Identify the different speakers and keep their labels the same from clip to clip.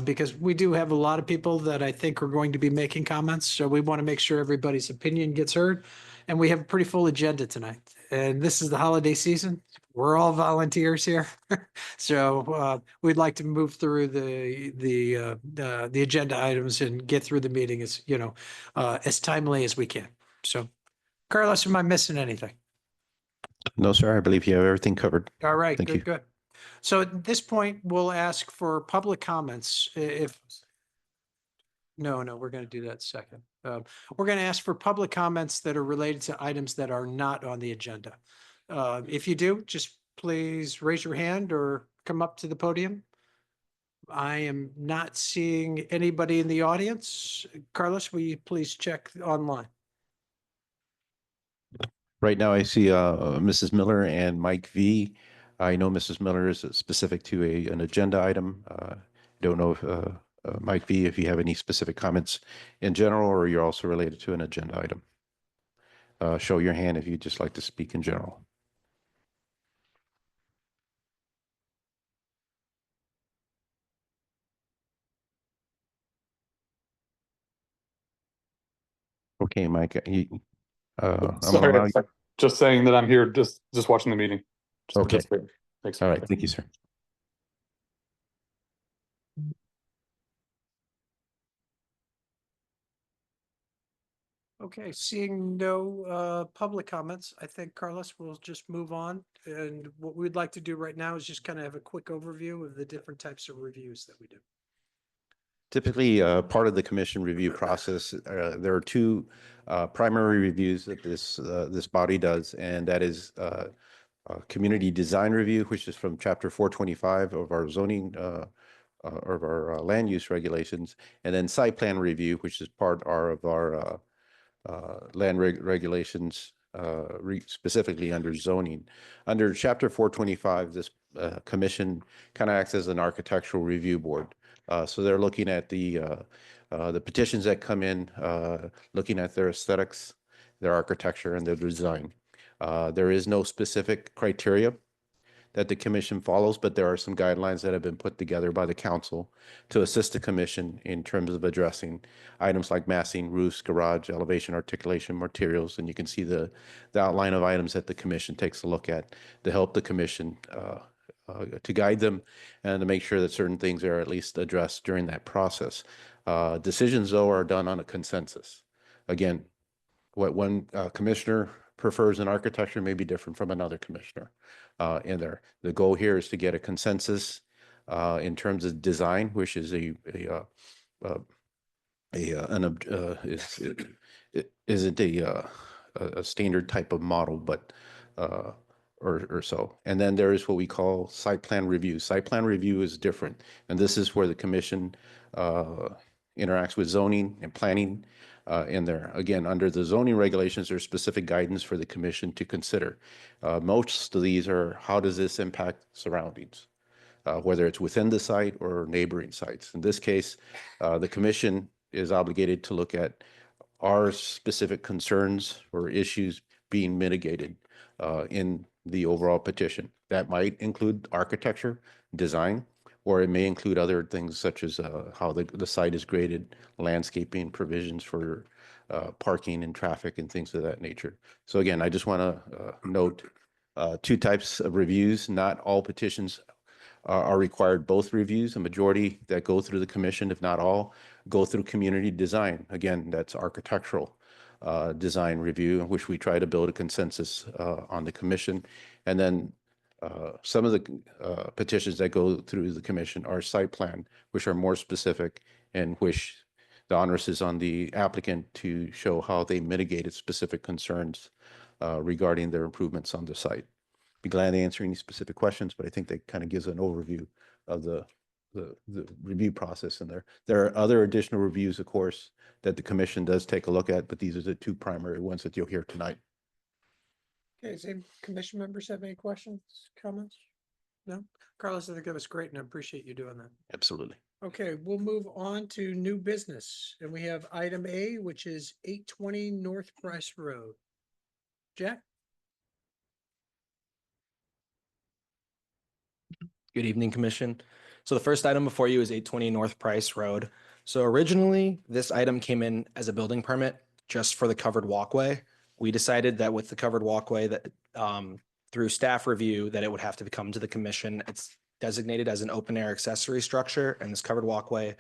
Speaker 1: because we do have a lot of people that I think are going to be making comments. So we want to make sure everybody's opinion gets heard. And we have a pretty full agenda tonight. And this is the holiday season. We're all volunteers here. So we'd like to move through the agenda items and get through the meeting as, as timely as we can. So Carlos, am I missing anything?
Speaker 2: No, sir. I believe you have everything covered.
Speaker 1: All right,
Speaker 2: Thank you.
Speaker 1: good. So at this point, we'll ask for public comments. No, we're going to do that second. We're going to ask for public comments that are related to items that are not on the agenda. If you do, just please raise your hand or come up to the podium. I am not seeing anybody in the audience. Carlos, will you please check online?
Speaker 2: Right now, I see Mrs. Miller and Mike V. I know Mrs. Miller is specific to an agenda item. Don't know if Mike V, if you have any specific comments in general, or you're also related to an agenda item. Show your hand if you'd just like to speak in general. Okay, Mike, I'm
Speaker 3: Sorry,
Speaker 2: allowing you.
Speaker 3: just saying that I'm here, just watching the meeting. Just
Speaker 2: Okay.
Speaker 3: participating. Thanks.
Speaker 2: All right. Thank you, sir.
Speaker 1: Okay, seeing no public comments, I think Carlos will just move on. And what we'd like to do right now is just kind of have a quick overview of the different types of reviews that we do.
Speaker 2: Typically, part of the commission review process, there are two primary reviews that this body does, and that is community design review, which is from Chapter 425 of our zoning of our land use regulations, and then site plan review, which is part of our land regulations, specifically under zoning. Under Chapter 425, this commission kind of acts as an architectural review board. So they're looking at the petitions that come in, looking at their aesthetics, their architecture, and their design. There is no specific criteria that the commission follows, but there are some guidelines that have been put together by the council to assist the commission in terms of addressing items like massing, roofs, garage, elevation, articulation, materials, and you can see the outline of items that the commission takes a look at to help the commission to guide them and to make sure that certain things are at least addressed during that process. Decisions, though, are done on a consensus. Again, what one commissioner prefers in architecture may be different from another commissioner in there. The goal here is to get a consensus in terms of design, which is isn't a standard type of model, but or so. And then there is what we call site plan review. Site plan review is different, and this is where the commission interacts with zoning and planning in there. Again, under the zoning regulations, there's specific guidance for the commission to consider. Most of these are, how does this impact surroundings, whether it's within the site or neighboring sites. In this case, the commission is obligated to look at our specific concerns or issues being mitigated in the overall petition. That might include architecture, design, or it may include other things such as how the site is graded, landscaping, provisions for parking and traffic and things of that nature. So again, I just want to note two types of reviews. Not all petitions are required both reviews. A majority that go through the commission, if not all, go through community design. Again, that's architectural design review, in which we try to build a consensus on the commission. And then some of the petitions that go through the commission are site plan, which are more specific, and which the onus is on the applicant to show how they mitigated specific concerns regarding their improvements on the site. Be glad to answer any specific questions, but I think that kind of gives an overview of the review process in there. There are other additional reviews, of course, that the commission does take a look at, but these are the two primary ones that you'll hear tonight.
Speaker 1: Okay, does any commission members have any questions, comments? No? Carlos, I think that was great, and I appreciate you doing that.
Speaker 2: Absolutely.
Speaker 1: Okay, we'll move on to new business, and we have item A, which is 820 North Price Road. Jack?
Speaker 4: Good evening, Commission. So the first item before you is 820 North Price Road. So originally, this item came in as a building permit just for the covered walkway. We decided that with the covered walkway that through staff review that it would have to come to the commission. It's designated as an open air accessory structure, and this covered walkway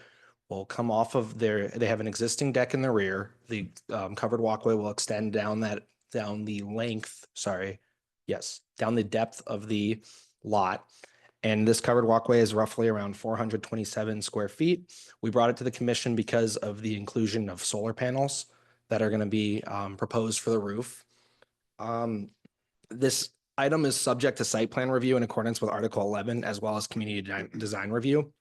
Speaker 4: will come off of they have an existing deck in the rear. The covered walkway will extend down the length, down the depth of the lot. And this covered walkway is roughly around 427 square feet. We brought it to the commission because of the inclusion of solar panels that are going to be proposed for the roof. This item is subject to site plan review in accordance with Article 11, as well as community design review.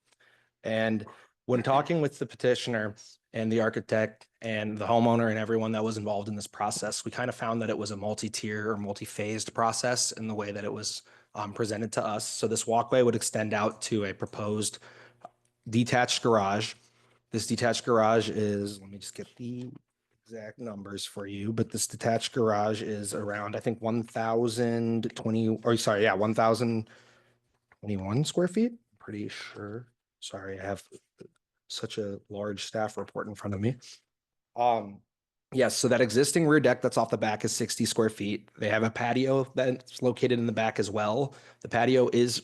Speaker 4: And when talking with the petitioner and the architect and the homeowner and everyone that was involved in this process, we kind of found that it was a multi-tier or multi-phased process in the way that it was presented to us. So this walkway would extend out to a proposed detached garage. This detached garage is, let me just get the exact numbers for you, but this detached garage is around, I think, 1,021 square feet. I'm pretty sure. Sorry, I have such a large staff report in front of me. Yes, so that existing rear deck that's off the back is 60 square feet. They have a patio that's located in the back as well. The patio is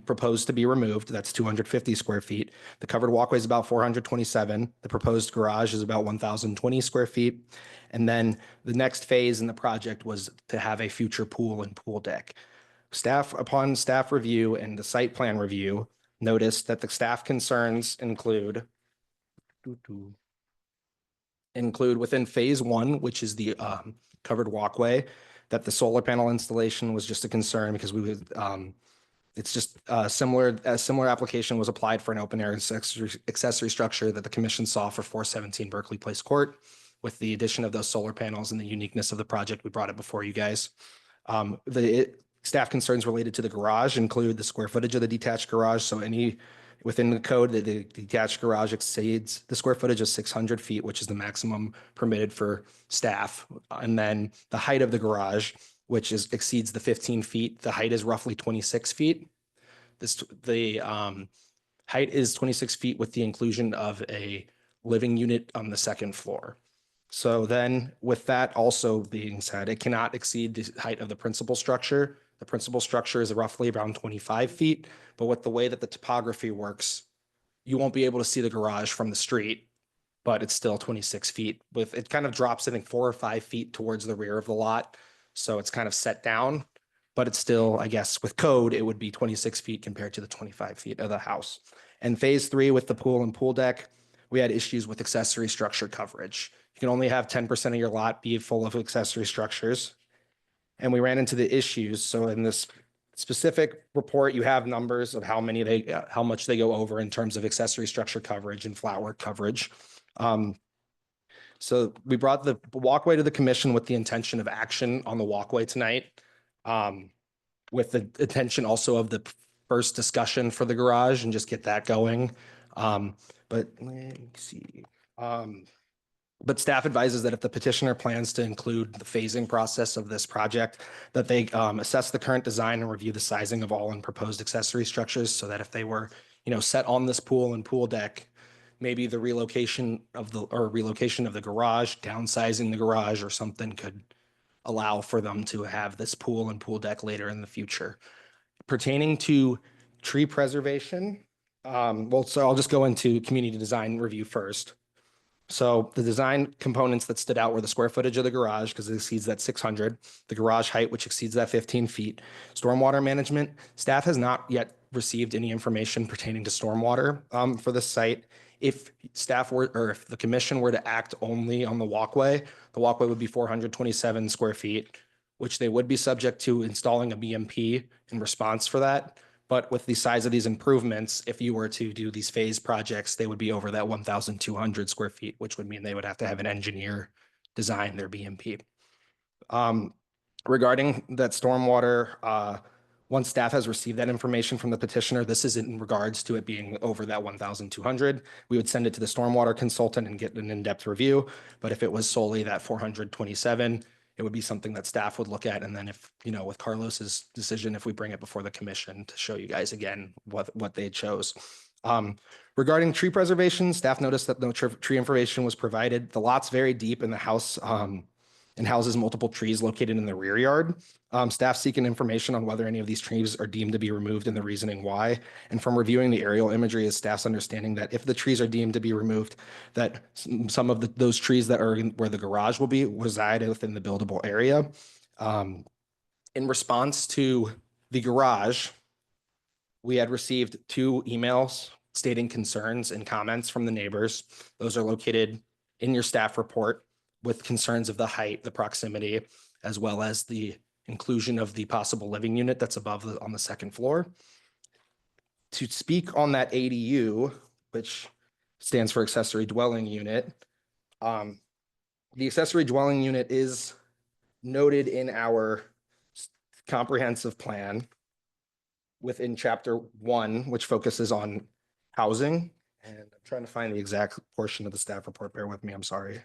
Speaker 4: proposed to be removed. That's 250 square feet. The covered walkway is about 427. The proposed garage is about 1,020 square feet. And then the next phase in the project was to have a future pool and pool deck. Upon staff review and the site plan review, noticed that the staff concerns include within phase one, which is the covered walkway, that the solar panel installation was just a concern because we would, it's just a similar application was applied for an open air accessory structure that the commission saw for 417 Berkeley Place Court. With the addition of those solar panels and the uniqueness of the project, we brought it before you guys. Staff concerns related to the garage include the square footage of the detached garage. So within the code, the detached garage exceeds the square footage of 600 feet, which is the maximum permitted for staff. And then the height of the garage, which exceeds the 15 feet. The height is roughly 26 feet. The height is 26 feet with the inclusion of a living unit on the second floor. So then with that also being said, it cannot exceed the height of the principal structure. The principal structure is roughly around 25 feet, but with the way that the topography works, you won't be able to see the garage from the street, but it's still 26 feet. It kind of drops, I think, 4 or 5 feet towards the rear of the lot. So it's kind of set down, but it's still, I guess, with code, it would be 26 feet compared to the 25 feet of the house. And phase 3 with the pool and pool deck, we had issues with accessory structure coverage. You can only have 10% of your lot be full of accessory structures. And we ran into the issues. So in this specific report, you have numbers of how much they go over in terms of accessory structure coverage and flat work coverage. So we brought the walkway to the commission with the intention of action on the walkway tonight, with the intention also of the first discussion for the garage and just get that going. But let me see. But staff advises that if the petitioner plans to include the phasing process of this project, that they assess the current design and review the sizing of all and proposed accessory structures so that if they were, set on this pool and pool deck, maybe the relocation of the garage, downsizing the garage or something could allow for them to have this pool and pool deck later in the future. Pertaining to tree preservation, so I'll just go into community design review first. So the design components that stood out were the square footage of the garage because it exceeds that 600, the garage height, which exceeds that 15 feet. Stormwater management, staff has not yet received any information pertaining to stormwater for this site. If if the commission were to act only on the walkway would be 427 square feet, which they would be subject to installing a BMP in response for that. But with the size of these improvements, if you were to do these phase projects, they would be over that 1,200 square feet, which would mean they would have to have an engineer design their BMP. Regarding that stormwater, once staff has received that information from the petitioner, this is in regards to it being over that 1,200. We would send it to the stormwater consultant and get an in-depth review. But if it was solely that 427, it would be something that staff would look at. And then if, you know, with Carlos's decision, if we bring it before the commission to show you guys again what they chose. Regarding tree preservation, staff noticed that no tree information was provided. The lot's very deep in the house and houses multiple trees located in the rear yard. Staff seeking information on whether any of these trees are deemed to be removed and the reasoning why. And from reviewing the aerial imagery is staff's understanding that if the trees are deemed to be removed, that some of those trees that are where the garage will be reside within the buildable area. In response to the garage, we had received 2 emails stating concerns and comments from the neighbors. Those are located in your staff report with concerns of the height, the proximity, as well as the inclusion of the possible living unit that's above on the second floor. To speak on that ADU, which stands for accessory dwelling unit, the accessory dwelling unit is noted in our comprehensive plan within chapter 1, which focuses on housing. And I'm trying to find the exact portion of the staff report. Bear with me, I'm sorry.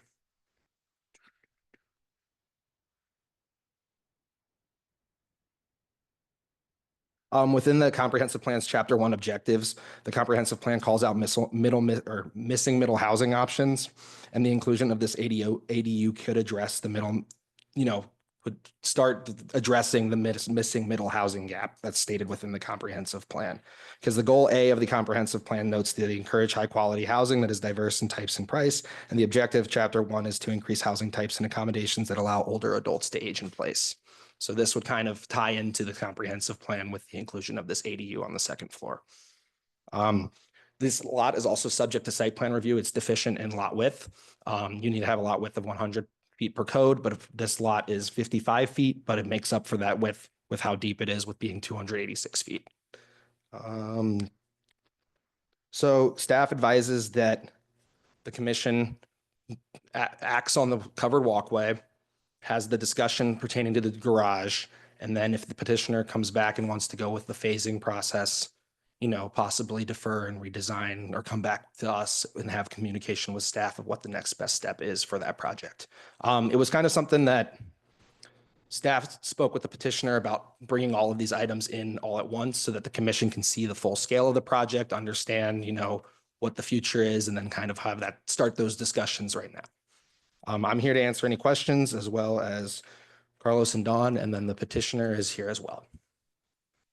Speaker 4: Within the comprehensive plan's chapter 1 objectives, the comprehensive plan calls out missing middle housing options, and the inclusion of this ADU could address the middle, you know, would start addressing the missing middle housing gap that's stated within the comprehensive plan. Because the goal A of the comprehensive plan notes that they encourage high quality housing that is diverse in types and price, and the objective chapter 1 is to increase housing types and accommodations that allow older adults to age in place. So this would kind of tie into the comprehensive plan with the inclusion of this ADU on the second floor. This lot is also subject to site plan review. It's deficient in lot width. You need to have a lot width of 100 feet per code, but if this lot is 55 feet, but it makes up for that width with how deep it is with being 286 feet. So staff advises that the commission acts on the covered walkway, has the discussion pertaining to the garage, and then if the petitioner comes back and wants to go with the phasing process, you know, possibly defer and redesign or come back to us and have communication with staff of what the next best step is for that project. It was kind of something that staff spoke with the petitioner about bringing all of these items in all at once so that the commission can see the full scale of the project, understand, you know, what the future is, and then kind of have that start those discussions right now. I'm here to answer any questions as well as Carlos and Dawn, and then the petitioner is here as well.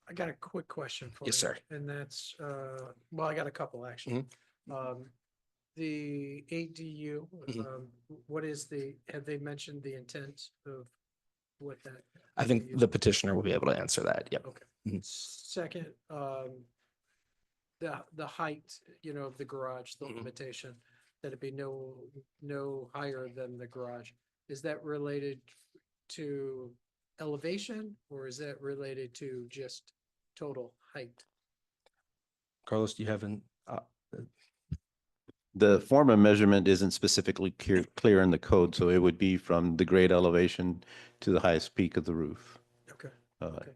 Speaker 1: I got a quick question for you.
Speaker 4: Yes, sir.
Speaker 1: And that's, well, I got a couple actually. The ADU, what is have they mentioned the intent of what that?
Speaker 4: I think the petitioner will be able to answer that. Yep.
Speaker 1: Okay.
Speaker 4: Mhm.
Speaker 1: Second, the height, you know, of the garage, the
Speaker 4: Mhm.
Speaker 1: limitation, that it be no higher than the garage. Is that related to elevation or is that related to just total height?
Speaker 4: Carlos, do you have an,
Speaker 2: The form of measurement isn't specifically clear in the code, so it would be from the grade elevation to the highest peak of the roof.
Speaker 1: Okay.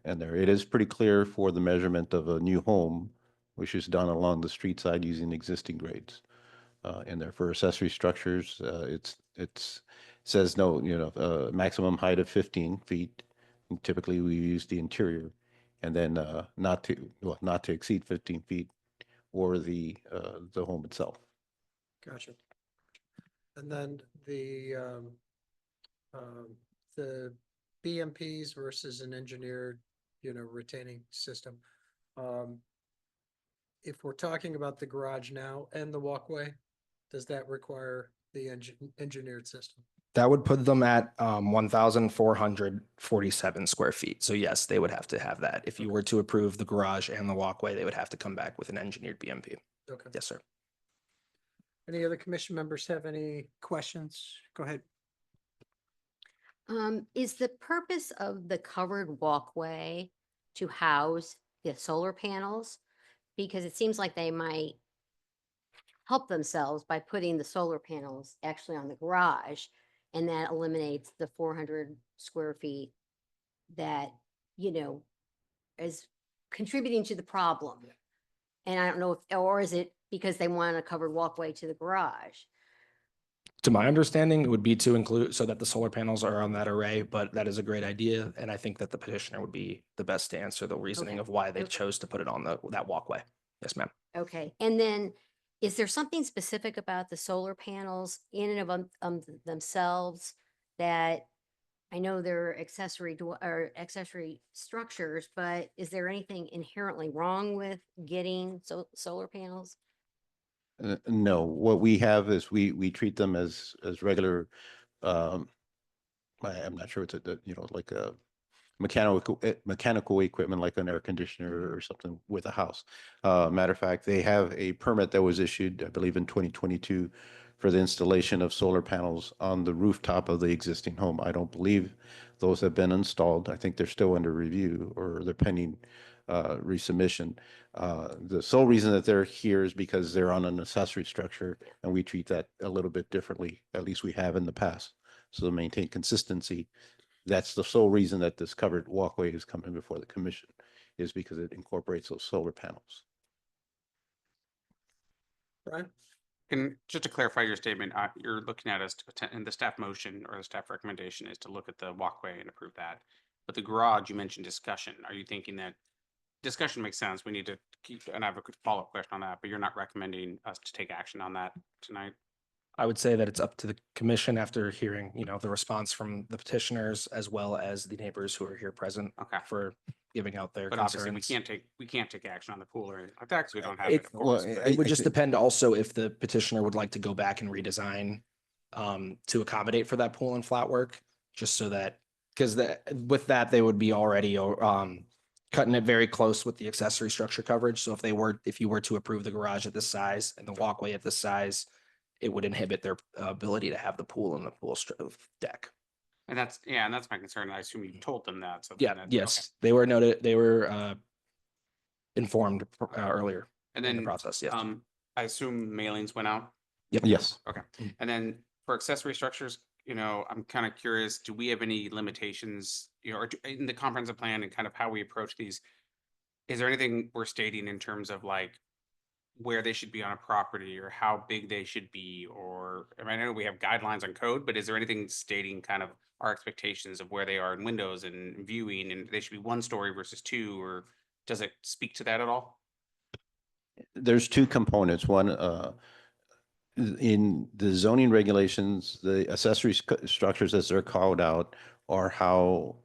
Speaker 2: And it is pretty clear for the measurement of a new home, which is done along the street side using existing grades. And there for accessory structures, it says no, you know, maximum height of 15 feet. And typically we use the interior, and then not to exceed 15 feet or the home itself.
Speaker 1: Gotcha. And then the BMPs versus an engineered, you know, retaining system. If we're talking about the garage now and the walkway, does that require the engineered system?
Speaker 4: that would put them at 1,447 square feet. So yes, they would have to have that. If you were to approve the garage and the walkway, they would have to come back with an engineered BMP.
Speaker 1: Okay.
Speaker 4: Yes, sir.
Speaker 1: Any other commission members have any questions? Go ahead.
Speaker 5: Is the purpose of the covered walkway to house the solar panels? Because it seems like they might help themselves by putting the solar panels actually on the garage, and that eliminates the 400 square feet that, you know, is contributing to the problem. And I don't know if, or is it because they want a covered walkway to the garage?
Speaker 4: To my understanding, it would be to include so that the solar panels are on that array, but that is a great idea. And I think that the petitioner would be the best to answer the reasoning
Speaker 5: Okay.
Speaker 4: of why they
Speaker 5: Okay.
Speaker 4: chose to put it on that walkway. Yes, ma'am.
Speaker 5: Okay, and then is there something specific about the solar panels in and of themselves that I know they're or accessory structures, but is there anything inherently wrong with getting solar panels?
Speaker 2: No, what we have is we treat them as regular, um, I'm not sure it's like a mechanical equipment like an air conditioner or something with a house. Matter of fact, they have a permit that was issued, I believe, in 2022 for the installation of solar panels on the rooftop of the existing home. I don't believe those have been installed. I think they're still under review or they're pending resubmission. The sole reason that they're here is because they're on an accessory structure, and we treat that a little bit differently, at least we have in the past. So to maintain consistency, that's the sole reason that this covered walkway is coming before the commission, is because it incorporates those solar panels.
Speaker 1: Brian?
Speaker 6: And just to clarify your statement, you're looking at us in the staff motion or the staff recommendation is to look at the walkway and approve that. But the garage, you mentioned discussion. Are you thinking that discussion makes sense? We need to keep, and I have a quick follow-up question on that, but you're not recommending us to take action on that tonight?
Speaker 4: I would say that it's up to the commission after hearing, the response from the petitioners as well as the neighbors who are here present
Speaker 6: Okay.
Speaker 4: for giving out their
Speaker 6: But obviously
Speaker 4: concerns.
Speaker 6: we can't take action on the pool or anything like that because we don't have
Speaker 4: It-
Speaker 6: it, of course.
Speaker 2: well,
Speaker 6: but-
Speaker 4: It would just depend also if the petitioner would like to go back and redesign to accommodate for that pool and flat work, just so that, because with that, they would be already cutting it very close with the accessory structure coverage. So if you were to approve the garage at this size and the walkway at this size, it would inhibit their ability to have the pool and the deck.
Speaker 6: And that's my concern. I assume you told them that. So then
Speaker 4: Yeah,
Speaker 6: that's-
Speaker 4: yes,
Speaker 6: okay.
Speaker 4: they were informed earlier
Speaker 6: And
Speaker 4: in the
Speaker 6: then,
Speaker 4: process, yes.
Speaker 6: I assume mailings went out.
Speaker 4: Yep.
Speaker 2: Yes.
Speaker 6: Okay. And then for accessory structures, I'm kind of curious, do we have any limitations, or in the comprehensive plan and kind of how we approach these? Is there anything we're stating in terms of like where they should be on a property or how big they should be? Or, I know we have guidelines on code, but is there anything stating kind of our expectations of where they are in windows and viewing, and they should be 1 story versus 2, or does it speak to that at all?
Speaker 2: There's two components. One, in the zoning regulations, the accessory structures as they're called out are how,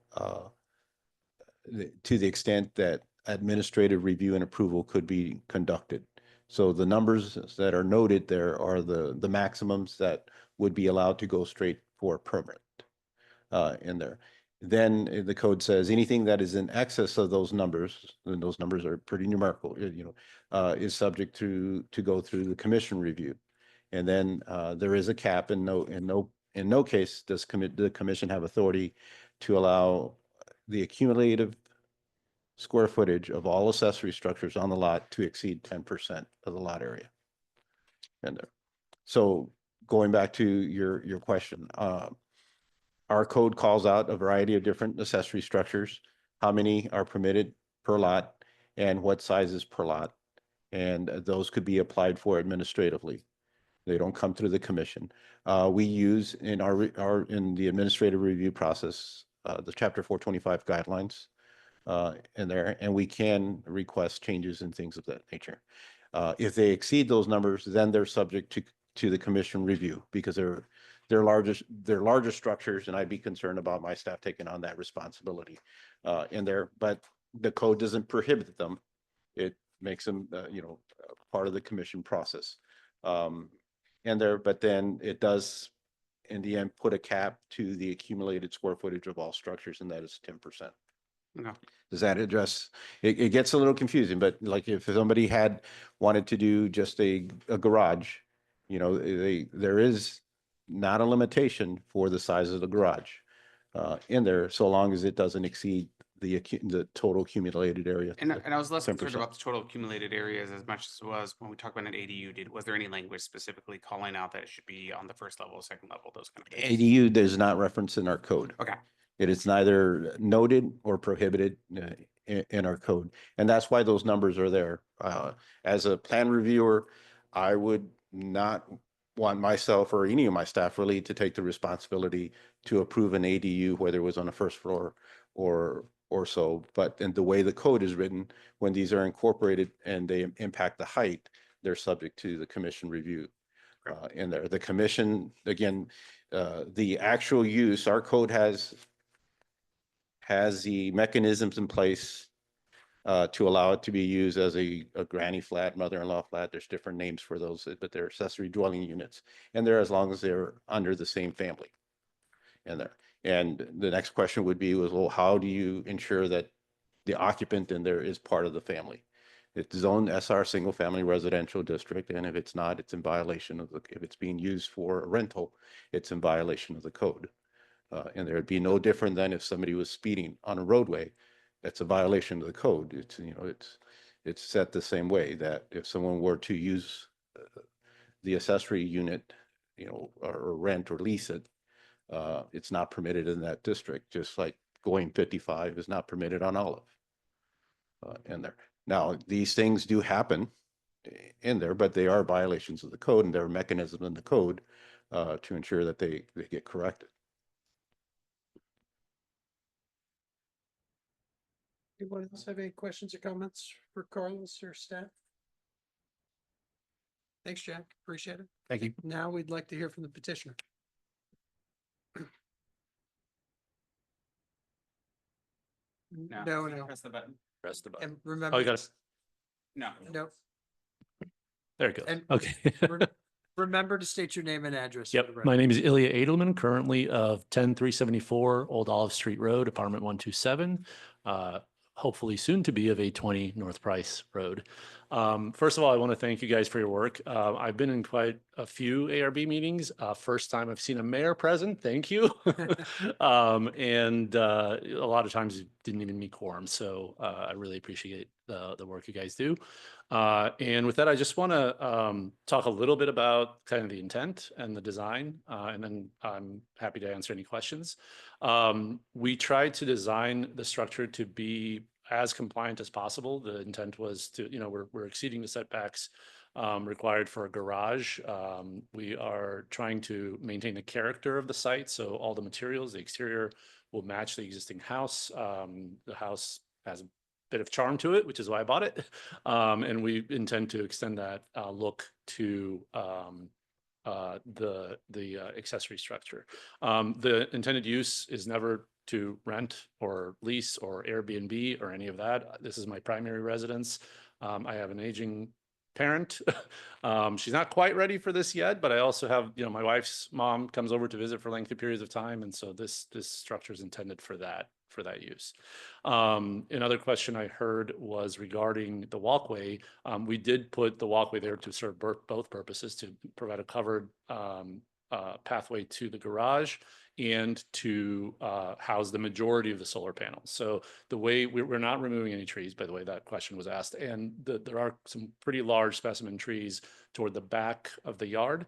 Speaker 2: to the extent that administrative review and approval could be conducted. So the numbers that are noted there are the maximums that would be allowed to go straight for permit in there. Then the code says anything that is in excess of those numbers, and those numbers are pretty numerical, is subject to go through the commission review. And then there is a cap, and in no case does the commission have authority to allow the accumulative square footage of all accessory structures on the lot to exceed 10% of the lot area. And so going back to your question, our code calls out a variety of different accessory structures, how many are permitted per lot and what sizes per lot. And those could be applied for administratively. They don't come through the commission. We use in in the administrative review process, the Chapter 425 guidelines in there, and we can request changes and things of that nature. If they exceed those numbers, then they're subject to the commission review because they're larger structures, and I'd be concerned about my staff taking on that responsibility in there. But the code doesn't prohibit them; it makes them, part of the commission process. But then it does, in the end, put a cap to the accumulated square footage of all structures, and that is 10%.
Speaker 6: Okay.
Speaker 2: Does that address, it gets a little confusing, but like if somebody had wanted to do just a garage, there is not a limitation for the size of the garage in there, so long as it doesn't exceed the total accumulated area.
Speaker 6: And I was less concerned
Speaker 2: 10%.
Speaker 6: about the total accumulated areas as much as it was when we talked about an ADU. Was there any language specifically calling out that it should be on the first level, second level, those kind of things?
Speaker 2: ADU does not reference in our code.
Speaker 6: Okay.
Speaker 2: It is neither noted or prohibited in our code. And that's why those numbers are there. As a plan reviewer, I would not want myself or any of my staff really to take the responsibility to approve an ADU, whether it was on the first floor or so. But in the way the code is written, when these are incorporated and they impact the height, they're subject to the commission review. In there, the commission, again, the actual use, our code has the mechanisms in place to allow it to be used as a granny flat, mother-in-law flat. There's different names for those, but they're accessory dwelling units. And they're as long as they're under the same family in there. And the next question would be was, well, how do you ensure that the occupant in there is part of the family? It's zoned SR single family residential district. And if it's not, it's in violation of the, if it's being used for a rental, it's in violation of the code. And there'd be no different than if somebody was speeding on a roadway. That's a violation of the code. It's, you know, it's set the same way that if someone were to use the accessory unit, you know, or rent or lease it, it's not permitted in that district, just like going 55 is not permitted on Olive in there. Now, these things do happen in there, but they are violations of the code, and there are mechanisms in the code to ensure that they get corrected.
Speaker 1: Anyone else have any questions or comments for Carlos or staff? Thanks, Jack. Appreciate it.
Speaker 4: Thank you.
Speaker 1: Now we'd like to hear from the petitioner. No, no.
Speaker 6: Press the button.
Speaker 7: Press the button.
Speaker 1: And
Speaker 7: Oh,
Speaker 1: remember,
Speaker 7: you got it.
Speaker 6: No.
Speaker 1: no,
Speaker 7: There it goes.
Speaker 1: And-
Speaker 7: Okay.
Speaker 1: remember to state your name and address. for the
Speaker 7: Yep.
Speaker 1: record.
Speaker 7: My name is Ilya Edelman, currently of 10374 Old Olive Street Road, apartment 127. Hopefully soon to be of 820 North Price Road. First of all, I want to thank you guys for your work. I've been in quite a few ARB meetings. First time I've seen a mayor present. Thank you. And a lot of times it didn't even meet quorum. So I really appreciate the work you guys do. And with that, I just want to talk a little bit about kind of the intent and the design, and then I'm happy to answer any questions. We tried to design the structure to be as compliant as possible. The intent was to, you know, we're exceeding the setbacks required for a garage. We are trying to maintain the character of the site. So all the materials, the exterior will match the existing house. The house has a bit of charm to it, which is why I bought it. And we intend to extend that look to the accessory structure. The intended use is never to rent or lease or Airbnb or any of that. This is my primary residence. I have an aging parent. She's not quite ready for this yet, but I also have, you know, my wife's mom comes over to visit for lengthy periods of time. And so this structure is intended for that use. Another question I heard was regarding the walkway. We did put the walkway there to serve both purposes, to provide a covered pathway to the garage and to house the majority of the solar panels. So the way we're not removing any trees, by the way, that question was asked. And there are some pretty large specimen trees toward the back of the yard.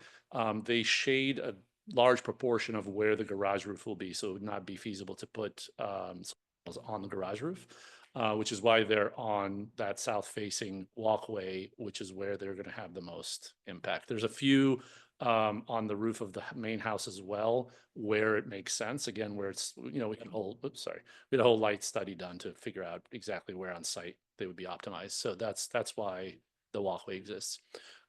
Speaker 7: They shade a large proportion of where the garage roof will be. So it would not be feasible to put on the garage roof, which is why they're on that south facing walkway, which is where they're going to have the most impact. There's a few on the roof of the main house as well, where it makes sense. Again, where it's, you know, we had a whole light study done to figure out exactly where on site they would be optimized. So that's why the walkway exists.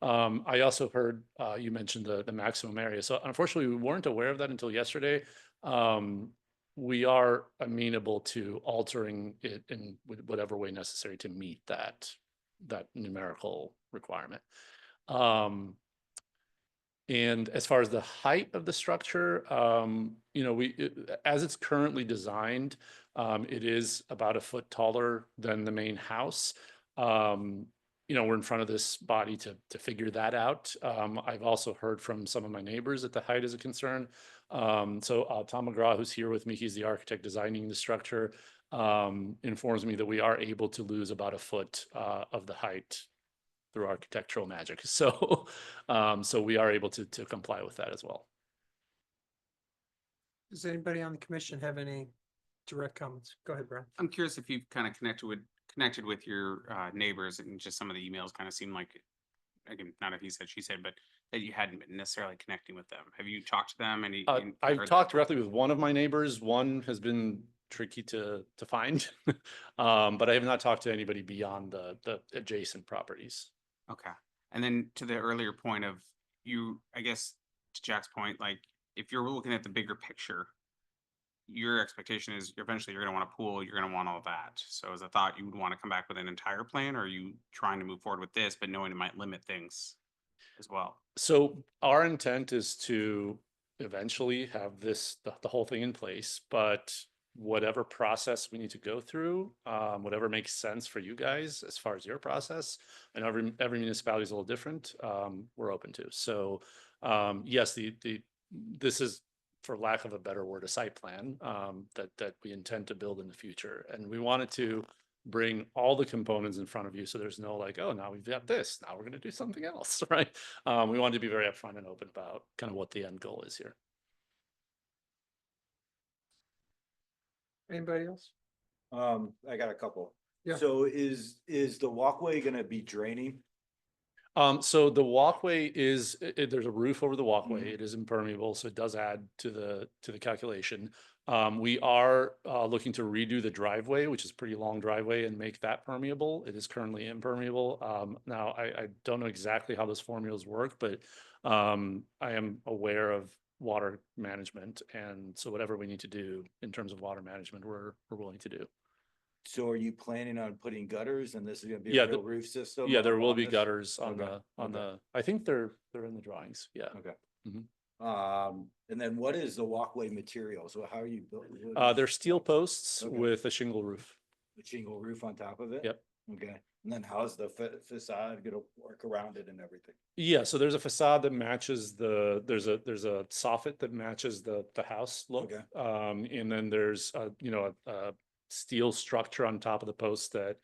Speaker 7: I also heard you mentioned the maximum area. So unfortunately, we weren't aware of that until yesterday. We are amenable to altering it in whatever way necessary to meet that numerical requirement. And as far as the height of the structure, you know, as it's currently designed, it is about a foot taller than the main house. You know, we're in front of this body to figure that out. I've also heard from some of my neighbors that the height is a concern. So Tom McGraw, who's here with me, he's the architect designing the structure, informs me that we are able to lose about a foot of the height through architectural magic. So, so we are able to comply with that as well.
Speaker 1: Does anybody on the commission have any direct comments? Go ahead, Brian.
Speaker 6: I'm curious if you've kind of connected with your neighbors, and just some of the emails kind of seem like again, not a he said, she said, but that you hadn't been necessarily connecting with them. Have you talked to them? Any?
Speaker 7: I've talked directly with one of my neighbors. One has been tricky to find. But I have not talked to anybody beyond the adjacent properties.
Speaker 6: Okay. And then to the earlier point of you, I guess to Jack's point, like if you're looking at the bigger picture, your expectation is eventually you're going to want a pool, you're going to want all that. So as a thought, you would want to come back with an entire plan, or are you trying to move forward with this, but knowing it might limit things as well?
Speaker 7: So our intent is to eventually have the whole thing in place, but whatever process we need to go through, whatever makes sense for you guys as far as your process, and every municipality is a little different, we're open to. So yes, this is, for lack of a better word, a site plan that we intend to build in the future. And we wanted to bring all the components in front of you so there's no like, oh, now we've got this, now we're going to do something else, right? We wanted to be very upfront and open about kind of what the end goal is here.
Speaker 1: Anybody else?
Speaker 8: I got a couple.
Speaker 1: Yeah.
Speaker 8: So is the walkway gonna be draining?
Speaker 7: So the walkway is, there's a roof over the walkway.
Speaker 8: Mhm.
Speaker 7: It is impermeable, so it does add to the calculation. We are looking to redo the driveway, which is a pretty long driveway, and make that permeable. It is currently impermeable. Now I don't know exactly how those formulas work, but I am aware of water management, and so whatever we need to do in terms of water management, we're willing to do.
Speaker 8: So are you planning on putting gutters and this is gonna be
Speaker 7: Yeah,
Speaker 8: a real roof system?
Speaker 7: Yeah, there will
Speaker 8: on
Speaker 7: be
Speaker 8: this?
Speaker 7: gutters on
Speaker 8: Okay,
Speaker 7: the, I think they're in the drawings. Yeah.
Speaker 8: Okay.
Speaker 7: Mhm.
Speaker 8: And then what is the walkway material? So how are you building?
Speaker 7: They're steel posts
Speaker 8: Okay.
Speaker 7: with a shingle roof.
Speaker 8: A shingle roof on top of it?
Speaker 7: Yep.
Speaker 8: Okay, and then how's the facade gonna work around it and everything?
Speaker 7: Yeah, so there's a facade that matches there's a soffit that matches the house look.
Speaker 8: Okay.
Speaker 7: And then there's a steel structure on top of the post that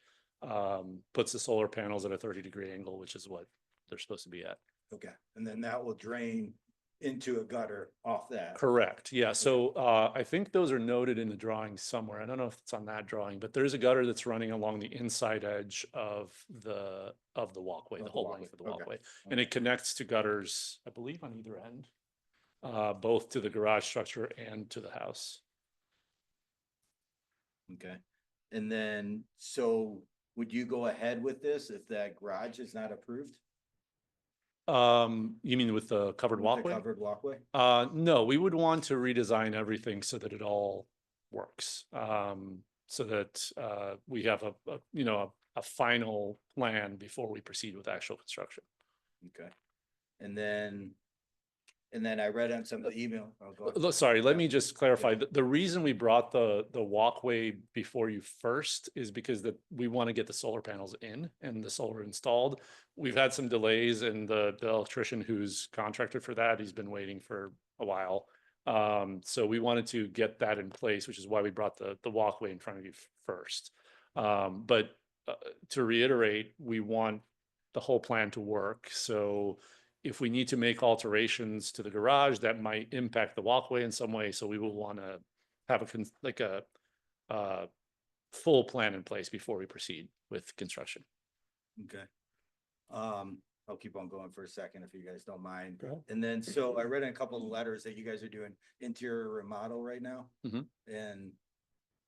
Speaker 7: puts the solar panels at a 30-degree angle, which is what they're supposed to be at.
Speaker 8: Okay, and then that will drain into a gutter off that.
Speaker 7: Correct, yeah, so I think those are noted in the drawing somewhere. I don't know if it's on that drawing, but there's a gutter that's running along the inside edge of the walkway,
Speaker 8: Of
Speaker 7: the
Speaker 8: the
Speaker 7: whole
Speaker 8: walkway,
Speaker 7: length of the
Speaker 8: okay,
Speaker 7: walkway. And it connects to gutters, I believe, on either end, both to the garage structure and to the house.
Speaker 8: Okay, and then, so would you go ahead with this if that garage is not approved?
Speaker 7: You mean with the covered
Speaker 8: With the
Speaker 7: walkway?
Speaker 8: Covered walkway?
Speaker 7: No, we would want to redesign everything so that it all works. So that we have a final plan before we proceed with actual construction.
Speaker 8: Okay, and then I read on some of the email. Oh, go ahead.
Speaker 7: Sorry, let
Speaker 8: Yeah.
Speaker 7: me just clarify. The reason we brought the walkway before you first is because we want to get the solar panels in and the solar installed. We've had some delays, and the electrician who's contracted for that, he's been waiting for a while. So we wanted to get that in place, which is why we brought the walkway in front of you first. But to reiterate, we want the whole plan to work. So if we need to make alterations to the garage, that might impact the walkway in some way. So we will want to have a full plan in place before we proceed with construction.
Speaker 8: Okay. I'll keep on going for a second if you guys don't mind.
Speaker 7: Go ahead.
Speaker 8: And then, so I read in a couple of letters that you guys are doing interior remodel right now.
Speaker 7: Mhm.
Speaker 8: And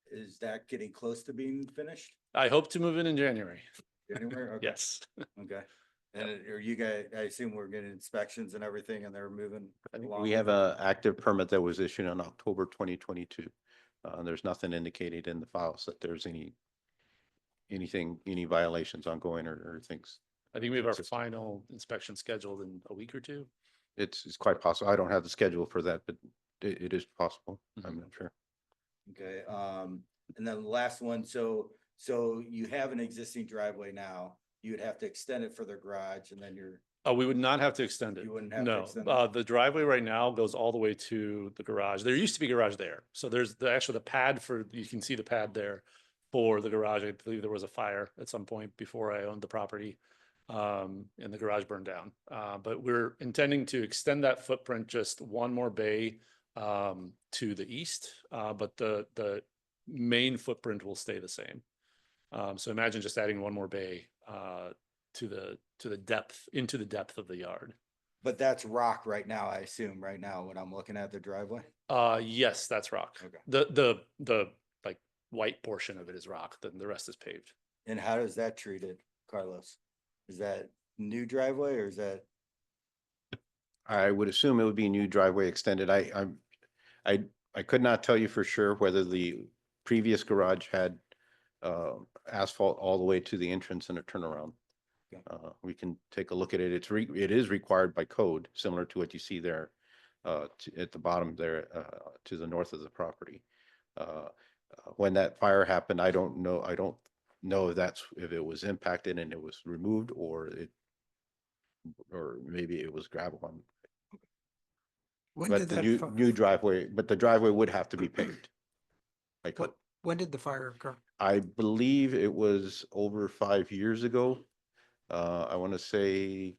Speaker 8: is that getting close to being finished?
Speaker 7: I hope to move in January.
Speaker 8: January? Okay.
Speaker 7: Yes.
Speaker 8: Okay. And are you guys, I assume we're getting inspections and everything and they're moving along?
Speaker 2: We
Speaker 8: with
Speaker 2: have
Speaker 8: it?
Speaker 2: a active permit that was issued in October 2022. There's nothing indicated in the files that there's any violations ongoing or things.
Speaker 7: I think we have our
Speaker 2: Consistent.
Speaker 7: final inspection scheduled in a week or two.
Speaker 2: It's quite possible. I don't have the schedule for that, but it is possible. I'm not sure.
Speaker 8: Okay, and then the last one, so you have an existing driveway now, you would have to extend it for the garage and then
Speaker 7: We would not have to extend it.
Speaker 8: You wouldn't have to
Speaker 7: No,
Speaker 8: extend it?
Speaker 7: the driveway right now goes all the way to the garage. There used to be garage there. So there's actually the pad you can see the pad there for the garage. I believe there was a fire at some point before I owned the property. And the garage burned down. But we're intending to extend that footprint just one more bay to the east. But the main footprint will stay the same. So imagine just adding one more bay to the depth, into the depth of the yard.
Speaker 8: But that's rock right now, I assume, right now, when I'm looking at the driveway?
Speaker 7: Yes, that's rock.
Speaker 8: Okay.
Speaker 7: The like white portion of it is rock, then the rest is paved.
Speaker 8: And how does that treated, Carlos? Is that new driveway or is that,
Speaker 2: I would assume it would be new driveway extended. I could not tell you for sure whether the previous garage had asphalt all the way to the entrance and a turnaround.
Speaker 8: Okay.
Speaker 2: We can take a look at it. It is required by code, similar to what you see there at the bottom there to the north of the property. When that fire happened, I don't know. I don't know if it was impacted and it was removed or maybe it was gravel on.
Speaker 1: When
Speaker 2: But
Speaker 1: did
Speaker 2: the
Speaker 1: that,
Speaker 2: new driveway, but the driveway would have to be paved. By code.
Speaker 1: when did the fire occur?
Speaker 2: I believe it was over 5 years ago. I want to say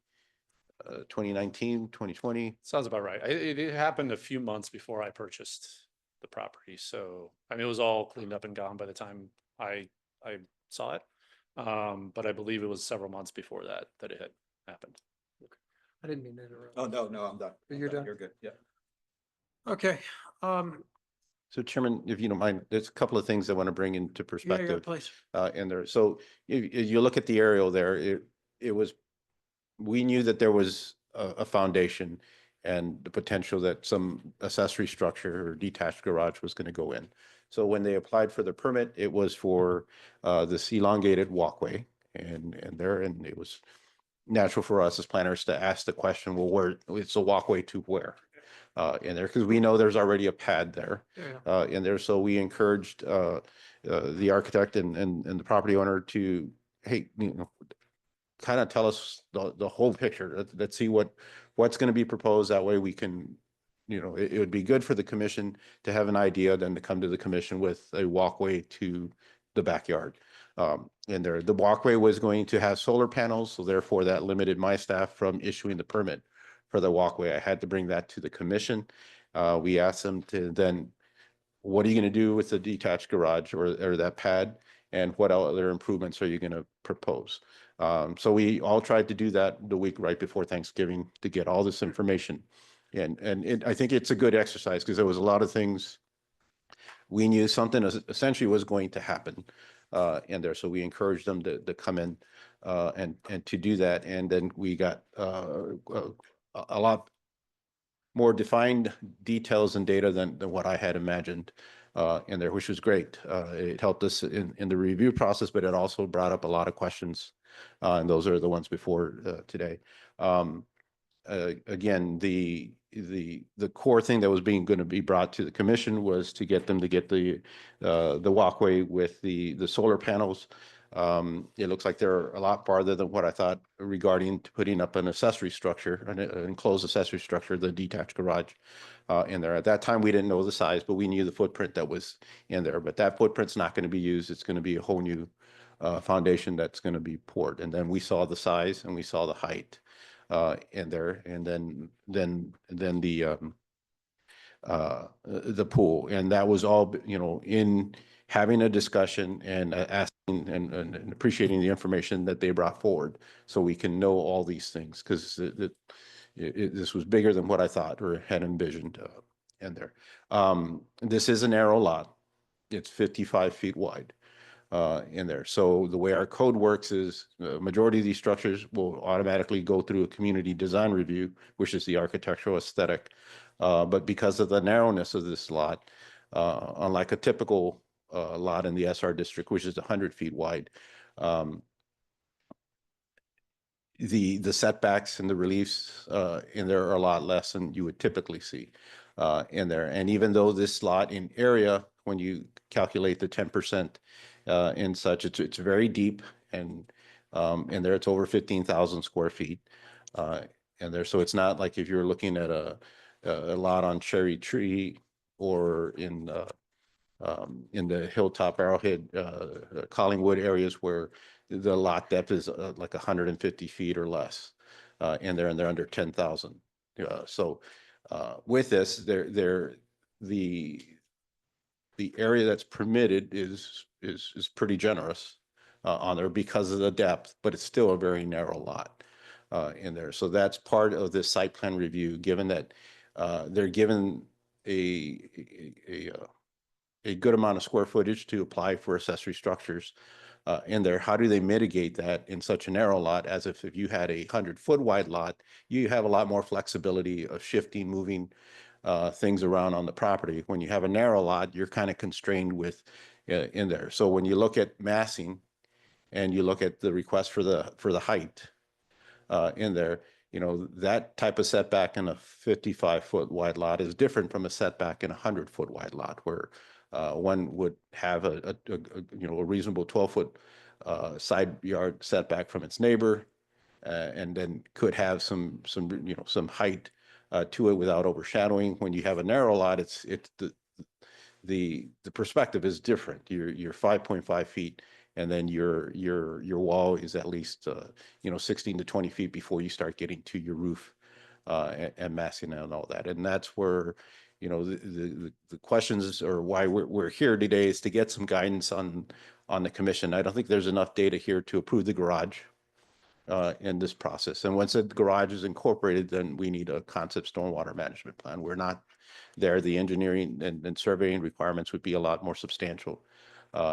Speaker 2: 2019, 2020.
Speaker 7: Sounds about right. It happened a few months before I purchased the property, so I mean, it was all cleaned up and gone by the time I saw it. But I believe it was several months before that it had happened.
Speaker 1: I didn't mean to interrupt.
Speaker 8: oh, no, I'm done. I'm
Speaker 1: You're done?
Speaker 8: You're good, yeah.
Speaker 1: Okay,
Speaker 2: So Chairman, if you don't mind, there's a couple of things I want to bring into
Speaker 1: yeah,
Speaker 2: perspective.
Speaker 1: please.
Speaker 2: In there. So if you look at the aerial there, it was, we knew that there was a foundation and the potential that some accessory structure or detached garage was going to go in. So when they applied for the permit, it was for this elongated walkway and it was natural for us as planners to ask the question, well, where, it's a walkway to where? In there, because we know there's already a pad there
Speaker 1: Yeah.
Speaker 2: in there. So we encouraged the architect and the property owner to, hey, kind of tell us the whole picture. Let's see what's going to be proposed. That way we can, it would be good for the commission to have an idea, then to come to the commission with a walkway to the backyard. And there, the walkway was going to have solar panels, so therefore that limited my staff from issuing the permit for the walkway. I had to bring that to the commission. We asked them to then, what are you going to do with the detached garage or that pad? And what other improvements are you going to propose? So we all tried to do that the week right before Thanksgiving to get all this information. And I think it's a good exercise because there was a lot of things we knew something essentially was going to happen in there. So we encouraged them to come in and to do that. And then we got a lot more defined details and data than what I had imagined in there, which was great. It helped us in the review process, but it also brought up a lot of questions. And those are the ones before today. Again, the core thing that was going to be brought to the commission was to get them to get the walkway with the solar panels. It looks like they're a lot farther than what I thought regarding to putting up an accessory structure, an enclosed accessory structure, the detached garage in there. At that time, we didn't know the size, but we knew the footprint that was in there. But that footprint's not going to be used. It's going to be a whole new foundation that's going to be poured. And then we saw the size and we saw the height in there, and then the pool, and that was all in having a discussion and asking and appreciating the information that they brought forward, so we can know all these things, because this was bigger than what I thought or had envisioned in there. This is a narrow lot. It's 55 feet wide. In there. So the way our code works is the majority of these structures will automatically go through a community design review, which is the architectural aesthetic. But because of the narrowness of this lot, unlike a typical lot in the SR district, which is 100 feet wide, the setbacks and the reliefs in there are a lot less than you would typically see in there. And even though this lot in area, when you calculate the 10% and such, it's very deep, and in there it's over 15,000 square feet and there. So it's not like if you're looking at a lot on Cherry Tree or in the Hilltop, Arrowhead, Collingwood areas where the lot depth is like 150 feet or less and they're under 10,000. So with this, the area that's permitted is pretty generous on there because of the depth, but it's still a very narrow lot in there. So that's part of this site plan review, given that they're given a good amount of square footage to apply for accessory structures in there. How do they mitigate that in such a narrow lot? As if you had a 100-foot wide lot, you have a lot more flexibility of shifting, moving things around on the property. When you have a narrow lot, you're kind of constrained with in there. So when you look at massing and you look at the request for the height in there, you know, that type of setback in a 55-foot wide lot is different from a setback in a 100-foot wide lot, where one would have a you know, a reasonable 12-foot side yard setback from its neighbor, and then could have some you know, some height to it without overshadowing. When you have a narrow lot, it's the perspective is different. You're 5.5 feet, and then your wall is at least you know, 16 to 20 feet before you start getting to your roof and massing and all that. And that's where, you know, the questions, or why we're here today, is to get some guidance on the commission. I don't think there's enough data here to approve the garage in this process. And once the garage is incorporated, then we need a concept stormwater management plan. We're not there. The engineering and surveying requirements would be a lot more substantial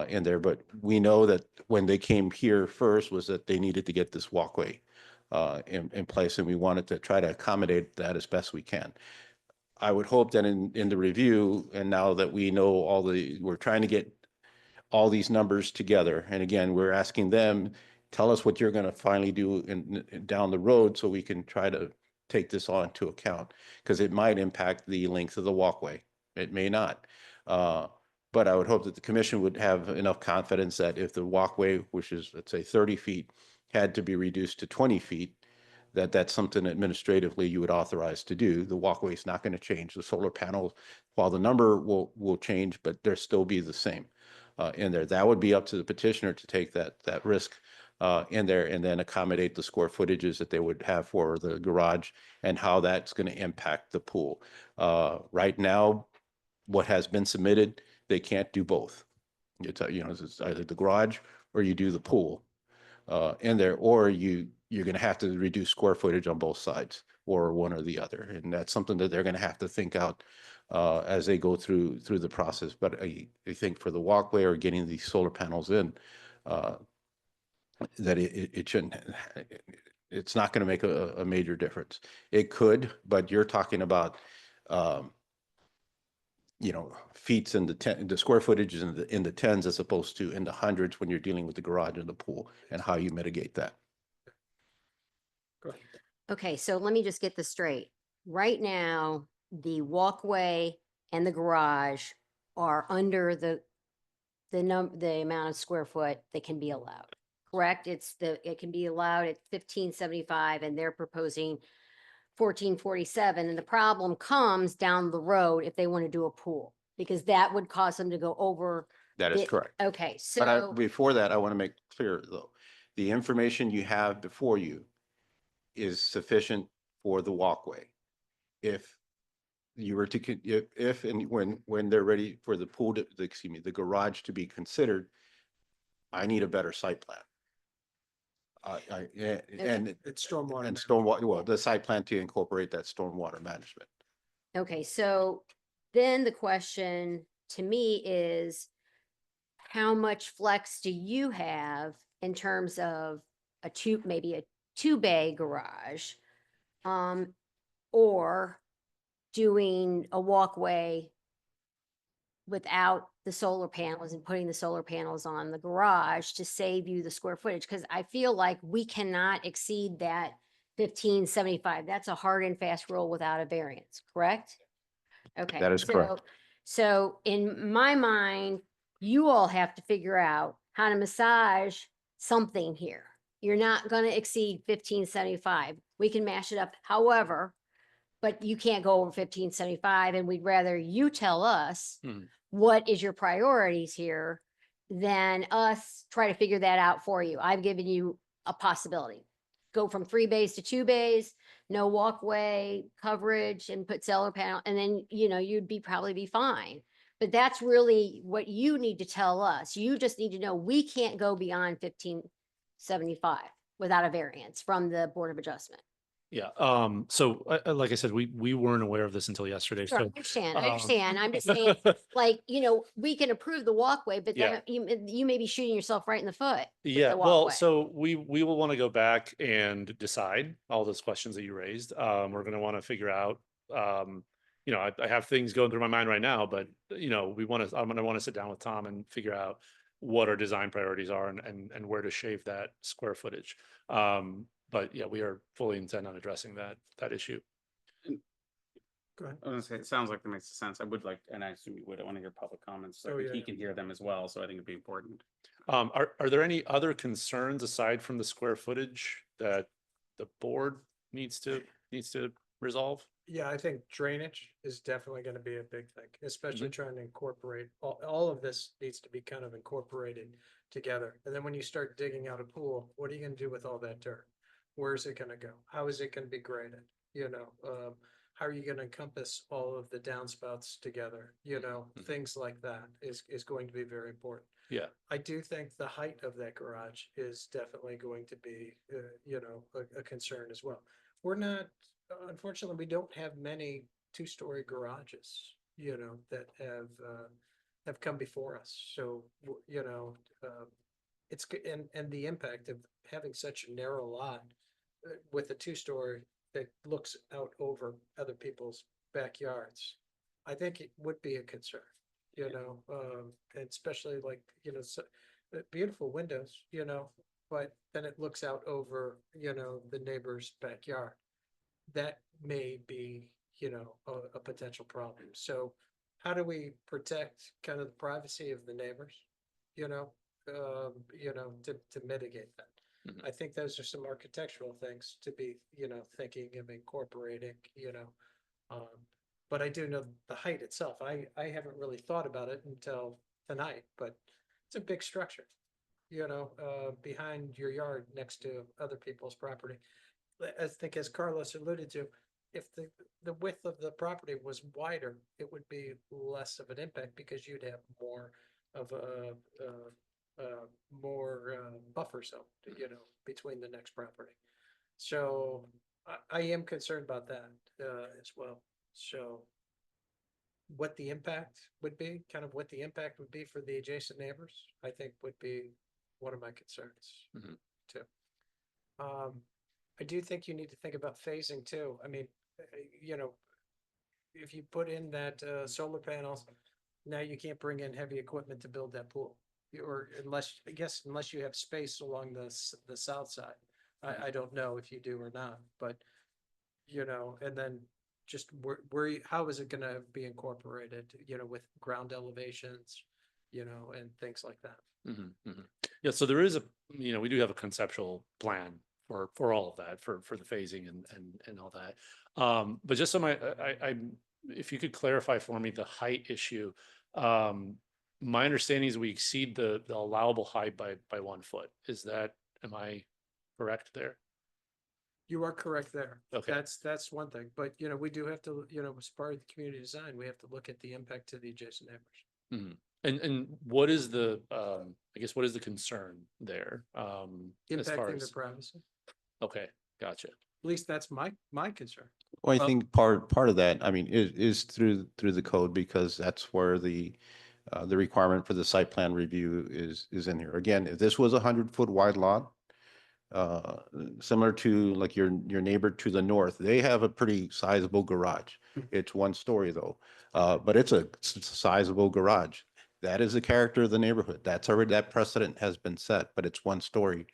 Speaker 2: in there. But we know that when they came here first was that they needed to get this walkway in place, and we wanted to try to accommodate that as best we can. I would hope that in the review, and now that we know we're trying to get all these numbers together. And again, we're asking them, tell us what you're going to finally do down the road, so we can try to take this all into account, because it might impact the length of the walkway. It may not. But I would hope that the commission would have enough confidence that if the walkway, which is, let's say, 30 feet, had to be reduced to 20 feet, that's something administratively you would authorize to do. The walkway is not going to change. The solar panels, while the number will change, but they'll still be the same in there. That would be up to the petitioner to take that risk in there, and then accommodate the square footages that they would have for the garage, and how that's going to impact the pool. Right now, what has been submitted, they can't do both. It's you know, it's either the garage or you do the pool in there, or you're going to have to reduce square footage on both sides, or one or the other. And that's something that they're going to have to think out as they go through the process. But I think for the walkway or getting these solar panels in, that it shouldn't, it's not going to make a major difference. It could, but you're talking about, you know, feet in the square footage is in the tens, as opposed to in the hundreds when you're dealing with the garage and the pool, and how you mitigate that.
Speaker 5: Okay, so let me just get this straight. Right now, the walkway and the garage are under the amount of square foot that can be allowed, correct? It can be allowed at 1575, and they're proposing 1447. And the problem comes down the road if they want to do a pool, because that would cause them to go over.
Speaker 2: That is
Speaker 5: the-
Speaker 2: correct.
Speaker 5: Okay,
Speaker 2: But
Speaker 5: so,
Speaker 2: before that, I want to make clear, though, the information you have before you is sufficient for the walkway. If you were to, if and when they're ready for the pool to, excuse me, the garage to be considered, I need a better site plan. And
Speaker 1: It's stormwater.
Speaker 2: and stormwater, well, the site plan to incorporate that stormwater management.
Speaker 5: okay, so then the question to me is, how much flex do you have in terms of maybe a 2-bay garage? Or doing a walkway without the solar panels and putting the solar panels on the garage to save you the square footage? Because I feel like we cannot exceed that 1575. That's a hard and fast rule without a variance, correct? Okay.
Speaker 2: That is correct.
Speaker 5: So in my mind, you all have to figure out how to massage something here. You're not going to exceed 1575. We can mash it up however, but you can't go over 1575, and we'd rather you tell us what is your priorities here than us try to figure that out for you. I've given you a possibility. Go from 3 bays to 2 bays, no walkway coverage, and put solar panel, and then, you know, you'd probably be fine. But that's really what you need to tell us. You just need to know we can't go beyond 1575 without a variance from the Board of Adjustment.
Speaker 7: Yeah, so like I said, we weren't aware of this until yesterday,
Speaker 5: Sure, I
Speaker 7: so.
Speaker 5: understand, I
Speaker 7: um,
Speaker 5: understand. I'm just saying, like, we can approve the walkway, but
Speaker 7: Yeah.
Speaker 5: then you may be shooting yourself right in the foot. with
Speaker 7: Yeah,
Speaker 5: the
Speaker 7: well,
Speaker 5: walkway.
Speaker 7: so we will want to go back and decide all those questions that you raised. We're going to want to figure out, I have things going through my mind right now, but I'm going to want to sit down with Tom and figure out what our design priorities are and where to shave that square footage. But yeah, we are fully intent on addressing that issue.
Speaker 1: Go ahead.
Speaker 6: I was gonna say, it sounds like that makes sense. I would like, and I assume you would, I want to hear public comments, so
Speaker 1: Oh,
Speaker 6: I think
Speaker 1: yeah,
Speaker 6: he
Speaker 1: yeah.
Speaker 6: can hear them as well, so I think it'd be important.
Speaker 7: Are there any other concerns aside from the square footage that the board needs to resolve?
Speaker 1: Yeah, I think drainage is definitely gonna be a big thing, especially trying to incorporate, all of this needs to be kind of incorporated together. And then when you start digging out a pool, what are you gonna do with all that dirt? Where's it gonna go? How is it gonna be graded? How are you gonna encompass all of the downspouts together? Things like that is going to be very important.
Speaker 7: Yeah.
Speaker 1: I do think the height of that garage is definitely going to be, a concern as well. We're not, unfortunately, we don't have many two-story garages, that have come before us. So, and the impact of having such a narrow lot with a two-story that looks out over other people's backyards, I think it would be a concern, and especially like, beautiful windows, but then it looks out over, the neighbor's backyard. That may be, a potential problem. So how do we protect kind of the privacy of the neighbors, to mitigate that?
Speaker 7: Mhm.
Speaker 1: I think those are some architectural things to be, thinking of incorporating, but I do know the height itself. I haven't really thought about it until tonight, but it's a big structure, behind your yard next to other people's property. I think as Carlos alluded to, if the width of the property was wider, it would be less of an impact because you'd have more of more buffer zone, between the next property. So I am concerned about that as well. So what the impact would be, for the adjacent neighbors, I think would be one of my concerns
Speaker 7: Mhm.
Speaker 1: too. I do think you need to think about phasing too. I mean, if you put in that solar panels, now you can't bring in heavy equipment to build that pool. Or unless you have space along the south side. I don't know if you do or not, but and then just how is it gonna be incorporated, with ground elevations, and things like that.
Speaker 7: Mhm, mhm. Yeah, so there is we do have a conceptual plan for all of that, for the phasing and all that. But just so if you could clarify for me the height issue, my understanding is we exceed the allowable height by 1 foot. Am I correct there?
Speaker 1: You are correct there.
Speaker 7: Okay.
Speaker 1: That's one thing, but we do have to, as part of the community design, we have to look at the impact to the adjacent neighbors.
Speaker 7: Mhm. And what is what is the concern there? As far
Speaker 1: Impacting their
Speaker 7: as,
Speaker 1: privacy.
Speaker 7: okay, gotcha.
Speaker 1: At least that's my concern.
Speaker 2: Well, I
Speaker 7: Well-
Speaker 2: think part of that, I mean, is through the code, because that's where the requirement for the site plan review is in here. Again, if this was 100-foot wide lot, similar to like your neighbor to the north, they have a pretty sizable garage. It's 1 story though, but it's a sizable garage. That is the character of the neighborhood. That precedent has been set, but it's 1 story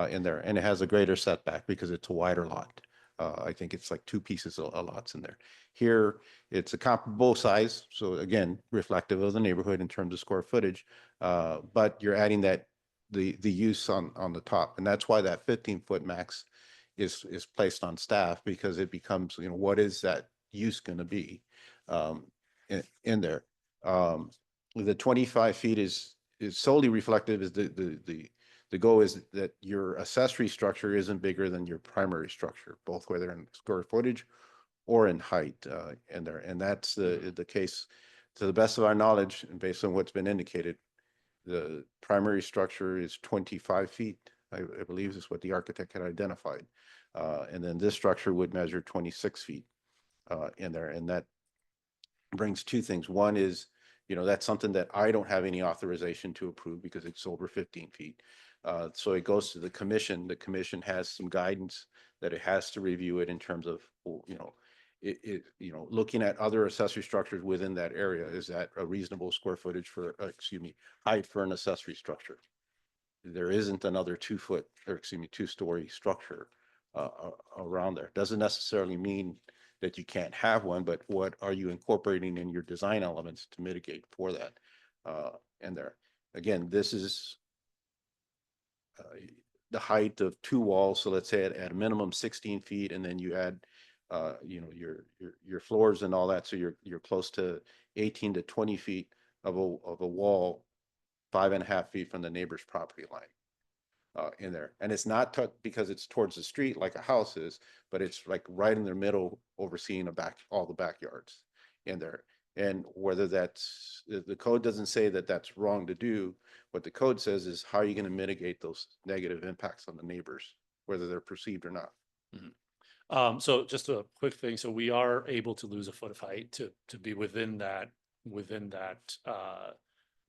Speaker 2: in there, and it has a greater setback because it's a wider lot. I think it's like 2 pieces of lots in there. Here, it's a comparable size, so again, reflective of the neighborhood in terms of square footage, but you're adding the use on the top, and that's why that 15-foot max is placed on staff, because it becomes, what is that use going to be in there. The 25 feet is solely reflective, is the goal is that your accessory structure isn't bigger than your primary structure, both whether in square footage or in height in there. And that's the case to the best of our knowledge and based on what's been indicated, the primary structure is 25 feet. I believe is what the architect had identified. And then this structure would measure 26 feet in there. And that brings two things. One is, that's something that I don't have any authorization to approve because it's over 15 feet. So it goes to the commission. The commission has some guidance that it has to review it in terms of, looking at other accessory structures within that area. Is that a reasonable square footage for, height for an accessory structure? There isn't another 2-story structure around there. Doesn't necessarily mean that you can't have one, but what are you incorporating in your design elements to mitigate for that in there? Again, this is the height of 2 walls. So let's say at a minimum 16 feet, and then you add, your floors and all that. So you're close to 18 to 20 feet of a wall, 5.5 feet from the neighbor's property line. In there, and it's not because it's towards the street like a house is, but it's like right in the middle, overseeing all the backyards in there. And whether that's, the code doesn't say that that's wrong to do. What the code says is how are you going to mitigate those negative impacts on the neighbors, whether they're perceived or not.
Speaker 7: So just a quick thing. So we are able to lose a foot of height to be within that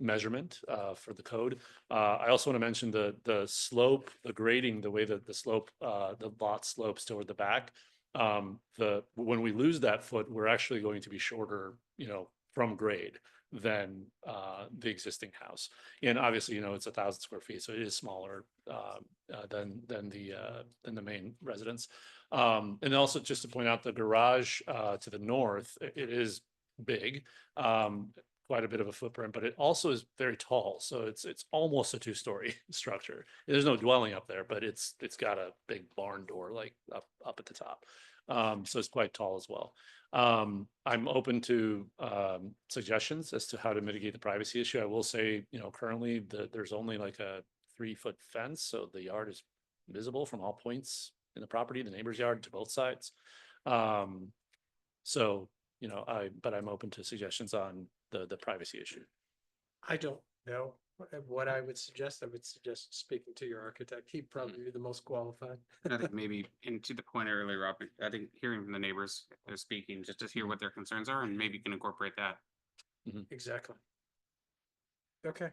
Speaker 7: measurement for the code. I also want to mention the slope, the grading, the way that the slope, the lot slopes toward the back. When we lose that foot, we're actually going to be shorter, from grade than the existing house. And obviously, it's 1,000 square feet, so it is smaller than the main residence. And also just to point out, the garage to the north, it is big. Quite a bit of a footprint, but it also is very tall. So it's almost a 2-story structure. There's no dwelling up there, but it's got a big barn door like up at the top. So it's quite tall as well. I'm open to suggestions as to how to mitigate the privacy issue. I will say, currently there's only like a 3-foot fence, so the yard is visible from all points in the property, the neighbor's yard to both sides. So but I'm open to suggestions on the privacy issue.
Speaker 1: I don't know what I would suggest. I would suggest speaking to your architect. He'd probably be the most qualified.
Speaker 6: I think maybe, and to the point earlier, Rob, I think hearing from the neighbors, they're speaking, just to hear what their concerns are, and maybe you can incorporate that.
Speaker 1: Exactly. Okay,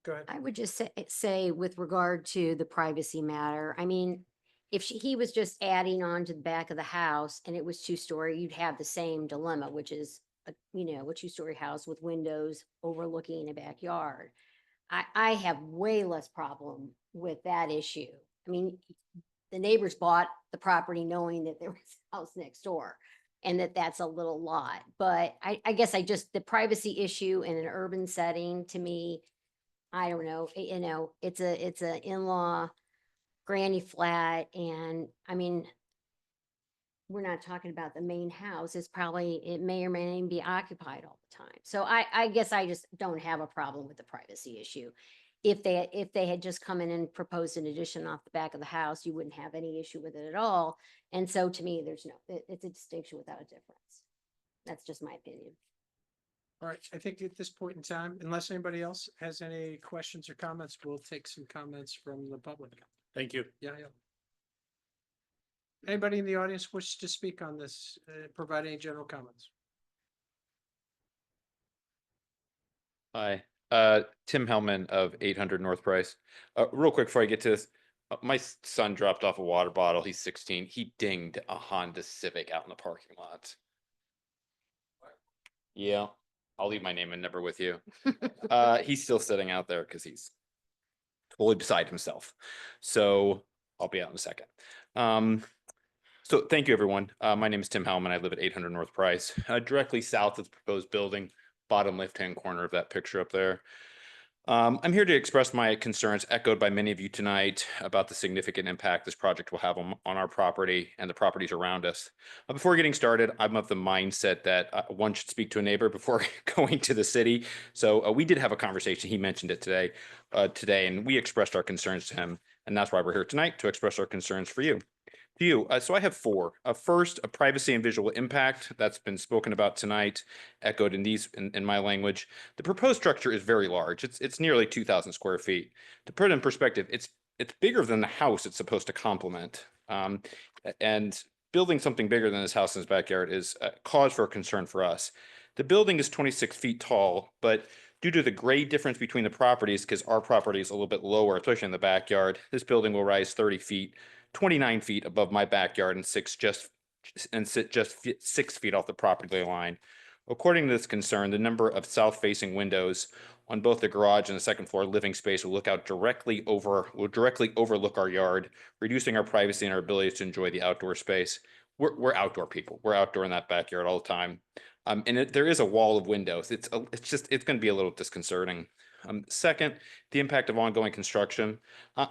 Speaker 1: go ahead.
Speaker 5: I would just say with regard to the privacy matter, I mean, if he was just adding on to the back of the house and it was 2-story, you'd have the same dilemma, which is a 2-story house with windows overlooking a backyard. I have way less problem with that issue. I mean, the neighbors bought the property knowing that there was a house next door and that's a little lot. But I guess the privacy issue in an urban setting, to me, I don't know, it's a in-law granny flat. And I mean, we're not talking about the main house. It may or may not be occupied all the time. So I guess I just don't have a problem with the privacy issue. If they had just come in and proposed an addition off the back of the house, you wouldn't have any issue with it at all. And so to me, it's a distinction without a difference. That's just my opinion.
Speaker 1: All right, I think at this point in time, unless anybody else has any questions or comments, we'll take some comments from the public.
Speaker 7: Thank you.
Speaker 1: Yeah. Anybody in the audience wishes to speak on this, provide any general comments?
Speaker 9: Hi, Tim Hellman of 800 North Price. Real quick before I get to this, my son dropped off a water bottle. He's 16. He dinged a Honda Civic out in the parking lot. Yeah, I'll leave my name and number with you. He's still sitting out there because he's totally beside himself. So I'll be out in a second. So thank you, everyone. My name is Tim Hellman. I live at 800 North Price, directly south of the proposed building, bottom left-hand corner of that picture up there. I'm here to express my concerns echoed by many of you tonight about the significant impact this project will have on our property and the properties around us. Before getting started, I'm of the mindset that one should speak to a neighbor before going to the city. So we did have a conversation. He mentioned it today, and we expressed our concerns to him. And that's why we're here tonight, to express our concerns for you. To you. So I have four. First, a privacy and visual impact that's been spoken about tonight, echoed in my language. The proposed structure is very large. It's nearly 2,000 square feet. To put it in perspective, it's bigger than the house it's supposed to complement. And building something bigger than this house in his backyard is a cause for concern for us. The building is 26 feet tall, but due to the grade difference between the properties, because our property is a little bit lower, especially in the backyard, this building will rise 30 feet, 29 feet above my backyard and sit just 6 feet off the property line. According to this concern, the number of south-facing windows on both the garage and the second floor living space will directly overlook our yard, reducing our privacy and our ability to enjoy the outdoor space. We're outdoor people. We're outdoor in that backyard all the time. And there is a wall of windows. It's going to be a little disconcerting. Second, the impact of ongoing construction.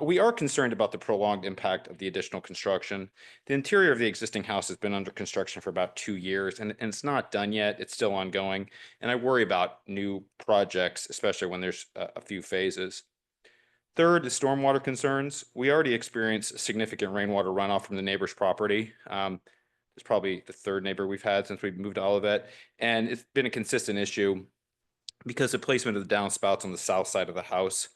Speaker 9: We are concerned about the prolonged impact of the additional construction. The interior of the existing house has been under construction for about 2 years, and it's not done yet. It's still ongoing. And I worry about new projects, especially when there's a few phases. Third, the stormwater concerns. We already experience significant rainwater runoff from the neighbor's property. It's probably the third neighbor we've had since we moved to Olivet, and it's been a consistent issue because the placement of the downspouts on the south side of the house,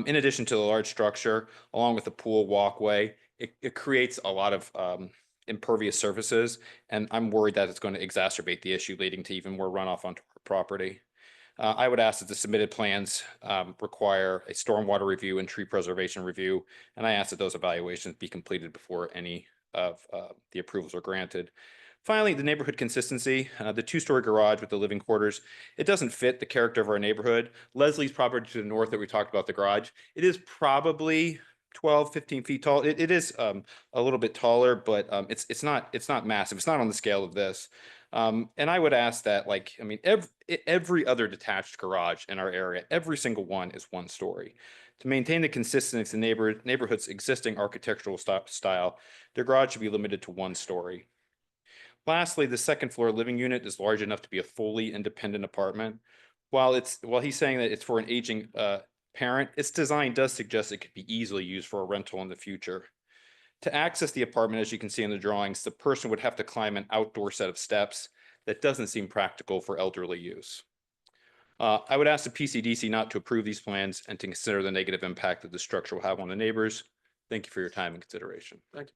Speaker 9: in addition to the large structure, along with the pool walkway, it creates a lot of impervious surfaces, and I'm worried that it's going to exacerbate the issue, leading to even more runoff onto our property. I would ask that the submitted plans require a stormwater review and tree preservation review, and I ask that those evaluations be completed before any of the approvals are granted. Finally, the neighborhood consistency, the two-story garage with the living quarters, it doesn't fit the character of our neighborhood. Leslie's property to the north that we talked about, the garage, it is probably 12, 15 feet tall. It is a little bit taller, but it's not massive. It's not on the scale of this. And I would ask that, every other detached garage in our area, every single one is one story. To maintain the consistency of the neighborhood's existing architectural style, their garage should be limited to one story. Lastly, the second floor living unit is large enough to be a fully independent apartment. While he's saying that it's for an aging parent, its design does suggest it could be easily used for a rental in the future. To access the apartment, as you can see in the drawings, the person would have to climb an outdoor set of steps that doesn't seem practical for elderly use. I would ask the PCDC not to approve these plans and to consider the negative impact that the structure will have on the neighbors. Thank you for your time and consideration.
Speaker 1: Thank you.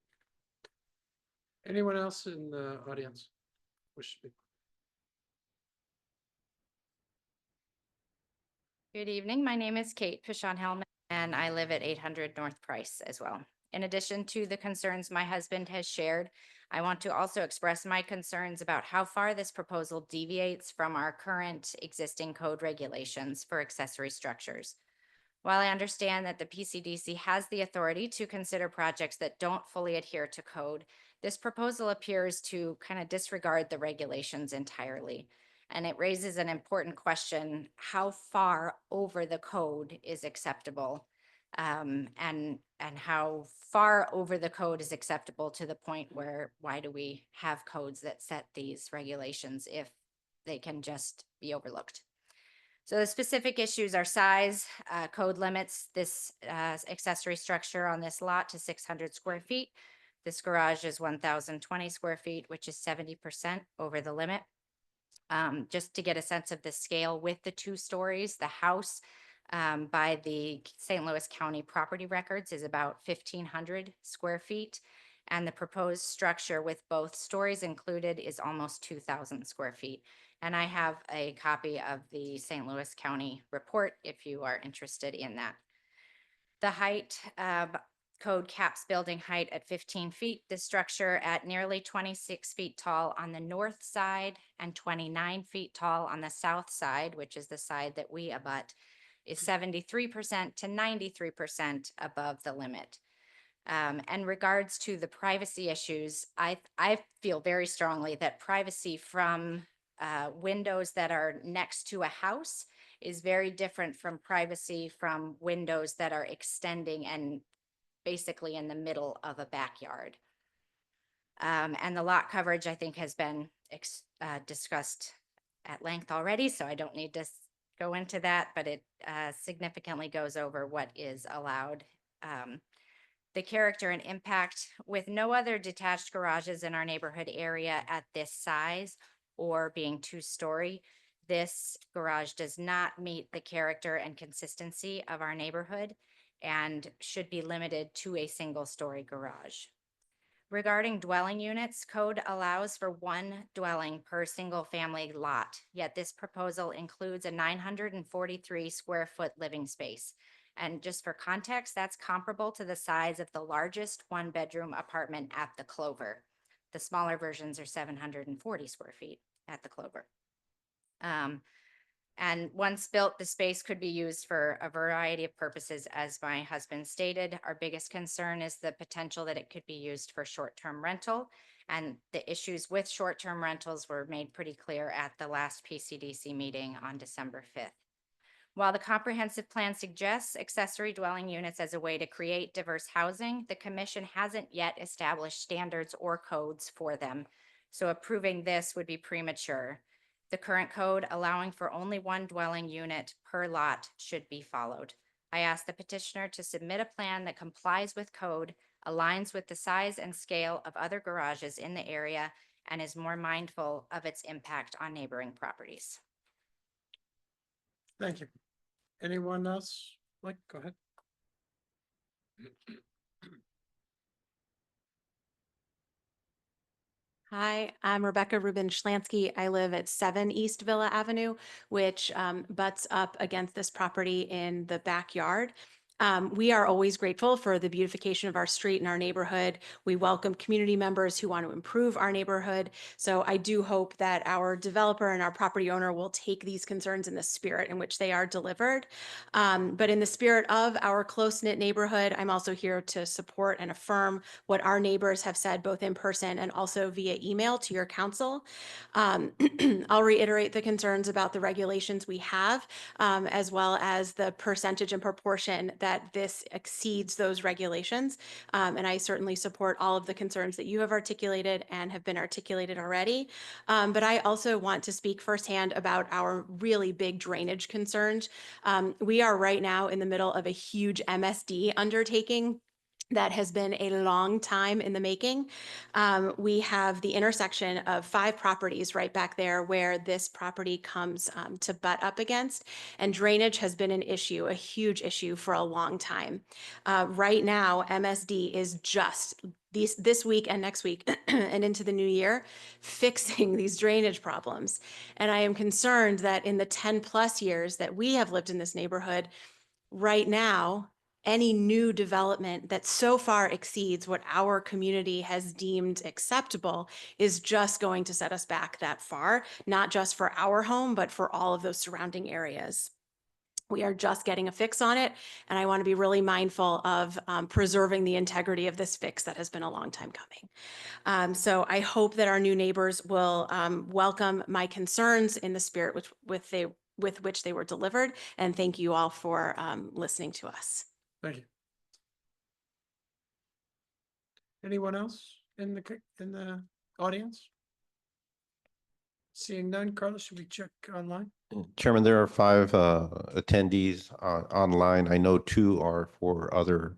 Speaker 1: Anyone else in the audience wish to speak?
Speaker 10: Good evening. My name is Kate Pishon-Hellman, and I live at 800 North Price as well. In addition to the concerns my husband has shared, I want to also express my concerns about how far this proposal deviates from our current existing code regulations for accessory structures. While I understand that the PCDC has the authority to consider projects that don't fully adhere to code, this proposal appears to kind of disregard the regulations entirely. And it raises an important question: how far over the code is acceptable? And how far over the code is acceptable to the point where, why do we have codes that set these regulations if they can just be overlooked? So the specific issues are size. Code limits this accessory structure on this lot to 600 square feet. This garage is 1,020 square feet, which is 70% over the limit. Just to get a sense of the scale, with the 2 stories, the house by the St. Louis County property records is about 1,500 square feet. And the proposed structure with both stories included is almost 2,000 square feet. And I have a copy of the St. Louis County report if you are interested in that. The height, code caps building height at 15 feet. The structure at nearly 26 feet tall on the north side and 29 feet tall on the south side, which is the side that we abut, is 73% to 93% above the limit. And regards to the privacy issues, I feel very strongly that privacy from windows that are next to a house is very different from privacy from windows that are extending and basically in the middle of a backyard. And the lot coverage, I think, has been discussed at length already, so I don't need to go into that, but it significantly goes over what is allowed. the character and impact with no other detached garages in our neighborhood area at this size or being 2-story. This garage does not meet the character and consistency of our neighborhood and should be limited to a single-story garage. Regarding dwelling units, code allows for 1 dwelling per single-family lot, yet this proposal includes a 943 square foot living space. And just for context, that's comparable to the size of the largest 1-bedroom apartment at the Clover. The smaller versions are 740 square feet at the Clover. And once built, the space could be used for a variety of purposes. As my husband stated, our biggest concern is the potential that it could be used for short-term rental. And the issues with short-term rentals were made pretty clear at the last PCDC meeting on December 5th. While the comprehensive plan suggests accessory dwelling units as a way to create diverse housing, the commission hasn't yet established standards or codes for them. So approving this would be premature. The current code allowing for only 1 dwelling unit per lot should be followed. I ask the petitioner to submit a plan that complies with code, aligns with the size and scale of other garages in the area, and is more mindful of its impact on neighboring properties.
Speaker 1: Thank you. Anyone else? Like, go ahead.
Speaker 11: Hi, I'm Rebecca Rubin Schlansky. I live at 7 East Villa Avenue, which butts up against this property in the backyard. We are always grateful for the beautification of our street and our neighborhood. We welcome community members who want to improve our neighborhood. So I do hope that our developer and our property owner will take these concerns in the spirit in which they are delivered. But in the spirit of our close-knit neighborhood, I'm also here to support and affirm what our neighbors have said both in person and also via email to your council. I'll reiterate the concerns about the regulations we have, as well as the percentage and proportion that this exceeds those regulations. And I certainly support all of the concerns that you have articulated and have been articulated already. But I also want to speak firsthand about our really big drainage concerns. We are right now in the middle of a huge MSD undertaking that has been a long time in the making. We have the intersection of 5 properties right back there where this property comes to butt up against, and drainage has been an issue, a huge issue for a long time. Right now, MSD is just this week and next week and into the new year, fixing these drainage problems. And I am concerned that in the 10+ years that we have lived in this neighborhood, right now, any new development that so far exceeds what our community has deemed acceptable is just going to set us back that far, not just for our home, but for all of those surrounding areas. We are just getting a fix on it, and I want to be really mindful of preserving the integrity of this fix that has been a long time coming. So I hope that our new neighbors will welcome my concerns in the spirit with which they were delivered, and thank you all for listening to us.
Speaker 1: Thank you. Anyone else in the audience? Seeing none, Carlos, should we check online?
Speaker 2: Chairman, there are 5 attendees online. I know 2 are for other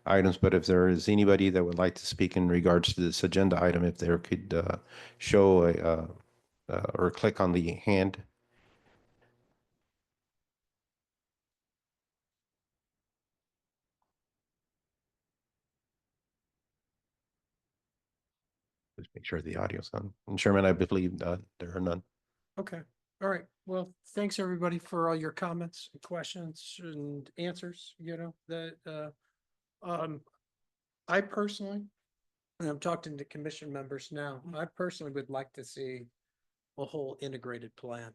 Speaker 2: items, but if there is anybody that would like to speak in regards to this agenda item, if there could show or click on the hand. Just make sure the audio's on. And Chairman, I believe there are none.
Speaker 1: Okay, all right. Well, thanks everybody for all your comments and questions and answers, I personally, and I'm talking to commission members now, I personally would like to see a whole integrated plan,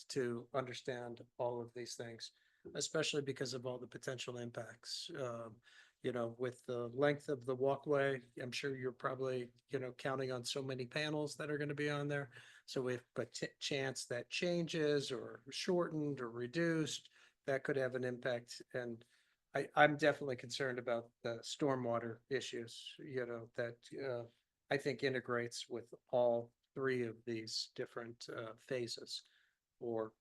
Speaker 1: to understand all of these things, especially because of all the potential impacts. With the length of the walkway, I'm sure you're probably, counting on so many panels that are going to be on there. So if a chance that changes or shortened or reduced, that could have an impact. And I'm definitely concerned about the stormwater issues, that I think integrates with all 3 of these different phases or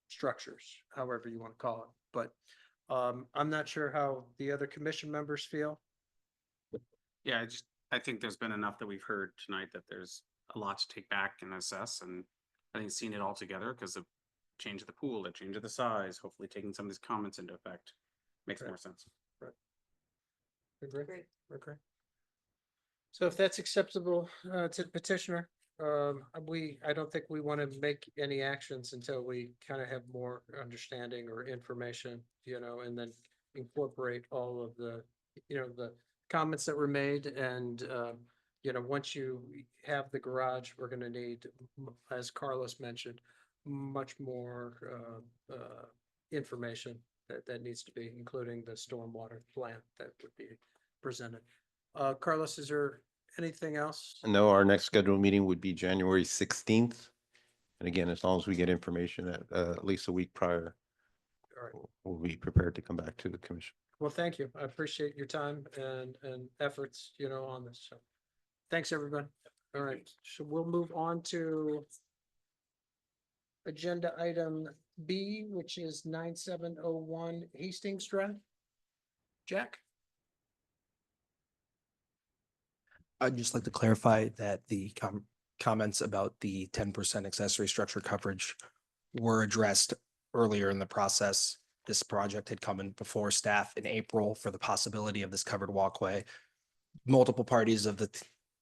Speaker 1: structures, however you want to call it. But I'm not sure how the other commission members feel.
Speaker 6: Yeah, I think there's been enough that we've heard tonight that there's a lot to take back and assess, and I think seeing it all together, because the change of the pool, the change of the size, hopefully taking some of these comments into effect makes more sense.
Speaker 1: Agree? Okay. So if that's acceptable to the petitioner, I don't think we want to make any actions until we kind of have more understanding or information, and then incorporate all of the, the comments that were made and, once you have the garage, we're going to need, as Carlos mentioned, much more information that needs to be, including the stormwater plan that would be presented. Carlos, is there anything else?
Speaker 2: No, our next scheduled meeting would be January 16th. And again, as long as we get information at least a week prior,
Speaker 1: All right.
Speaker 2: we'll be prepared to come back to the commission.
Speaker 1: Well, thank you. I appreciate your time and efforts, on this. So thanks, everybody. All right. So we'll move on to agenda item B, which is 9701 Hastings Drive. Jack?
Speaker 4: I'd just like to clarify that the comments about the 10% accessory structure coverage were addressed earlier in the process. This project had come in before staff in April for the possibility of this covered walkway. Multiple parties of the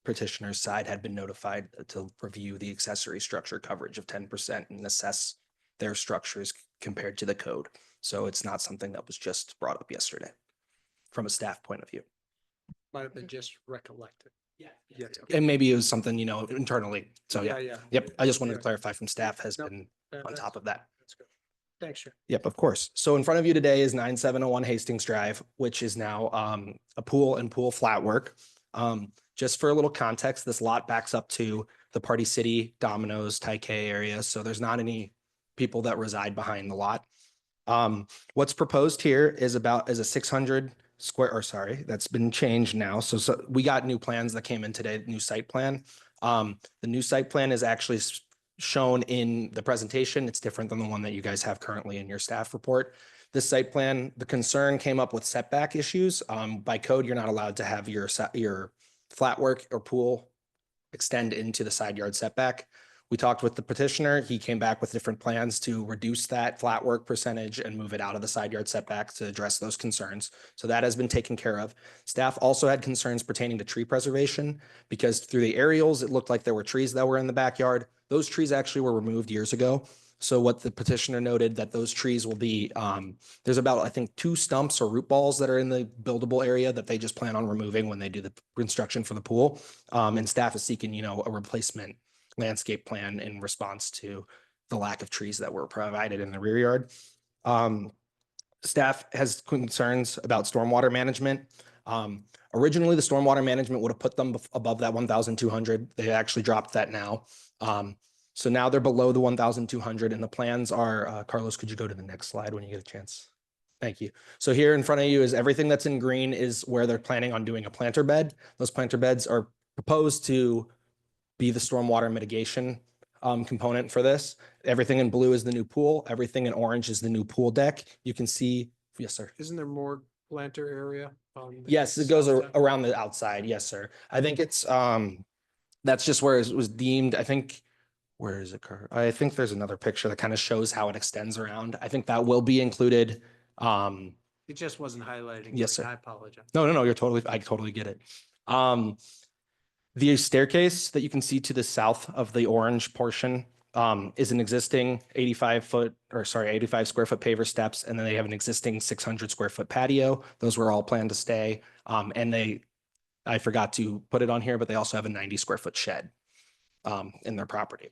Speaker 4: petitioner's side had been notified to review the accessory structure coverage of 10% and assess their structures compared to the code. So it's not something that was just brought up yesterday from a staff point of view.
Speaker 1: Might have been just recollected. Yeah.
Speaker 4: And maybe it was something, internally. So yeah.
Speaker 1: Yeah.
Speaker 4: Yep. I just wanted to
Speaker 1: Yeah.
Speaker 4: clarify from staff has
Speaker 1: Nope.
Speaker 4: been on
Speaker 1: That's-
Speaker 4: top of that.
Speaker 1: That's good. Thanks, sir.
Speaker 4: Yep, of course. So in front of you today is 9701 Hastings Drive, which is now a pool and pool flat work. Just for a little context, this lot backs up to the Party City, Domino's, Taikei area. So there's not any people that reside behind the lot. What's proposed here is a 600 square, or sorry, that's been changed now. So we got new plans that came in today, new site plan. The new site plan is actually shown in the presentation. It's different than the one that you guys have currently in your staff report. This site plan, the concern came up with setback issues. By code, you're not allowed to have your flat work or pool extend into the side yard setback. We talked with the petitioner. He came back with different plans to reduce that flat work percentage and move it out of the side yard setback to address those concerns. So that has been taken care of. Staff also had concerns pertaining to tree preservation because through the aerials, it looked like there were trees that were in the backyard. Those trees actually were removed years ago. So what the petitioner noted that those trees will be, there's about, I think, 2 stumps or root balls that are in the buildable area that they just plan on removing when they do the construction for the pool. And staff is seeking, a replacement landscape plan in response to the lack of trees that were provided in the rear yard. Staff has concerns about stormwater management. Originally, the stormwater management would have put them above that 1,200. They actually dropped that now. So now they're below the 1,200 and the plans are, Carlos, could you go to the next slide when you get a chance? Thank you. So here in front of you is everything that's in green is where they're planning on doing a planter bed. Those planter beds are proposed to be the stormwater mitigation component for this. Everything in blue is the new pool. Everything in orange is the new pool deck. You can see, yes, sir.
Speaker 1: Isn't there more planter area?
Speaker 4: Yes, it goes
Speaker 1: south side?
Speaker 4: around the outside. Yes, sir. I think it's, that's just where it was deemed, I think, where is it? I think there's another picture that kind of shows how it extends around. I think that will be included.
Speaker 1: It just wasn't highlighting.
Speaker 4: Yes,
Speaker 1: green.
Speaker 4: sir.
Speaker 1: I apologize.
Speaker 4: No, I totally get it. The staircase that you can see to the south of the orange portion is an existing 85 square foot paver steps. And then they have an existing 600 square foot patio. Those were all planned to stay. And I forgot to put it on here, but they also have a 90 square foot shed in their property.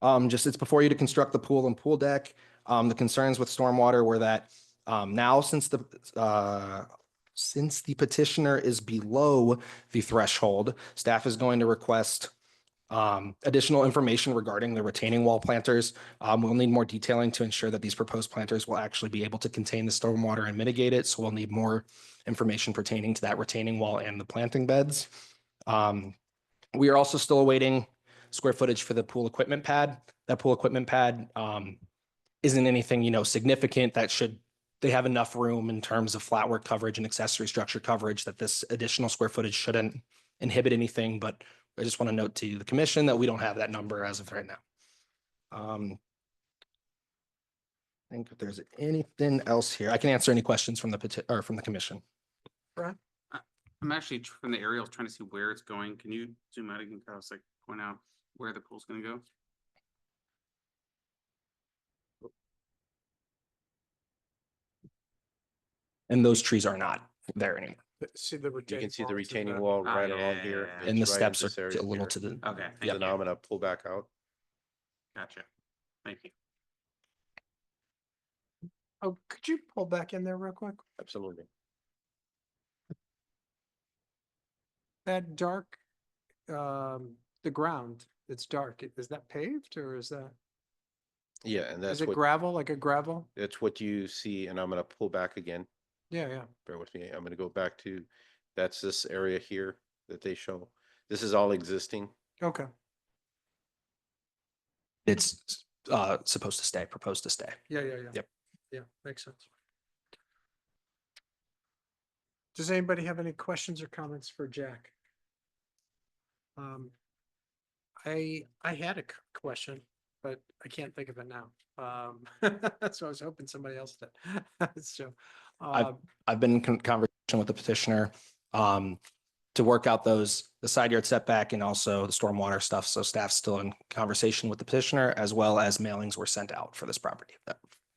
Speaker 4: It's before you to construct the pool and pool deck. The concerns with stormwater were that now since the petitioner is below the threshold, staff is going to request additional information regarding the retaining wall planters. We'll need more detailing to ensure that these proposed planters will actually be able to contain the stormwater and mitigate it. So we'll need more information pertaining to that retaining wall and the planting beds. We are also still awaiting square footage for the pool equipment pad. That pool equipment pad isn't anything, significant that should they have enough room in terms of flat work coverage and accessory structure coverage that this additional square footage shouldn't inhibit anything, but I just want to note to the commission that we don't have that number as of right now. I think if there's anything else here, I can answer any questions from or from the commission.
Speaker 6: I'm actually from the aerial trying to see where it's going. Can you zoom out again, Carlos, like point out where the pool's gonna go?
Speaker 4: And those trees are not there anymore.
Speaker 1: See the
Speaker 2: You
Speaker 1: retaining
Speaker 2: can see the
Speaker 1: wall to
Speaker 2: retaining wall
Speaker 6: Ah,
Speaker 2: right
Speaker 6: yeah,
Speaker 2: along
Speaker 6: yeah,
Speaker 2: here.
Speaker 6: yeah, yeah.
Speaker 4: And the
Speaker 2: It's right in
Speaker 4: steps
Speaker 2: this
Speaker 4: are
Speaker 2: area
Speaker 4: a little
Speaker 2: here.
Speaker 4: to the,
Speaker 6: Okay, thank
Speaker 2: So
Speaker 6: you.
Speaker 2: now I'm gonna pull back out.
Speaker 6: Gotcha. Thank you.
Speaker 1: Oh, could you pull back in there real quick?
Speaker 2: Absolutely.
Speaker 1: That dark, the ground, it's dark. Is that paved or is that,
Speaker 2: Yeah, and
Speaker 1: is
Speaker 2: that's
Speaker 1: it
Speaker 2: what,
Speaker 1: gravel, like a gravel?
Speaker 2: that's what you see, and I'm gonna pull back again.
Speaker 1: Yeah, yeah.
Speaker 2: Bear with me. I'm gonna go back to, that's this area here that they show. This is all existing.
Speaker 1: Okay.
Speaker 4: it's supposed to stay, proposed to stay.
Speaker 1: Yeah, yeah, yeah.
Speaker 4: Yep.
Speaker 1: Yeah, makes sense. Does anybody have any questions or comments for Jack? I had a question, but I can't think of it now. So I was hoping somebody else did. So,
Speaker 4: I've been in conversation with the petitioner to work out the side yard setback and also the stormwater stuff. So staff's still in conversation with the petitioner, as well as mailings were sent out for this property.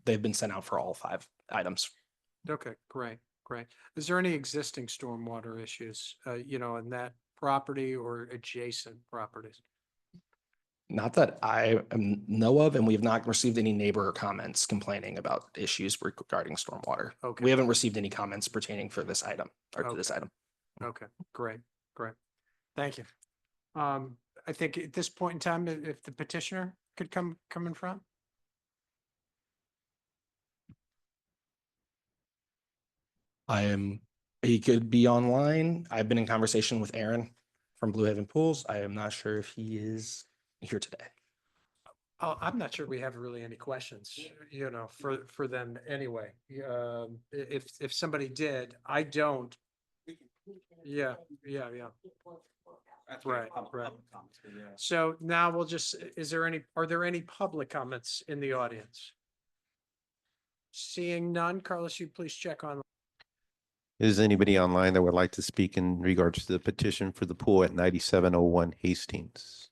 Speaker 4: They've been sent out for all 5 items.
Speaker 1: okay, great, great. Is there any existing stormwater issues, in that property or adjacent properties?
Speaker 4: Not that I know of, and we have not received any neighbor comments complaining about issues regarding stormwater.
Speaker 1: Okay.
Speaker 4: We haven't received any comments pertaining for this item or to this
Speaker 1: Okay.
Speaker 4: item.
Speaker 1: Okay, great, great. Thank you. I think at this point in time, if the petitioner could come in front.
Speaker 4: He could be online. I've been in conversation with Aaron from Blue Haven Pools. I am not sure if he is here today.
Speaker 1: Oh, I'm not sure we have really any questions, for them anyway. If somebody did, I don't. Yeah, yeah, yeah. Right, right. So now we'll just, are there any public comments in the audience? Seeing none, Carlos, you please check on.
Speaker 2: Is anybody online that would like to speak in regards to the petition for the pool at 9701 Hastings?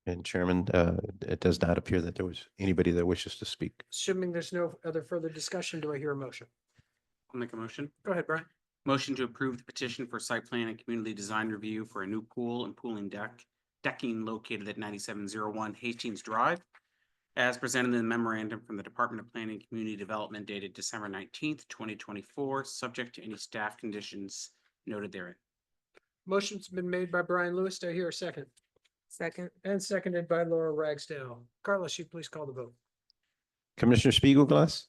Speaker 2: And Chairman, it does not appear that there was anybody that wishes to speak.
Speaker 1: Assuming there's no other further discussion, do I hear a motion?
Speaker 6: I'll make a motion.
Speaker 1: Go ahead, Brian.
Speaker 6: Motion to approve the petition for site plan and community design review for a new pool and decking located at 9701 Hastings Drive, as presented in the memorandum from the Department of Planning and Community Development dated December 19th, 2024, subject to any staff conditions noted therein.
Speaker 1: Motion's been made by Brian Lewis. Do I hear a second? Second. And seconded by Laura Ragsdale. Carlos, you please call the vote.
Speaker 2: Commissioner Spiegelglass?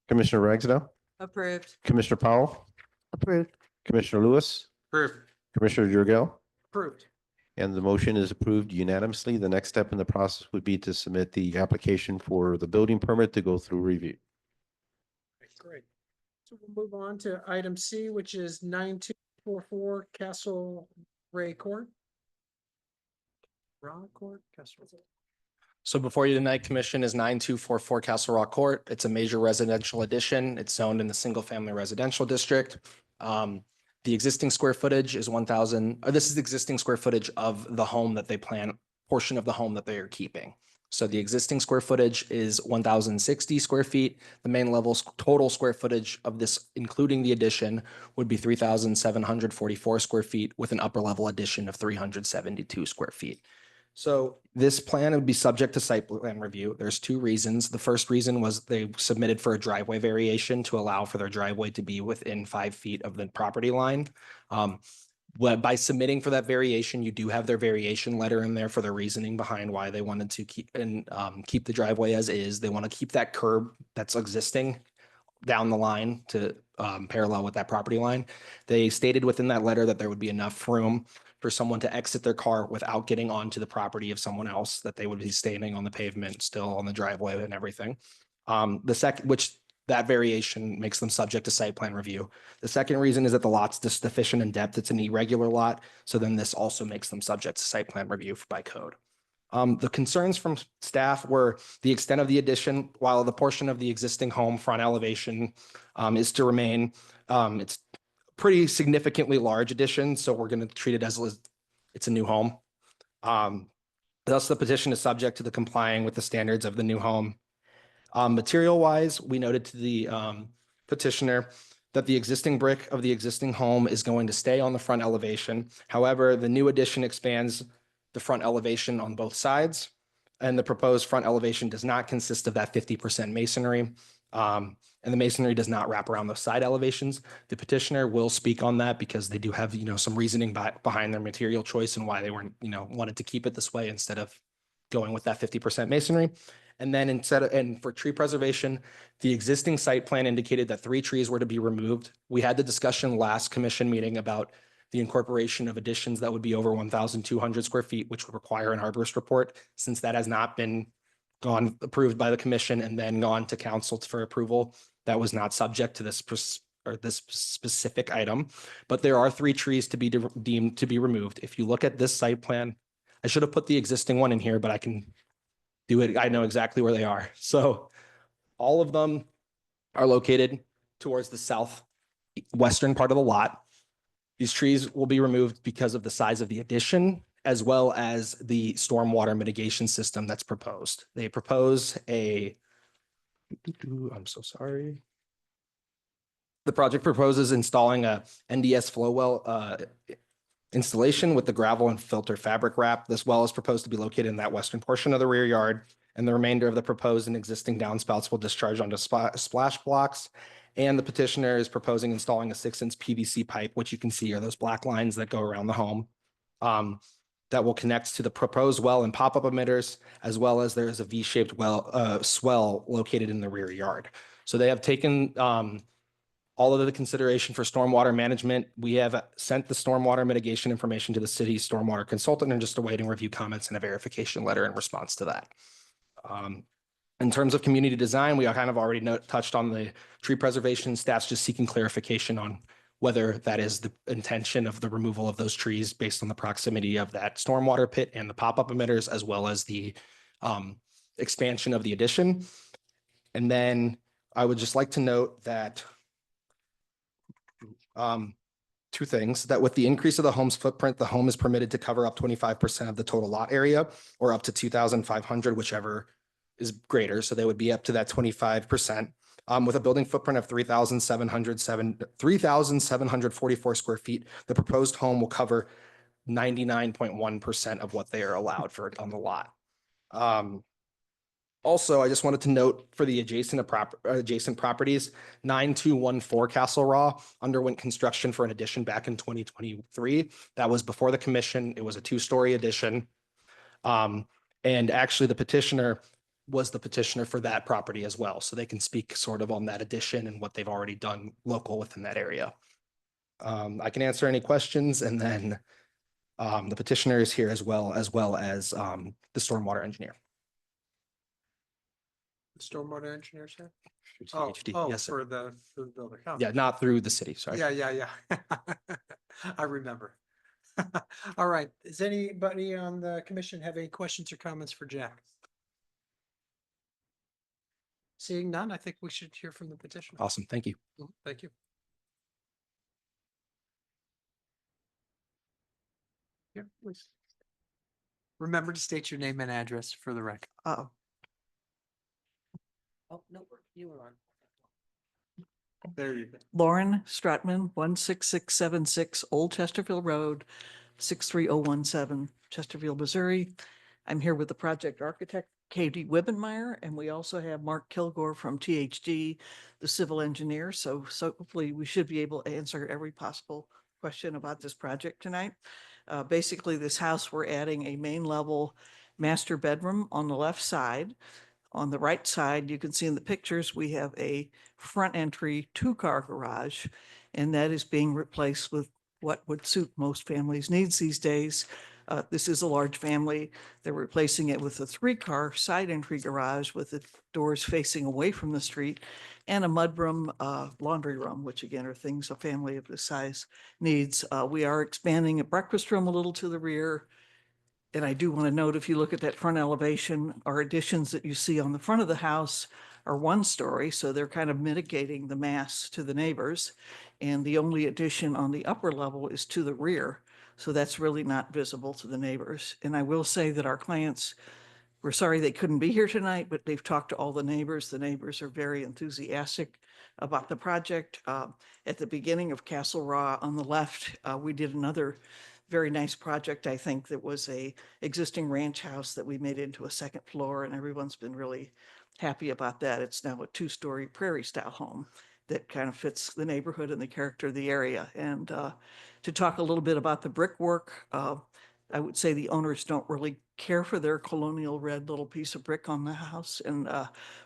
Speaker 2: Commissioner Ragsdale?
Speaker 12: Approved.
Speaker 2: Commissioner Powell?
Speaker 12: Approved.
Speaker 2: Commissioner Lewis?
Speaker 6: Approved.
Speaker 2: Commissioner Jurgel?
Speaker 1: Approved.
Speaker 2: And the motion is approved unanimously. The next step in the process would be to submit the application for the building permit to go through review.
Speaker 1: Great. So we'll move on to item C, which is 9244 Castle Ray Court. Rock Court, Castle.
Speaker 4: So before you tonight, Commission, is 9244 Castle Rock Court. It's a major residential addition. It's zoned in the single family residential district. The existing square footage is 1,000, or this is the existing square footage of the home that they plan, portion of the home that they are keeping. So the existing square footage is 1,060 square feet. The main level total square footage of this, including the addition, would be 3,744 square feet with an upper level addition of 372 square feet. So this plan would be subject to site plan review. There's 2 reasons. The first reason was they submitted for a driveway variation to allow for their driveway to be within 5 feet of the property line. By submitting for that variation, you do have their variation letter in there for the reasoning behind why they wanted to keep the driveway as is. They want to keep that curb that's existing down the line to parallel with that property line. They stated within that letter that there would be enough room for someone to exit their car without getting onto the property of someone else, that they would be standing on the pavement, still on the driveway and everything. The second, which that variation makes them subject to site plan review. The second reason is that the lot's just deficient in depth. It's an irregular lot. So then this also makes them subject to site plan review by code. The concerns from staff were the extent of the addition. While the portion of the existing home front elevation is to remain, it's pretty significantly large addition. So we're going to treat it as it's a new home. Thus, the petition is subject to the complying with the standards of the new home. Material wise, we noted to the petitioner that the existing brick of the existing home is going to stay on the front elevation. However, the new addition expands the front elevation on both sides, and the proposed front elevation does not consist of that 50% masonry. And the masonry does not wrap around the side elevations. The petitioner will speak on that because they do have, some reasoning behind their material choice and why they weren't, wanted to keep it this way instead of going with that 50% masonry. And then and for tree preservation, the existing site plan indicated that 3 trees were to be removed. We had the discussion last commission meeting about the incorporation of additions that would be over 1,200 square feet, which would require an arborist report. Since that has not been approved by the commission and then gone to council for approval, that was not subject to this specific item. But there are 3 trees to be deemed to be removed. If you look at this site plan, I should have put the existing one in here, but I can do it. I know exactly where they are. So all of them are located towards the southwestern part of the lot. These trees will be removed because of the size of the addition, as well as the stormwater mitigation system that's proposed. They propose I'm so sorry. The project proposes installing a NDS flow well installation with the gravel and filter fabric wrap. This well is proposed to be located in that western portion of the rear yard, and the remainder of the proposed and existing downspouts will discharge onto splash blocks. And the petitioner is proposing installing a 6-inch PVC pipe, which you can see are those black lines that go around the home, that will connect to the proposed well and pop-up emitters, as well as there is a V-shaped swell located in the rear yard. So they have taken all of the consideration for stormwater management. We have sent the stormwater mitigation information to the city's stormwater consultant and just awaiting review comments and a verification letter in response to that. In terms of community design, we are kind of already touched on the tree preservation. Staff's just seeking clarification on whether that is the intention of the removal of those trees based on the proximity of that stormwater pit and the pop-up emitters, as well as the expansion of the addition. And then I would just like to note that 2 things, that with the increase of the home's footprint, the home is permitted to cover up 25% of the total lot area, or up to 2,500, whichever is greater. So they would be up to that 25%. With a building footprint of 3,744 square feet, the proposed home will cover 99.1% of what they are allowed for on the lot. Also, I just wanted to note for the adjacent properties, 9214 Castle Raw underwent construction for an addition back in 2023. That was before the commission. It was a 2-story addition. And actually the petitioner was the petitioner for that property as well. So they can speak sort of on that addition and what they've already done local within that area. I can answer any questions, and then the petitioner is here as well as the stormwater engineer.
Speaker 1: The stormwater engineers here?
Speaker 4: HD. Yes, sir.
Speaker 1: For the builder. Oh.
Speaker 4: Yeah, not through the city, sorry.
Speaker 1: Yeah. I remember. All right. Does anybody on the commission have any questions or comments for Jack? Seeing none, I think we should hear from the petitioner.
Speaker 4: Awesome, thank you.
Speaker 1: Thank you. Yeah, please. Remember to state your name and address for the record.
Speaker 12: Oh,
Speaker 1: No, you were on. There you go.
Speaker 12: Lauren Stratman, 16676 Old Chesterfield Road, 63017, Chesterfield, Missouri. I'm here with the project architect, Katie Wibbenmeyer, and we also have Mark Kilgore from THD, the civil engineer. So hopefully we should be able to answer every possible question about this project tonight. Basically, this house, we're adding a main level master bedroom on the left side. On the right side, you can see in the pictures, we have a front entry 2-car garage, and that is being replaced with what would suit most families' needs these days. This is a large family. They're replacing it with a 3-car side entry garage with the doors facing away from the street and a mudroom, laundry room, which again are things a family of this size needs. We are expanding a breakfast room a little to the rear. And I do want to note, if you look at that front elevation, our additions that you see on the front of the house are 1-story, so they're kind of mitigating the mass to the neighbors. And the only addition on the upper level is to the rear, so that's really not visible to the neighbors. And I will say that our clients, we're sorry they couldn't be here tonight, but they've talked to all the neighbors. The neighbors are very enthusiastic about the project. At the beginning of Castle Raw on the left, we did another very nice project, I think, that was a existing ranch house that we made into a 2nd floor, and everyone's been really happy about that. It's now a 2-story prairie style home that kind of fits the neighborhood and the character of the area. And to talk a little bit about the brickwork, I would say the owners don't really care for their colonial red little piece of brick on the house. And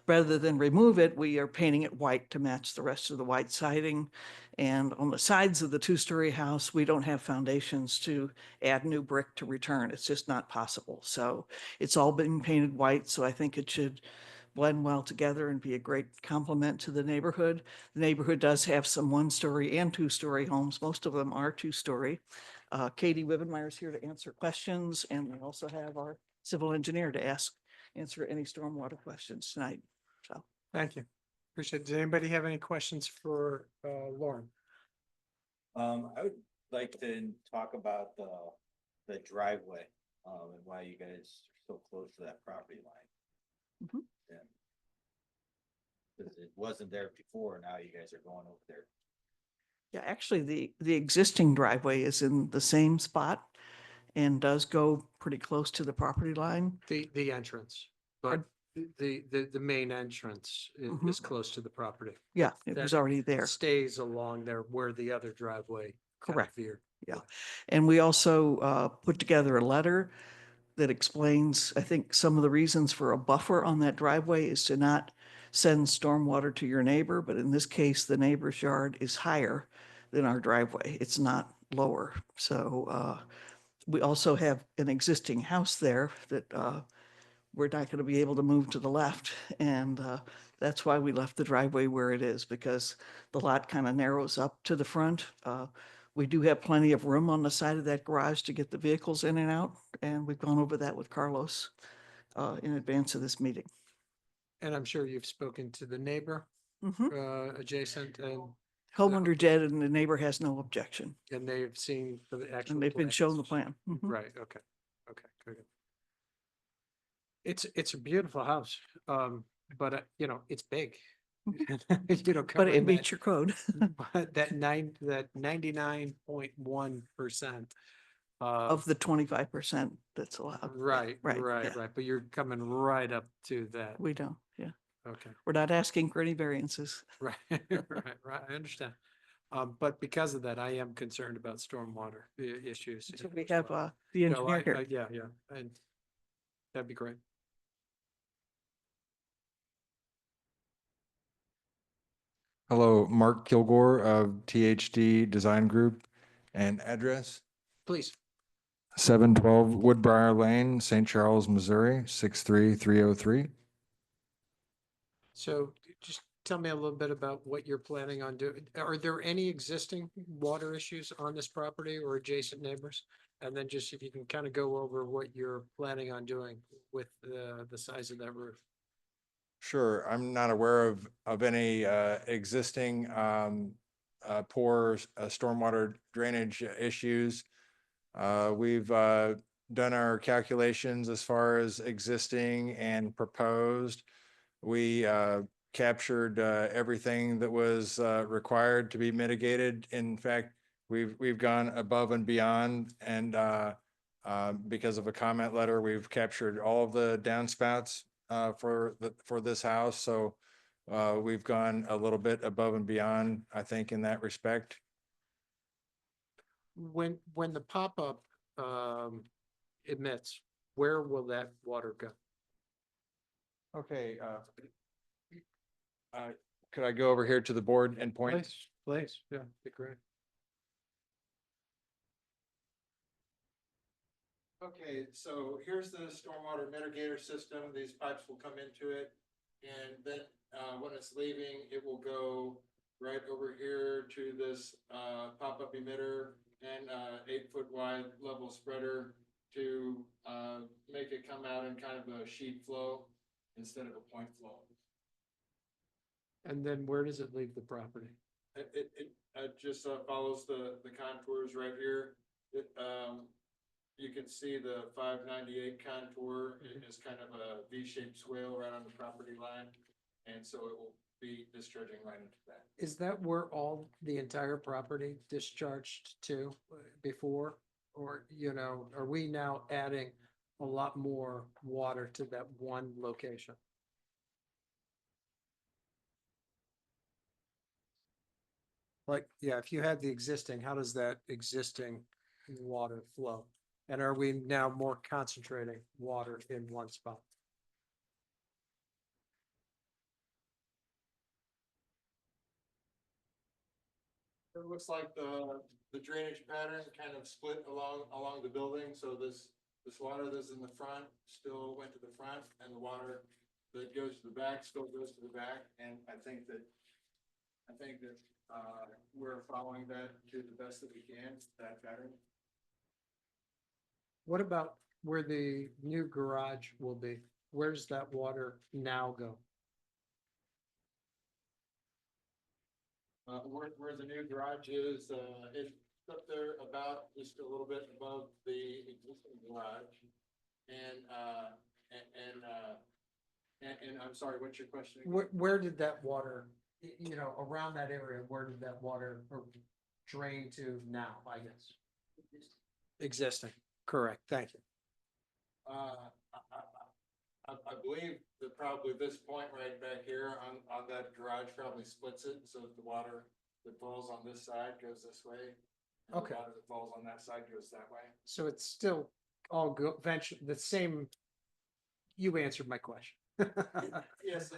Speaker 12: rather than remove it, we are painting it white to match the rest of the white siding. And on the sides of the 2-story house, we don't have foundations to add new brick to return. It's just not possible. So it's all been painted white. So I think it should blend well together and be a great complement to the neighborhood. The neighborhood does have some 1-story and 2-story homes. Most of them are 2-story. Katie Wibbenmeyer is here to answer questions, and we also have our civil engineer to answer any stormwater questions tonight. So,
Speaker 1: Thank you. Appreciate it. Does anybody have any questions for Lauren?
Speaker 8: I would like to talk about the driveway, and why you guys are so close to that property line.
Speaker 12: Mhm.
Speaker 8: And because it wasn't there before, now you guys are going over there.
Speaker 12: yeah, actually, the existing driveway is in the same spot and does go pretty close to the property line.
Speaker 1: The entrance, but the main entrance
Speaker 12: Mhm.
Speaker 1: is close to the property.
Speaker 12: Yeah, it was
Speaker 1: That
Speaker 12: already there.
Speaker 1: Stays along there where the other driveway kind of
Speaker 12: Correct.
Speaker 1: veered.
Speaker 12: Yeah. And we also put together a letter that explains, I think, some of the reasons for a buffer on that driveway is to not send stormwater to your neighbor, but in this case, the neighbor's yard is higher than our driveway. It's not lower. So we also have an existing house there that we're not going to be able to move to the left. And that's why we left the driveway where it is, because the lot kind of narrows up to the front. We do have plenty of room on the side of that garage to get the vehicles in and out. And we've gone over that with Carlos in advance of this meeting.
Speaker 1: And I'm sure you've spoken to the neighbor
Speaker 12: Mhm.
Speaker 1: adjacent
Speaker 12: Home under dead and the neighbor has no objection.
Speaker 1: and they've seen the actual.
Speaker 12: And they've been shown the
Speaker 1: plans.
Speaker 12: plan. Mhm.
Speaker 1: Right, okay, okay, good. It's a beautiful house, but you know, it's big. You know,
Speaker 12: But
Speaker 1: covering
Speaker 12: it meets
Speaker 1: that-
Speaker 12: your code.
Speaker 1: but that 99.1%.
Speaker 12: Of the 25% that's allowed.
Speaker 1: Right,
Speaker 12: Right,
Speaker 1: right,
Speaker 12: yeah.
Speaker 1: right, but you're coming right up to that,
Speaker 12: We don't, yeah.
Speaker 1: okay,
Speaker 12: We're not asking for any variances.
Speaker 1: right, right, I understand. But because of that, I am concerned about stormwater issues.
Speaker 12: So
Speaker 1: here
Speaker 12: we
Speaker 1: as
Speaker 12: have
Speaker 1: well.
Speaker 12: the
Speaker 1: No,
Speaker 12: engineer here.
Speaker 1: yeah, and that'd be great.
Speaker 13: Hello, Mark Kilgore of THD Design Group, and address
Speaker 1: Please,
Speaker 13: 712 Woodbriar Lane, St. Charles, Missouri, 63303.
Speaker 1: so just tell me a little bit about what you're planning on doing. Are there any existing water issues on this property or adjacent neighbors? And then just if you can kind of go over what you're planning on doing with the size of that roof.
Speaker 13: Sure, I'm not aware of any existing poor stormwater drainage issues. We've done our calculations as far as existing and proposed. We captured everything that was required to be mitigated. In fact, we've gone above and beyond, and because of a comment letter, we've captured all of the downspouts for this house. So we've gone a little bit above and beyond, I think, in that respect.
Speaker 1: When the pop-up emits, where will that water go?
Speaker 13: Okay, could I go over here to the board and point?
Speaker 1: Please, yeah, be great. Okay, so here's the stormwater mitigator system. These pipes will come into it. And then, when it's leaving, it will go right over here to this, pop-up emitter and, 8-foot wide level spreader to, make it come out in kind of a sheet flow instead of a point flow. And then where does it leave the property? It just follows the contours right here. You can see the 598 contour is kind of a V-shaped swale right on the property line. And so it will be discharging right into that. Is that where all the entire property discharged to before? Or, are we now adding a lot more water to that one location? Like, yeah, if you had the existing, how does that existing water flow? And are we now more concentrating water in one spot? It looks like the drainage pattern kind of split along the building, so this water that's in the front still went to the front, and the water that goes to the back still goes to the back, and I think that we're following that to the best that we can, that pattern. What about where the new garage will be? Where does that water now go? Where the new garage is, it's up there about just a little bit above the existing garage. And I'm sorry, what's your question? Where did that water, around that area, where did that water drain to now, I guess? Existing, correct, thank you. I believe that probably this point right back here on that garage probably splits it, so that the water that falls on this side goes this way. And the water that falls on that side goes that way. So it's still all venture, the same, you answered my question. Yes,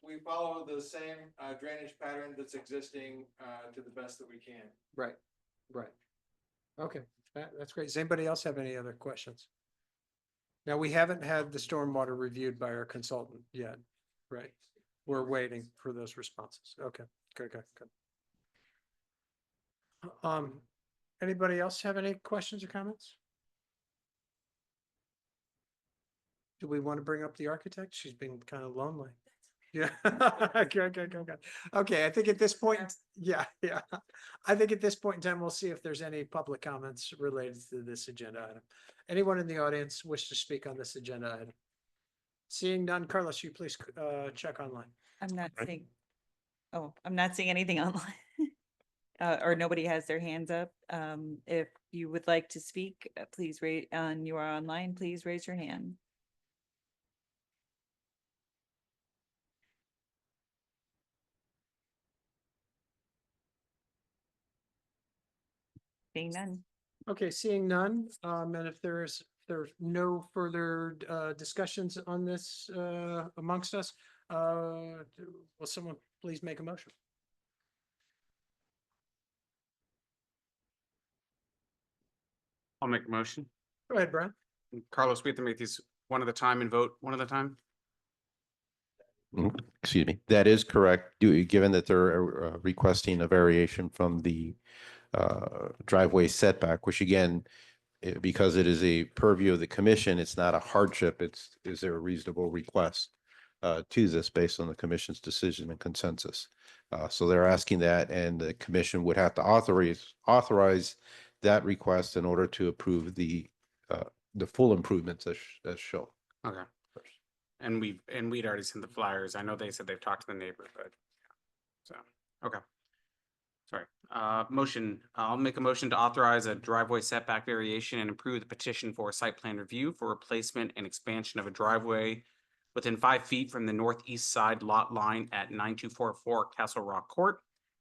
Speaker 1: we follow the same drainage pattern that's existing to the best that we can. Right. Okay, that's great. Does anybody else have any other questions? Now, we haven't had the stormwater reviewed by our consultant yet, right? We're waiting for those responses. Okay, good. Anybody else have any questions or comments? Do we want to bring up the architect? She's been kind of lonely. Yeah. Okay. Okay, I think at this point, yeah. I think at this point in time, we'll see if there's any public comments related to this agenda item. Anyone in the audience wish to speak on this agenda item? Seeing none, Carlos, you please check online.
Speaker 14: I'm not seeing anything online. Or nobody has their hands up. If you would like to speak, please raise, you are online, please raise your hand. Seeing none.
Speaker 1: Okay, seeing none, and if there's no further discussions on this amongst us, will someone please make a motion?
Speaker 6: I'll make a motion.
Speaker 1: Go ahead, Brian.
Speaker 6: Carlos, we have to make these one at a time and vote one at a time.
Speaker 2: Excuse me, that is correct, given that they're requesting a variation from the driveway setback, which again, because it is a purview of the commission, it's not a hardship. Is there a reasonable request to this based on the commission's decision and consensus? So they're asking that, and the commission would have to authorize that request in order to approve the full improvements as shown.
Speaker 6: Okay. And we'd already sent the flyers. I know they said they've talked to the neighborhood. So, okay. Sorry. I'll make a motion to authorize a driveway setback variation and approve the petition for a site plan review for replacement and expansion of a driveway within 5 feet from the northeast side lot line at 9244 Castle Rock Court,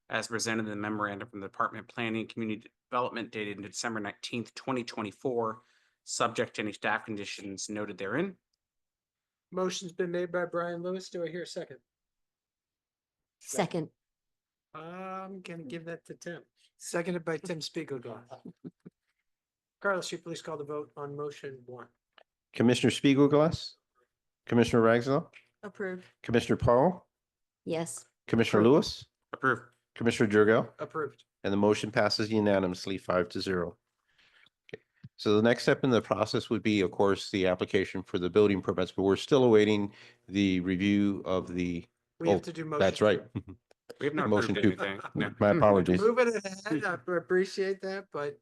Speaker 6: as presented in the memorandum from the Department of Planning and Community Development dated December 19th, 2024, subject to any staff conditions noted therein.
Speaker 1: Motion's been made by Brian Lewis. Do I hear a second?
Speaker 5: Second,
Speaker 1: I'm gonna give that to Tim. Seconded by Tim Spiegelglass. Carlos, you please call the vote on motion 1.
Speaker 2: Commissioner Spiegelglass, Commissioner Ragsdale,
Speaker 14: Approved.
Speaker 2: Commissioner Paul,
Speaker 5: yes.
Speaker 2: Commissioner
Speaker 1: Approved.
Speaker 2: Lewis,
Speaker 6: Approve.
Speaker 2: Commissioner Jurgel,
Speaker 1: Approved.
Speaker 2: and the motion passes unanimously 5-0. Okay. So the next step in the process would be, of course, the application for the building permits, but we're still awaiting the review of the.
Speaker 1: We have
Speaker 2: Oh,
Speaker 1: to do motion.
Speaker 2: that's right.
Speaker 6: We have not
Speaker 2: Motion
Speaker 6: approved
Speaker 2: two.
Speaker 6: anything. No.
Speaker 2: My apologies.
Speaker 1: Moving ahead, I appreciate that, but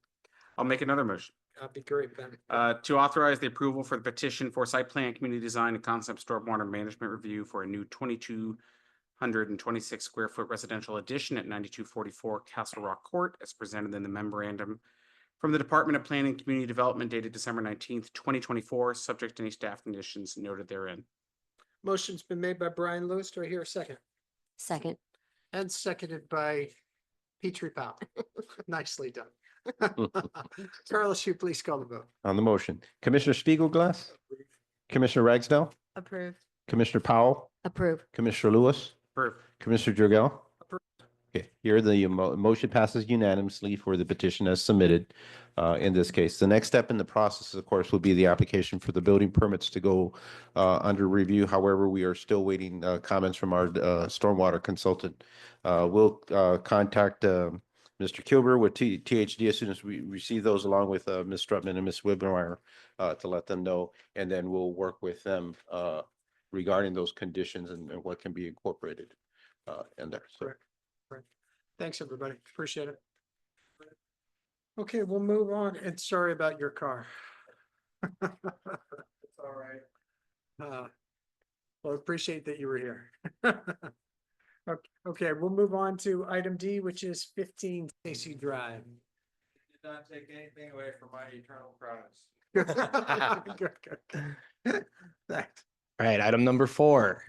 Speaker 6: I'll make another motion.
Speaker 1: that'd be great, Ben.
Speaker 6: To authorize the approval for the petition for site plan, community design and concept stormwater management review for a new 2,226 square foot residential addition at 9244 Castle Rock Court as presented in the memorandum from the Department of Planning and Community Development dated December 19th, 2024, subject to any staff conditions noted therein.
Speaker 1: Motion's been made by Brian Lewis. Do I hear a second?
Speaker 5: Second,
Speaker 1: And seconded by Petrie Powell. Nicely done. Carlos, you please call the vote.
Speaker 2: On the motion, Commissioner Spiegelglass, Commissioner Ragsdale,
Speaker 14: Approved.
Speaker 2: Commissioner Powell,
Speaker 5: approve.
Speaker 2: Commissioner Lewis,
Speaker 6: Approve.
Speaker 2: Commissioner Jurgel.
Speaker 1: Approved.
Speaker 2: Okay, here the motion passes unanimously for the petition as submitted in this case. The next step in the process, of course, will be the application for the building permits to go under review. However, we are still waiting comments from our stormwater consultant. We'll contact Mr. Kilber with THD as soon as we receive those, along with Ms. Strutman and Ms. Wibbenmeyer to let them know, and then we'll work with them regarding those conditions and what can be incorporated in there. So.
Speaker 1: Correct. Thanks, everybody. Appreciate it. Okay, we'll move on. And sorry about your car. It's all right. Well, appreciate that you were here. Okay, we'll move on to item D, which is 15 Stacy Drive.
Speaker 13: Did not take anything away from my eternal promise.
Speaker 1: Thanks.
Speaker 4: All right, item number 4,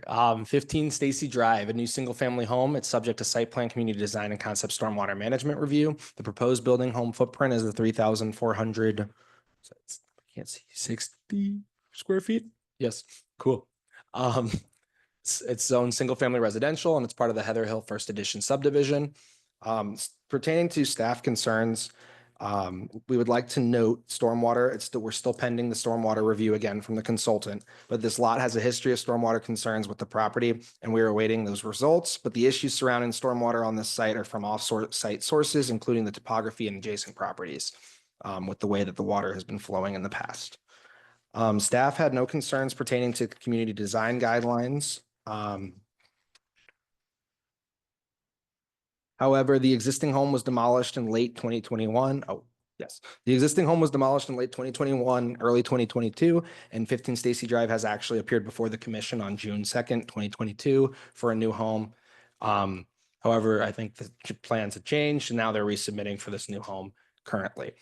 Speaker 4: 15 Stacy Drive, a new single-family home. It's subject to site plan, community design, and concept stormwater management review. The proposed building home footprint is the 3,400, so it's, I can't see, 60 square feet? Yes, cool. It's zoned single-family residential, and it's part of the Heather Hill First Edition subdivision. Pertaining to staff concerns, we would like to note stormwater. We're still pending the stormwater review again from the consultant, but this lot has a history of stormwater concerns with the property, and we are awaiting those results. But the issues surrounding stormwater on this site are from off-site sources, including the topography and adjacent properties, with the way that the water has been flowing in the past. Staff had no concerns pertaining to community design guidelines. However, the existing home was demolished in late 2021. Oh, yes. The existing home was demolished in late 2021, early 2022, and 15 Stacy Drive has actually appeared before the commission on June 2nd, 2022 for a new home. However, I think the plans have changed and now they're resubmitting for this new home currently.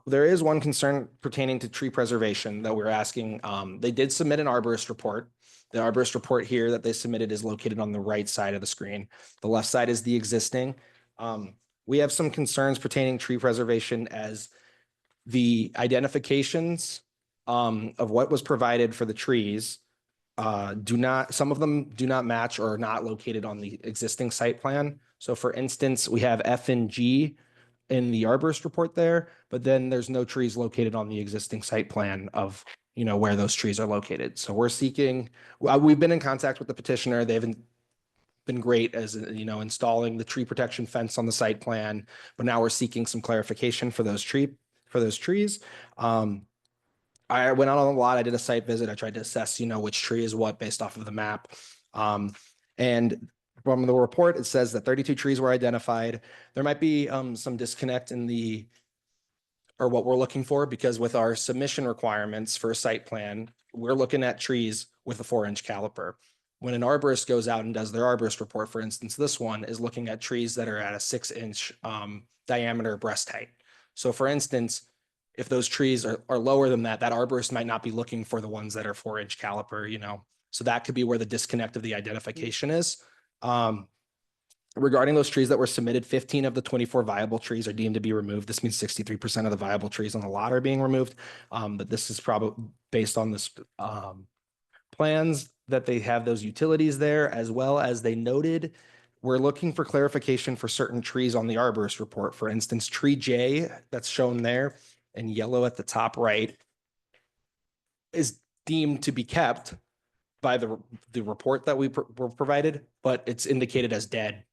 Speaker 4: There is one concern pertaining to tree preservation that we're asking. They did submit an arborist report. The arborist report here that they submitted is located on the right side of the screen. The left side is the existing. We have some concerns pertaining tree preservation as the identifications of what was provided for the trees some of them do not match or are not located on the existing site plan. So for instance, we have F and G in the arborist report there, but then there's no trees located on the existing site plan of where those trees are located. So we're seeking, we've been in contact with the petitioner. They've been great as, installing the tree protection fence on the site plan, but now we're seeking some clarification for those trees. I went out on the lot, I did a site visit. I tried to assess, which tree is what based off of the map. And from the report, it says that 32 trees were identified. There might be some disconnect in what we're looking for, because with our submission requirements for a site plan, we're looking at trees with a 4-inch caliper. When an arborist goes out and does their arborist report, for instance, this one is looking at trees that are at a 6-inch diameter breast height. So for instance, if those trees are lower than that, that arborist might not be looking for the ones that are 4-inch caliper, so that could be where the disconnect of the identification is. Regarding those trees that were submitted, 15 of the 24 viable trees are deemed to be removed. This means 63% of the viable trees on the lot are being removed. But this is probably based on this plans that they have those utilities there, as well as they noted, we're looking for clarification for certain trees on the arborist report. For instance, tree J that's shown there in yellow at the top right is deemed to be kept by the report that we were provided, but it's indicated as dead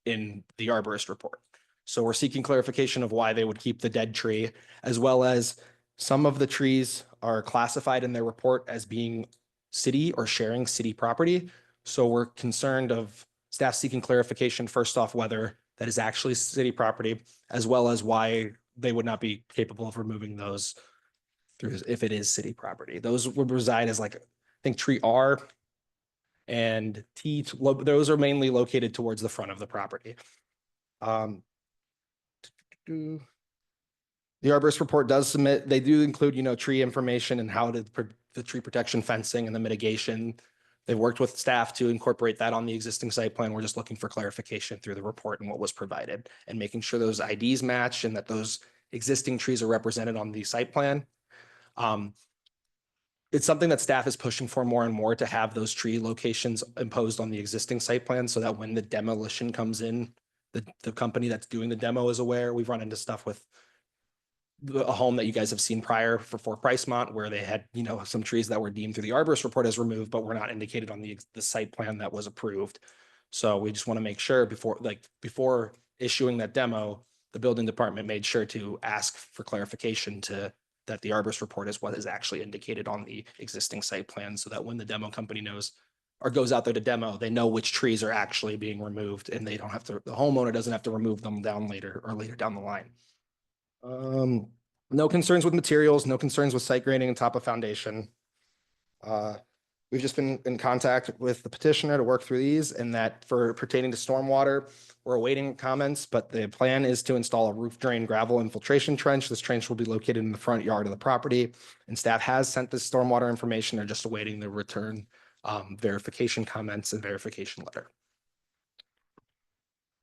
Speaker 4: in the arborist report. So we're seeking clarification of why they would keep the dead tree, as well as some of the trees are classified in their report as being city or sharing city property. So we're concerned of staff seeking clarification, first off, whether that is actually city property, as well as why they would not be capable of removing those through if it is city property. Those would reside as like, I think tree R and T, those are mainly located towards the front of the property. The arborist report does submit, they do include, tree information and how to the tree protection fencing and the mitigation. They've worked with staff to incorporate that on the existing site plan. We're just looking for clarification through the report and what was provided and making sure those IDs match and that those existing trees are represented on the site plan. It's something that staff is pushing for more and more to have those tree locations imposed on the existing site plan so that when the demolition comes in, the company that's doing the demo is aware. We've run into stuff with a home that you guys have seen prior for Pricemont where they had, some trees that were deemed through the arborist report as removed, but were not indicated on the site plan that was approved. So we just want to make sure before issuing that demo, the building department made sure to ask for clarification that the arborist report is what is actually indicated on the existing site plan so that when the demo company knows or goes out there to demo, they know which trees are actually being removed and they don't have to, the homeowner doesn't have to remove them down later down the line. No concerns with materials, no concerns with site grading and top of foundation. We've just been in contact with the petitioner to work through these and that for pertaining to stormwater, we're awaiting comments, but the plan is to install a roof drain gravel infiltration trench. This trench will be located in the front yard of the property and staff has sent this stormwater information. They're just awaiting the return verification comments and verification letter.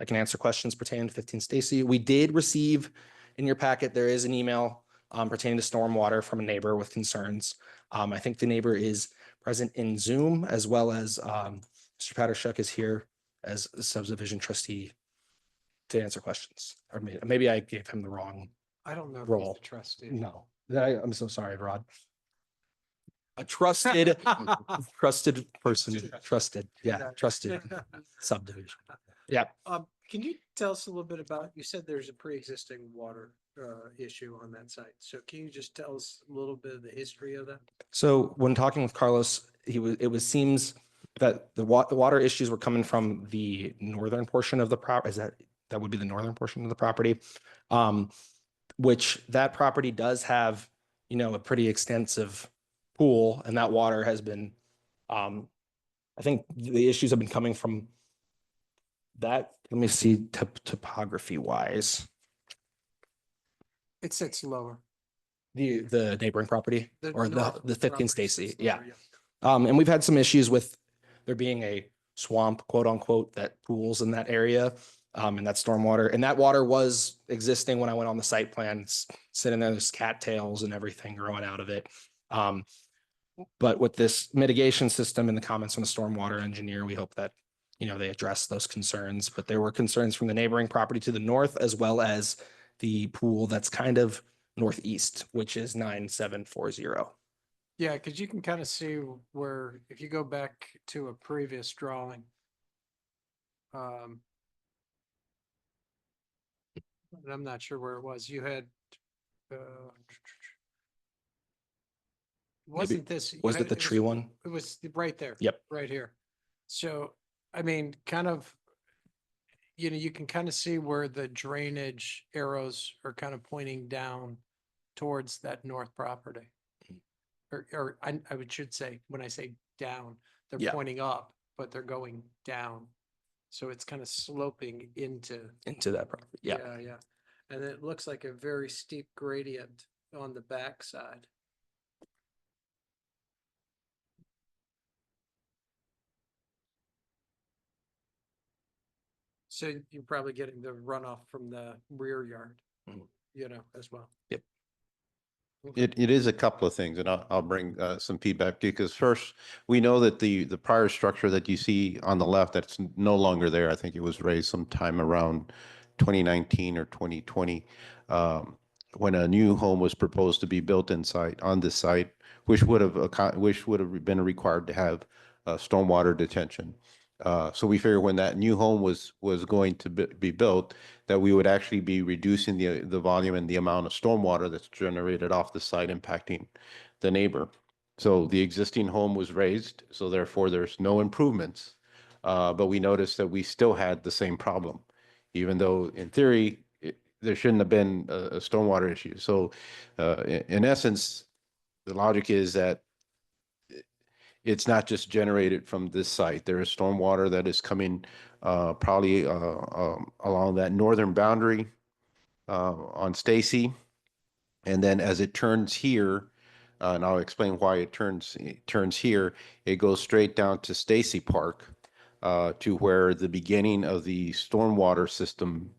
Speaker 4: I can answer questions pertaining to 15 Stacy. We did receive in your packet, there is an email pertaining to stormwater from a neighbor with concerns. I think the neighbor is present in Zoom as well as Mr. Pattershuk is here as a subdivision trustee to answer questions. Or maybe I gave him the wrong
Speaker 1: I don't know if he's
Speaker 4: role.
Speaker 1: the trustee.
Speaker 4: No, I'm so sorry, Rod. A trusted person, trusted subdivision. Yeah.
Speaker 1: Can you tell us a little bit about, you said there's a pre-existing water issue on that site. So can you just tell us a little bit of the history of that?
Speaker 4: So when talking with Carlos, seems that the water issues were coming from the northern portion of the property. That would be the northern portion of the property, which that property does have, a pretty extensive pool, and that water has been, I think the issues have been coming from that. Let me see topography wise.
Speaker 1: It sits lower.
Speaker 4: The neighboring property or the 15 Stacy. Yeah.
Speaker 1: Yeah.
Speaker 4: And we've had some issues with there being a swamp, quote unquote, that pools in that area. And that stormwater and that water was existing when I went on the site plan, sitting there, there's cattails and everything growing out of it. But with this mitigation system and the comments from the stormwater engineer, we hope that, they address those concerns, but there were concerns from the neighboring property to the north, as well as the pool that's kind of northeast, which is 9740.
Speaker 1: Yeah, because you can kind of see where, if you go back to a previous drawing. And I'm not sure where it was. You had. Wasn't this?
Speaker 4: Was it the tree one?
Speaker 1: It was right there.
Speaker 4: Yep.
Speaker 1: Right here. So, I mean, kind of, you can kind of see where the drainage arrows are kind of pointing down towards that north property. Or I should say, when I say down, they're
Speaker 4: Yeah.
Speaker 1: pointing up, but they're going down. So it's kind of sloping into
Speaker 4: Into that property. Yeah.
Speaker 1: yeah. And it looks like a very steep gradient on the back side. So you're probably getting the runoff from the rear yard,
Speaker 4: Mhm.
Speaker 1: as well.
Speaker 4: Yep.
Speaker 2: It is a couple of things, and I'll bring some feedback because first, we know that the prior structure that you see on the left, that's no longer there. I think it was raised sometime around 2019 or 2020, when a new home was proposed to be built on this site, which would have been required to have stormwater detention. So we figured when that new home was going to be built, that we would actually be reducing the volume and the amount of stormwater that's generated off the site impacting the neighbor. So the existing home was raised, so therefore there's no improvements. But we noticed that we still had the same problem, even though in theory, there shouldn't have been a stormwater issue. So in essence, the logic is that it's not just generated from this site. There is stormwater that is coming probably along that northern boundary on Stacy. And then as it turns here, and I'll explain why it turns here, it goes straight down to Stacy Park to where the beginning of the stormwater system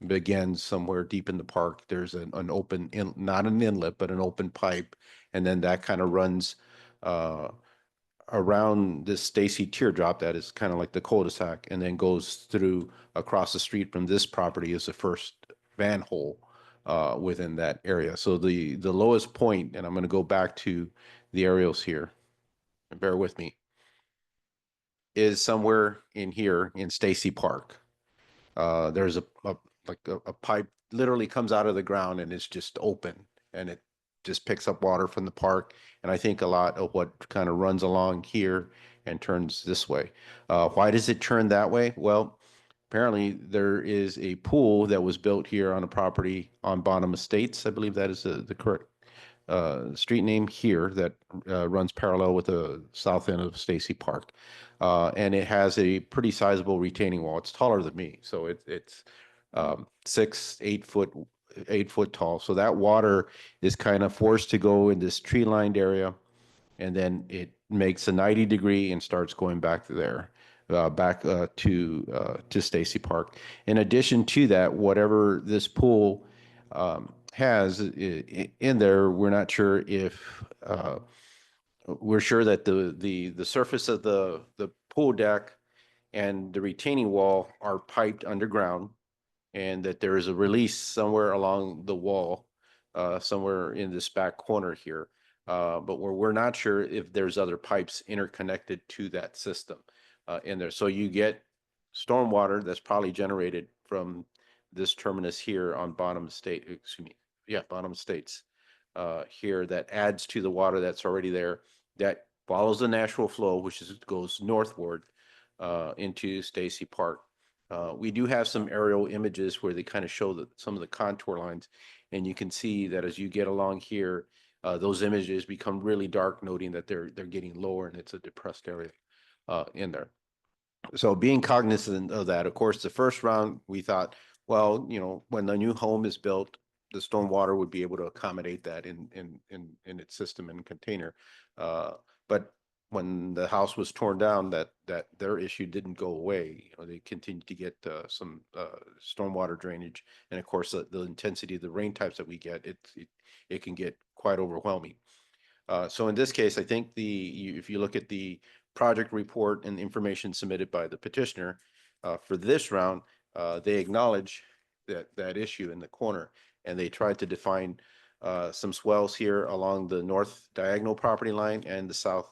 Speaker 2: begins somewhere deep in the park. There's an open, not an inlet, but an open pipe. And then that kind of runs around this Stacy teardrop that is kind of like the cul-de-sac, and then goes through across the street from this property is the first manhole within that area. So the lowest point, and I'm going to go back to the aerials here, and bear with me, is somewhere in here in Stacy Park. There's a pipe literally comes out of the ground and it's just open, and it just picks up water from the park. And I think a lot of what kind of runs along here and turns this way. Why does it turn that way? Well, apparently there is a pool that was built here on a property on Bonham Estates. I believe that is the correct street name here that runs parallel with the south end of Stacy Park. And it has a pretty sizable retaining wall. It's taller than me. So it's 8 foot tall. So that water is kind of forced to go in this tree lined area, and then it makes a 90-degree and starts going back to there, to Stacy Park. In addition to that, whatever this pool has in there, we're not sure if we're sure that the surface of the pool deck and the retaining wall are piped underground, and that there is a release somewhere along the wall, somewhere in this back corner here. But we're not sure if there's other pipes interconnected to that system in there. So you get stormwater that's probably generated from this terminus here on Bonham Estates here, that adds to the water that's already there, that follows the natural flow, which goes northward into Stacy Park. We do have some aerial images where they kind of show some of the contour lines, and you can see that as you get along here, those images become really dark, noting that they're getting lower and it's a depressed area in there. So being cognizant of that, of course, the first round we thought, well, when the new home is built, the stormwater would be able to accommodate that in its system and container. But when the house was torn down, that their issue didn't go away. They continued to get some stormwater drainage, and of course, the intensity of the rain types that we get, it can get quite overwhelming. So in this case, I think if you look at the project report and information submitted by the petitioner for this round, they acknowledge that issue in the corner, and they tried to define some swells here along the north diagonal property line and the south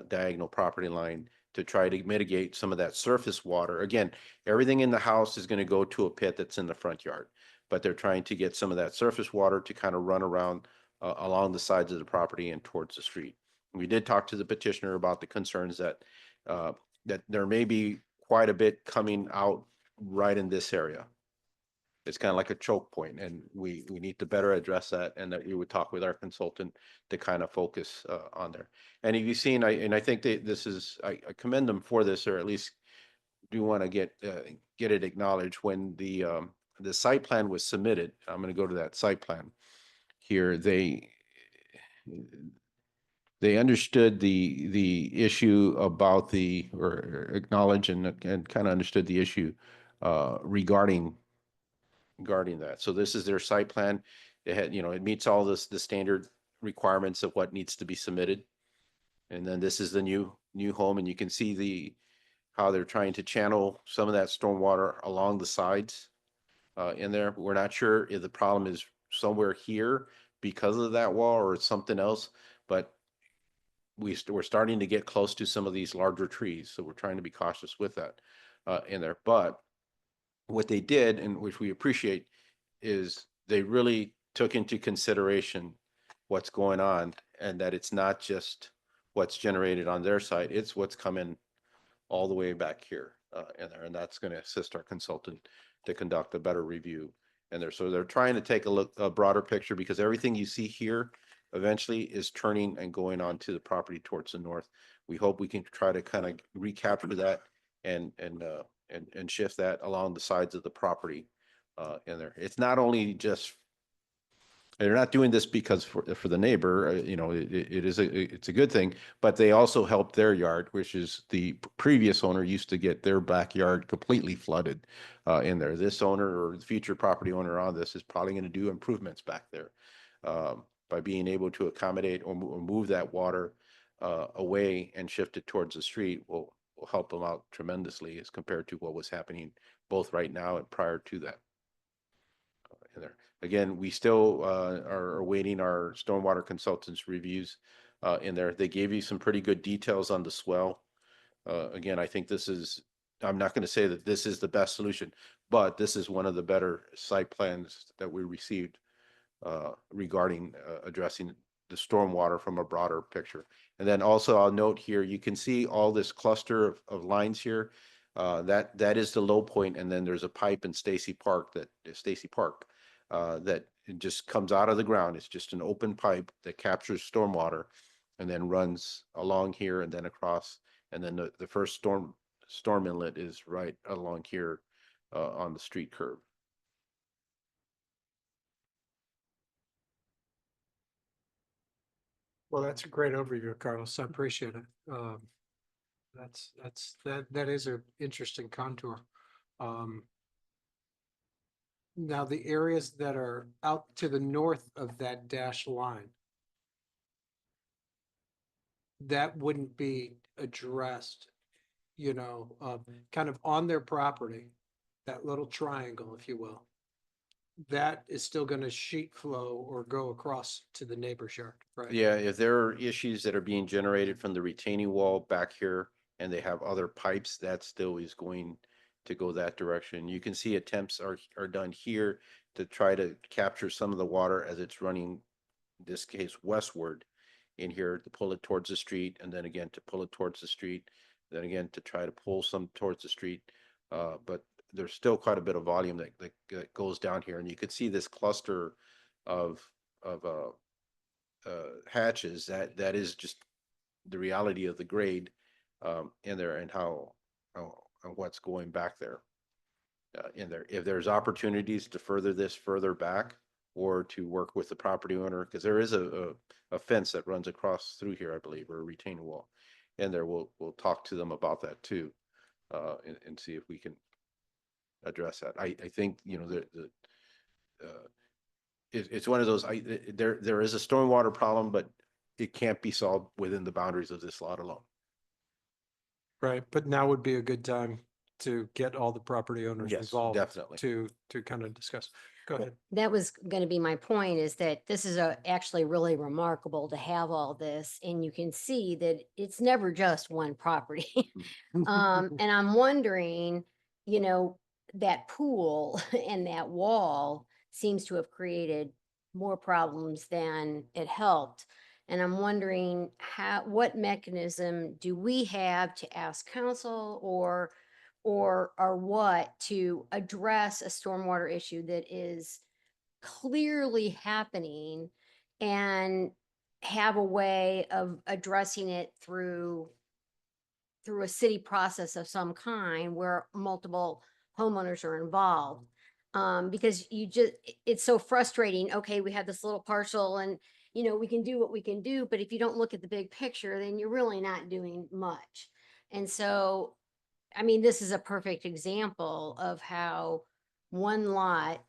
Speaker 2: diagonal property line to try to mitigate some of that surface water. Again, everything in the house is going to go to a pit that's in the front yard, but they're trying to get some of that surface water to kind of run around along the sides of the property and towards the street. We did talk to the petitioner about the concerns that there may be quite a bit coming out right in this area. It's kind of like a choke point, and we need to better address that, and that we would talk with our consultant to kind of focus on there. And if you've seen, I think that this is, I commend them for this, or at least do want to get it acknowledged. When the site plan was submitted, I'm going to go to that site plan here. They understood the issue about or acknowledge and kind of understood the issue regarding that. So this is their site plan. it had, it meets all the standard requirements of what needs to be submitted. And then this is the new home, and you can see how they're trying to channel some of that stormwater along the sides in there. We're not sure if the problem is somewhere here because of that wall or it's something else, but we're starting to get close to some of these larger trees, so we're trying to be cautious with that in there. But what they did, and which we appreciate, is they really took into consideration what's going on, and that it's not just what's generated on their site, it's what's coming all the way back here in there, and that's going to assist our consultant to conduct a better review in there. So they're trying to take a broader picture, because everything you see here eventually is turning and going on to the property towards the north. We hope we can try to kind of recapture that and shift that along the sides of the property in there. It's not only just, they're not doing this because for the neighbor, it's a good thing, but they also help their yard, which is the previous owner used to get their backyard completely flooded in there. This owner or the future property owner on this is probably going to do improvements back there by being able to accommodate or move that water away and shift it towards the street will help them out tremendously as compared to what was happening both right now and prior to that. In there. Again, we still are awaiting our stormwater consultants reviews in there. They gave you some pretty good details on the swell. Again, I think I'm not going to say that this is the best solution, but this is one of the better site plans that we received regarding addressing the stormwater from a broader picture. And then also I'll note here, you can see all this cluster of lines here. That is the low point, and then there's a pipe in Stacy Park that it just comes out of the ground. It's just an open pipe that captures stormwater and then runs along here and then across. And then the first storm inlet is right along here on the street curb.
Speaker 1: Well, that's a great overview, Carlos. I appreciate it. That is an interesting contour. Now, the areas that are out to the north of that dashed line, that wouldn't be addressed, kind of on their property, that little triangle, if you will. That is still going to sheet flow or go across to the neighbor's yard, right?
Speaker 2: Yeah, if there are issues that are being generated from the retaining wall back here and they have other pipes, that still is going to go that direction. You can see attempts are done here to try to capture some of the water as it's running, in this case, westward in here to pull it towards the street, and then again to pull it towards the street, then again to try to pull some towards the street. But there's still quite a bit of volume that goes down here, and you could see this cluster of hatches. That is just the reality of the grade in there and how what's going back there in there. If there's opportunities to further this further back or to work with the property owner, because there is a fence that runs across through here, I believe, or a retaining wall, and there we'll talk to them about that too and see if we can address that. I think it's one of those. There is a stormwater problem, but it can't be solved within the boundaries of this lot alone.
Speaker 1: Right, but now would be a good time to get all the property owners
Speaker 2: Yes,
Speaker 1: involved.
Speaker 2: definitely.
Speaker 1: To kind of discuss. Go ahead.
Speaker 5: That was going to be my point, is that this is actually really remarkable to have all this, and you can see that it's never just one property. And I'm wondering, that pool and that wall seems to have created more problems than it helped. And I'm wondering what mechanism do we have to ask council or what to address a stormwater issue that is clearly happening, and have a way of addressing it through a city process of some kind where multiple homeowners are involved. Because it's so frustrating. Okay, we have this little parcel and, we can do what we can do, but if you don't look at the big picture, then you're really not doing much. And so, this is a perfect example of how one lot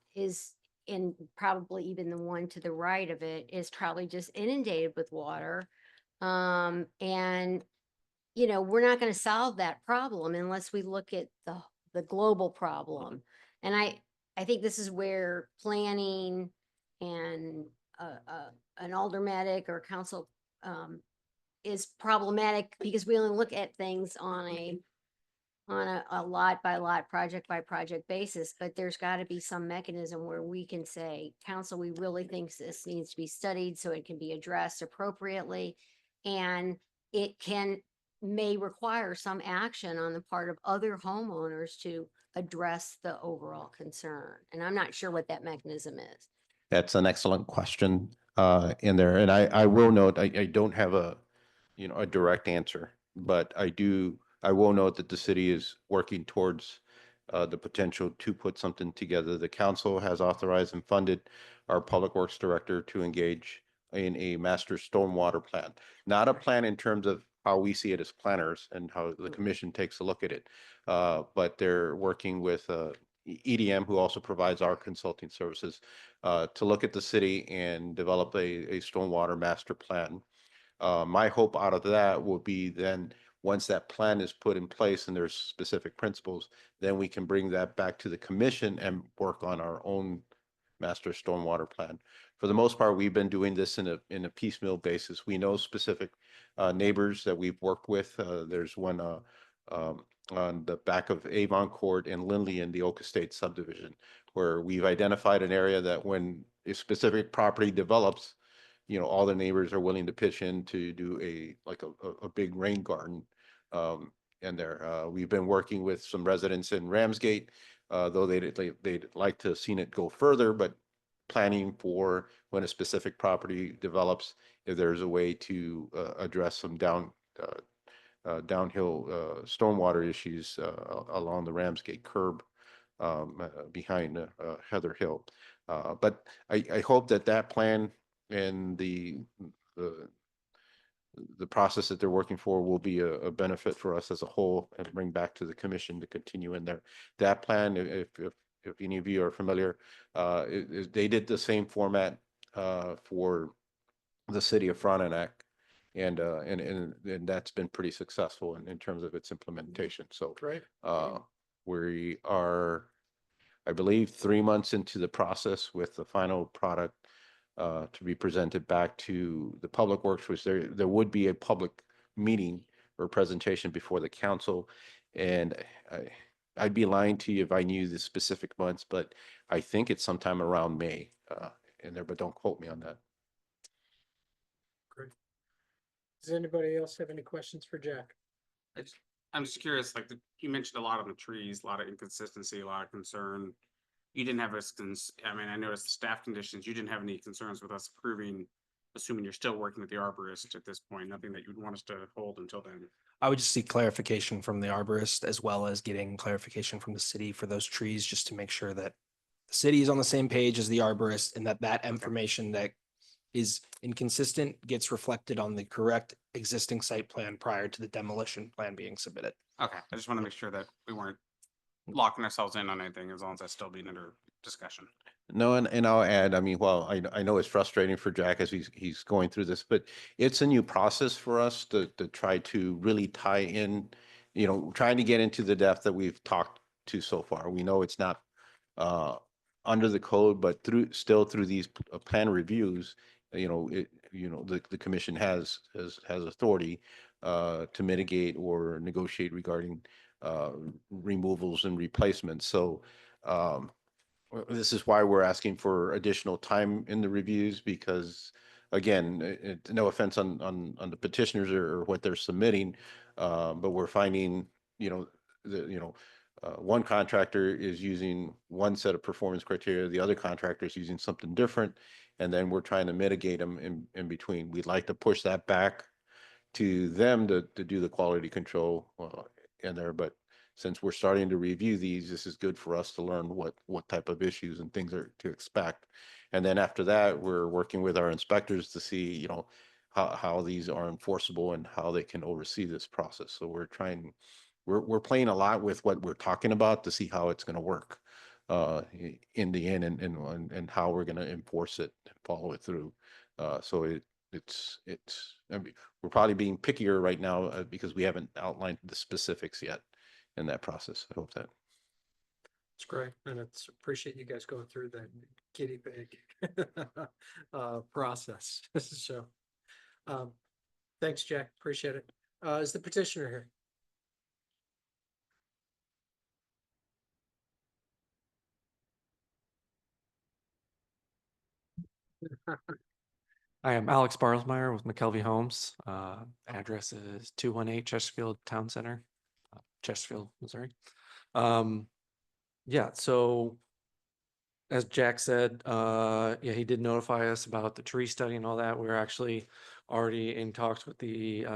Speaker 5: and probably even the one to the right of it is probably just inundated with water. And, you know, we're not going to solve that problem unless we look at the global problem. And I think this is where planning and an aldermanic or council is problematic, because we only look at things on a lot by lot, project by project basis. But there's got to be some mechanism where we can say, council, we really think this needs to be studied so it can be addressed appropriately. And it may require some action on the part of other homeowners to address the overall concern. And I'm not sure what that mechanism is.
Speaker 2: That's an excellent question in there. And I will note, I don't have a direct answer, but I will note that the city is working towards the potential to put something together. The council has authorized and funded our public works director to engage in a master stormwater plan, not a plan in terms of how we see it as planners and how the commission takes a look at it. But they're working with EDM, who also provides our consulting services, to look at the city and develop a stormwater master plan. My hope out of that will be then, once that plan is put in place and there's specific principles, then we can bring that back to the commission and work on our own master stormwater plan. For the most part, we've been doing this in a piecemeal basis. We know specific neighbors that we've worked with. There's one on the back of Avon Court and Lindley in the Oak Estate subdivision, where we've identified an area that when a specific property develops, all the neighbors are willing to pitch in to do a big rain garden. And there, we've been working with some residents in Ramsgate, though they'd like to have seen it go further, but planning for when a specific property develops, if there's a way to address some downhill stormwater issues along the Ramsgate curb behind Heather Hill. But I hope that plan and the process that they're working for will be a benefit for us as a whole, and bring back to the commission to continue in there. That plan, if any of you are familiar, they did the same format for the city of Frontenac, and that's been pretty successful in terms of its implementation. So
Speaker 1: Great.
Speaker 2: we are, I believe, 3 months into the process with the final product to be presented back to the public works, which there would be a public meeting or presentation before the council. And I'd be lying to you if I knew the specific months, but I think it's sometime around May in there, but don't quote me on that.
Speaker 1: Great. Does anybody else have any questions for Jack?
Speaker 6: I'm just curious, like you mentioned a lot on the trees, a lot of inconsistency, a lot of concern. You didn't have I mean, I noticed the staff conditions, you didn't have any concerns with us approving, assuming you're still working with the arborist at this point, nothing that you'd want us to hold until then.
Speaker 4: I would just seek clarification from the arborist, as well as getting clarification from the city for those trees, just to make sure that the city is on the same page as the arborist, and that information that is inconsistent gets reflected on the correct existing site plan prior to the demolition plan being submitted.
Speaker 6: Okay, I just want to make sure that we weren't locking ourselves in on anything, as long as that's still being under discussion.
Speaker 2: No, and I'll add, I mean, well, I know it's frustrating for Jack as he's going through this, but it's a new process for us to try to really tie in, trying to get into the depth that we've talked to so far. We know it's not under the code, but through these plan reviews, the commission has authority to mitigate or negotiate regarding removals and replacements. So this is why we're asking for additional time in the reviews, because again, no offense on the petitioners or what they're submitting, but we're finding, one contractor is using one set of performance criteria, the other contractor is using something different, and then we're trying to mitigate them in between. We'd like to push that back to them to do the quality control in there, but since we're starting to review these, this is good for us to learn what type of issues and things are to expect. And then after that, we're working with our inspectors to see, how these are enforceable and how they can oversee this process. So we're playing a lot with what we're talking about to see how it's going to work. in the end and how we're going to enforce it, and follow it through. So it's, I mean, we're probably being pickier right now because we haven't outlined the specifics yet in that process. I hope that.
Speaker 1: It's great, and it's appreciate you guys going through the guinea pig process. So, thanks, Jack. Appreciate it. Is the petitioner here?
Speaker 15: I am Alex Barlsmeyer with McKelvey Homes. Address is 218 Chesterfield Town Center, Chesterfield, Missouri. Yeah, so as Jack said, yeah, he did notify us about the tree study and all that. We're actually already in talks with the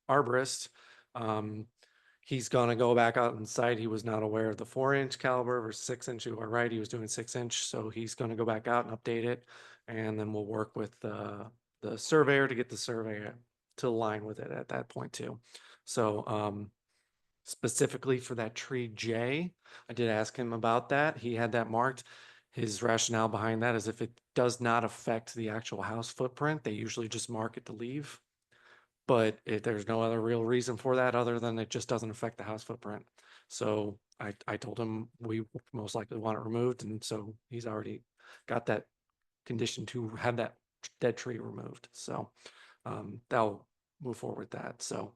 Speaker 15: arborist. He's gonna go back out on site. He was not aware of the 4-inch caliber versus 6-inch. You are right, he was doing 6-inch, so he's gonna go back out and update it. And then we'll work with the surveyor to get the surveyor to align with it at that point too. So specifically for that tree J, I did ask him about that. He had that marked. His rationale behind that is if it does not affect the actual house footprint, they usually just mark it to leave. But if there's no other real reason for that other than it just doesn't affect the house footprint. So I told him we most likely want it removed, and so he's already got that condition to have that dead tree removed. So that'll move forward with that. So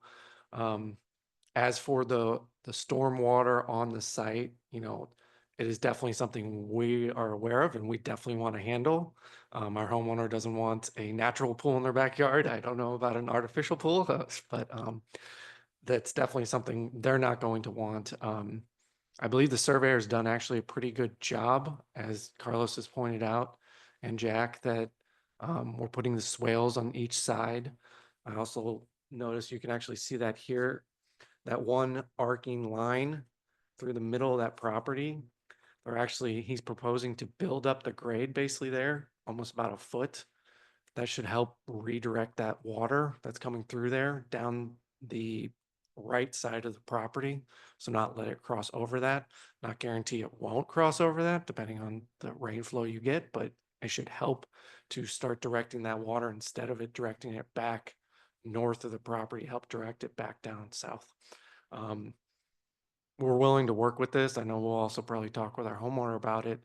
Speaker 15: as for the stormwater on the site, you know, it is definitely something we are aware of and we definitely want to handle. Our homeowner doesn't want a natural pool in their backyard. I don't know about an artificial pool, but that's definitely something they're not going to want. I believe the surveyor's done actually a pretty good job, as Carlos has pointed out, and Jack, that we're putting the swales on each side. I also noticed you can actually see that here, that one arcing line through the middle of that property. Or actually, he's proposing to build up the grade basically there, almost about a foot. That should help redirect that water that's coming through there down the right side of the property. So not let it cross over that. Not guarantee it won't cross over that depending on the rainflow you get, but it should help to start directing that water instead of it directing it back north of the property, help direct it back down south. We're willing to work with this. I know we'll also probably talk with our homeowner about it.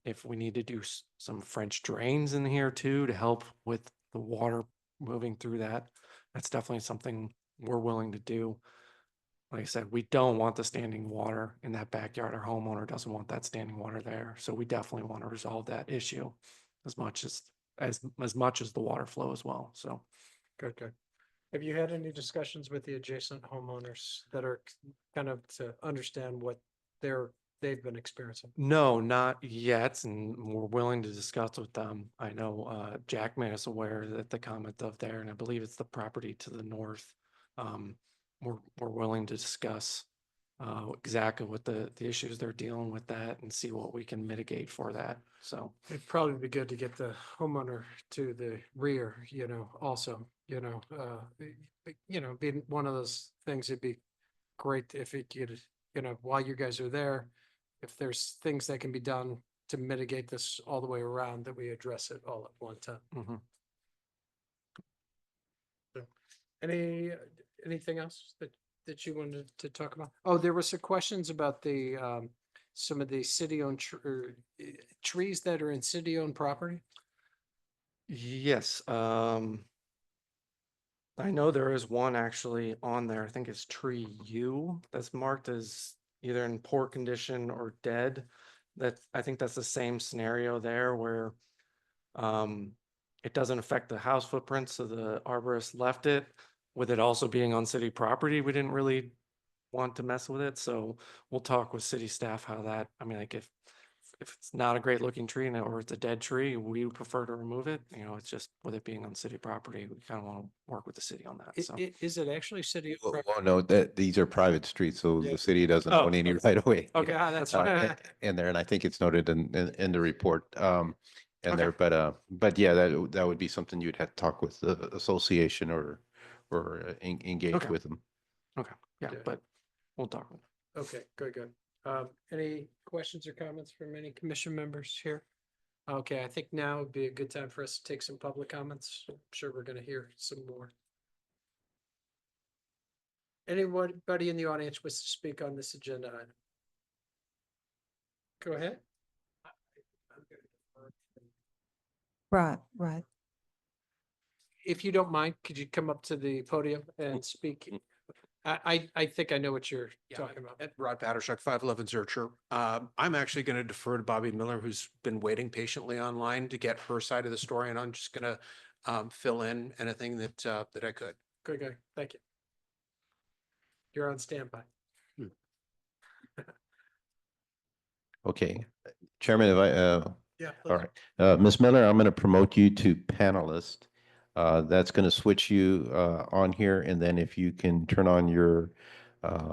Speaker 15: If we need to do some French drains in here too to help with the water moving through that, that's definitely something we're willing to do. Like I said, we don't want the standing water in that backyard. Our homeowner doesn't want that standing water there. So we definitely want to resolve that issue as much as the water flow as well. So
Speaker 1: Good. Have you had any discussions with the adjacent homeowners that are kind of to understand what they've been experiencing?
Speaker 15: no, not yet, and we're willing to discuss with them. I know Jack made us aware that the comment of there, and I believe it's the property to the north. We're willing to discuss exactly what the issues they're dealing with that and see what we can mitigate for that. So
Speaker 1: It'd probably be good to get the homeowner to the rear, also, being one of those things, it'd be great if it could, while you guys are there, if there's things that can be done to mitigate this all the way around, that we address it all at one time.
Speaker 15: mhm.
Speaker 1: Anything else that you wanted to talk about? Oh, there were some questions about the, some of the city-owned trees that are in city-owned property.
Speaker 15: Yes, I know there is one actually on there. I think it's tree U that's marked as either in poor condition or dead. I think that's the same scenario there where it doesn't affect the house footprint, so the arborist left it. With it also being on city property, we didn't really want to mess with it, so we'll talk with city staff how that, I mean, like if it's not a great looking tree or it's a dead tree, we would prefer to remove it. It's just with it being on city property, we kind of want to work with the city on that. So
Speaker 1: Is it actually city?
Speaker 2: Well, no, that these are private streets, so
Speaker 1: Yeah.
Speaker 2: the city doesn't
Speaker 15: Oh,
Speaker 2: own any right away.
Speaker 1: Okay, that's
Speaker 2: Uh,
Speaker 1: fine.
Speaker 2: in there, and I think it's noted in the report, in
Speaker 1: Okay.
Speaker 2: there, but yeah, that would be something you'd have to talk with the association or engage
Speaker 15: Okay.
Speaker 2: with them.
Speaker 15: Okay, yeah,
Speaker 1: Yeah.
Speaker 15: but we'll talk.
Speaker 1: Okay, good. Any questions or comments from any commission members here? Okay, I think now would be a good time for us to take some public comments. I'm sure we're gonna hear some more. Anybody in the audience wishes to speak on this agenda item? Go ahead.
Speaker 12: Right.
Speaker 1: If you don't mind, could you come up to the podium and speak? I think I know what you're talking about.
Speaker 16: Rod Battershuk, 511 Zurcher. I'm actually going to defer to Bobby Miller, who's been waiting patiently online to get her side of the story, and I'm just going to fill in anything that I could.
Speaker 1: Good, thank you. You're on standby.
Speaker 2: Okay, Chairman, if
Speaker 1: Yeah.
Speaker 2: all right. Ms. Miller, I'm going to promote you to panelist. That's going to switch you on here, and then if you can turn on your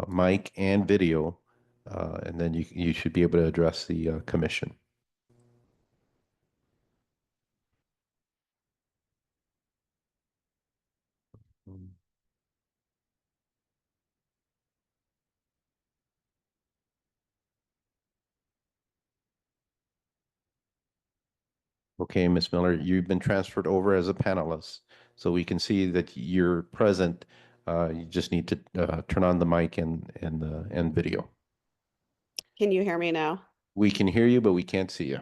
Speaker 2: mic and video, and then you should be able to address the commission. Okay, Ms. Miller, you've been transferred over as a panelist, so we can see that you're present. You just need to turn on the mic and video.
Speaker 17: Can you hear me now?
Speaker 2: We can hear you, but we can't see you.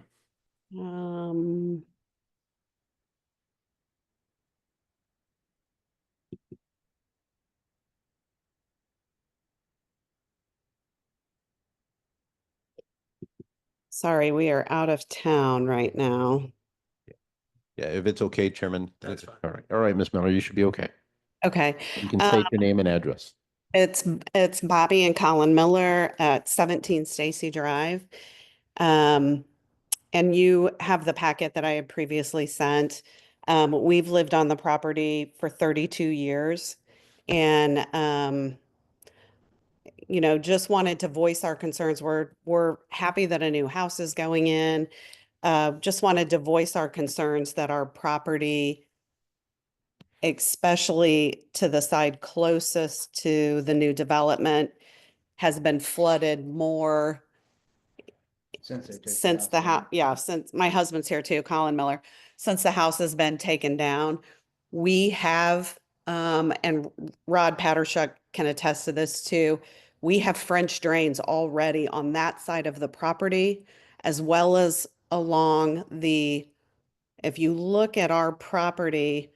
Speaker 17: Sorry, we are out of town right now.
Speaker 2: Yeah, if it's okay, Chairman.
Speaker 1: That's fine.
Speaker 2: All right, Ms. Miller, you should be okay.
Speaker 17: Okay.
Speaker 2: You can state your name and address.
Speaker 17: It's Bobby and Colin Miller at 17 Stacy Drive. And you have the packet that I had previously sent. We've lived on the property for 32 years and just wanted to voice our concerns. We're happy that a new house is going in. Just wanted to voice our concerns that our property, especially to the side closest to the new development, has been flooded more since the house. Yeah, since my husband's here too, Colin Miller, since the house has been taken down. We have, and Rod Pattershuk can attest to this too. We have French drains already on that side of the property, as well as along if you look at our property,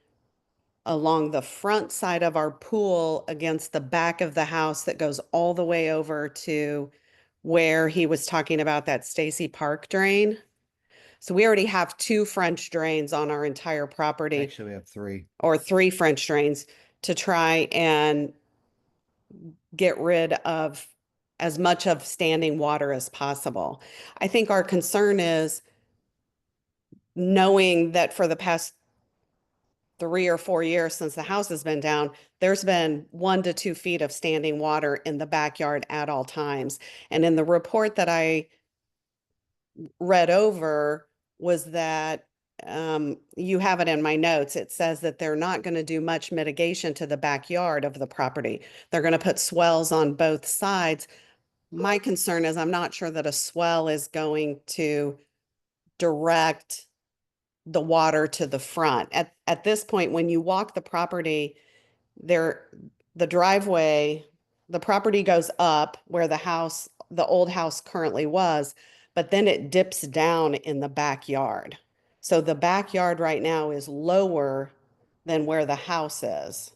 Speaker 17: along the front side of our pool against the back of the house that goes all the way over to where he was talking about that Stacy Park drain. So we already have 2 French drains on our entire property.
Speaker 8: Actually, we have 3.
Speaker 17: Or 3 French drains to try and get rid of as much of standing water as possible. I think our concern is knowing that for the past 3 or 4 years since the house has been down, there's been 1 to 2 feet of standing water in the backyard at all times. And in the report that I read over was that you have it in my notes. It says that they're not going to do much mitigation to the backyard of the property. They're going to put swells on both sides. My concern is I'm not sure that a swell is going to direct the water to the front. At this point, when you walk the property, the driveway, the property goes up where the old house currently was, but then it dips down in the backyard. So the backyard right now is lower than where the house is.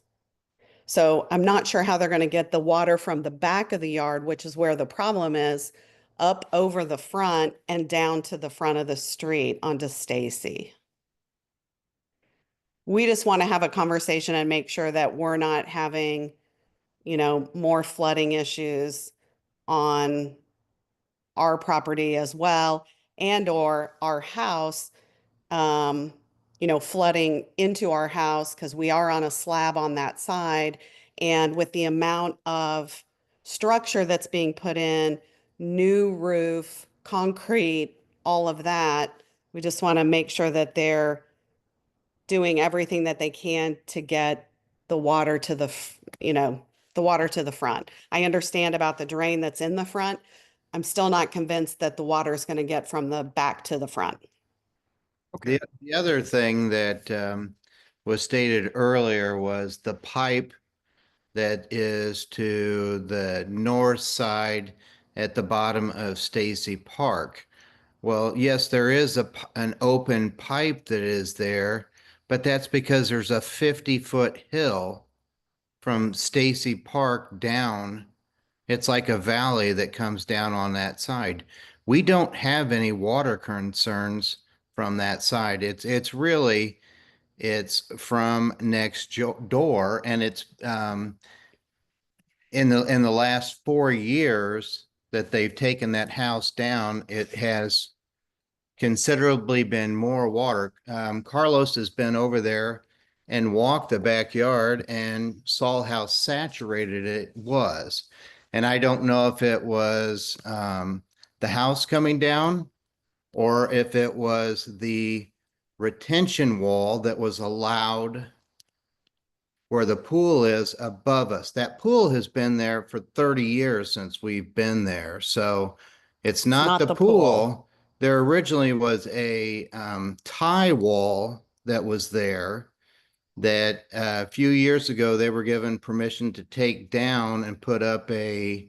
Speaker 17: So I'm not sure how they're going to get the water from the back of the yard, which is where the problem is, up over the front and down to the front of the street onto Stacy. We just want to have a conversation and make sure that we're not having, more flooding issues on our property as well, and or our house, flooding into our house because we are on a slab on that side. And with the amount of structure that's being put in, new roof, concrete, all of that, we just want to make sure that they're doing everything that they can to get the water to the water to the front. I understand about the drain that's in the front. I'm still not convinced that the water is going to get from the back to the front.
Speaker 8: The other thing that was stated earlier was the pipe that is to the north side at the bottom of Stacy Park. Well, yes, there is an open pipe that is there, but that's because there's a 50-foot hill from Stacy Park down. It's like a valley that comes down on that side. We don't have any water concerns from that side. It's really, it's from next door, and it's in the last 4 years that they've taken that house down, it has considerably been more water. Carlos has been over there and walked the backyard and saw how saturated it was. And I don't know if it was the house coming down or if it was the retention wall that was allowed where the pool is above us. That pool has been there for 30 years since we've been there. So it's not the pool. There originally was a tie wall that was there that a few years ago they were given permission to take down and put up a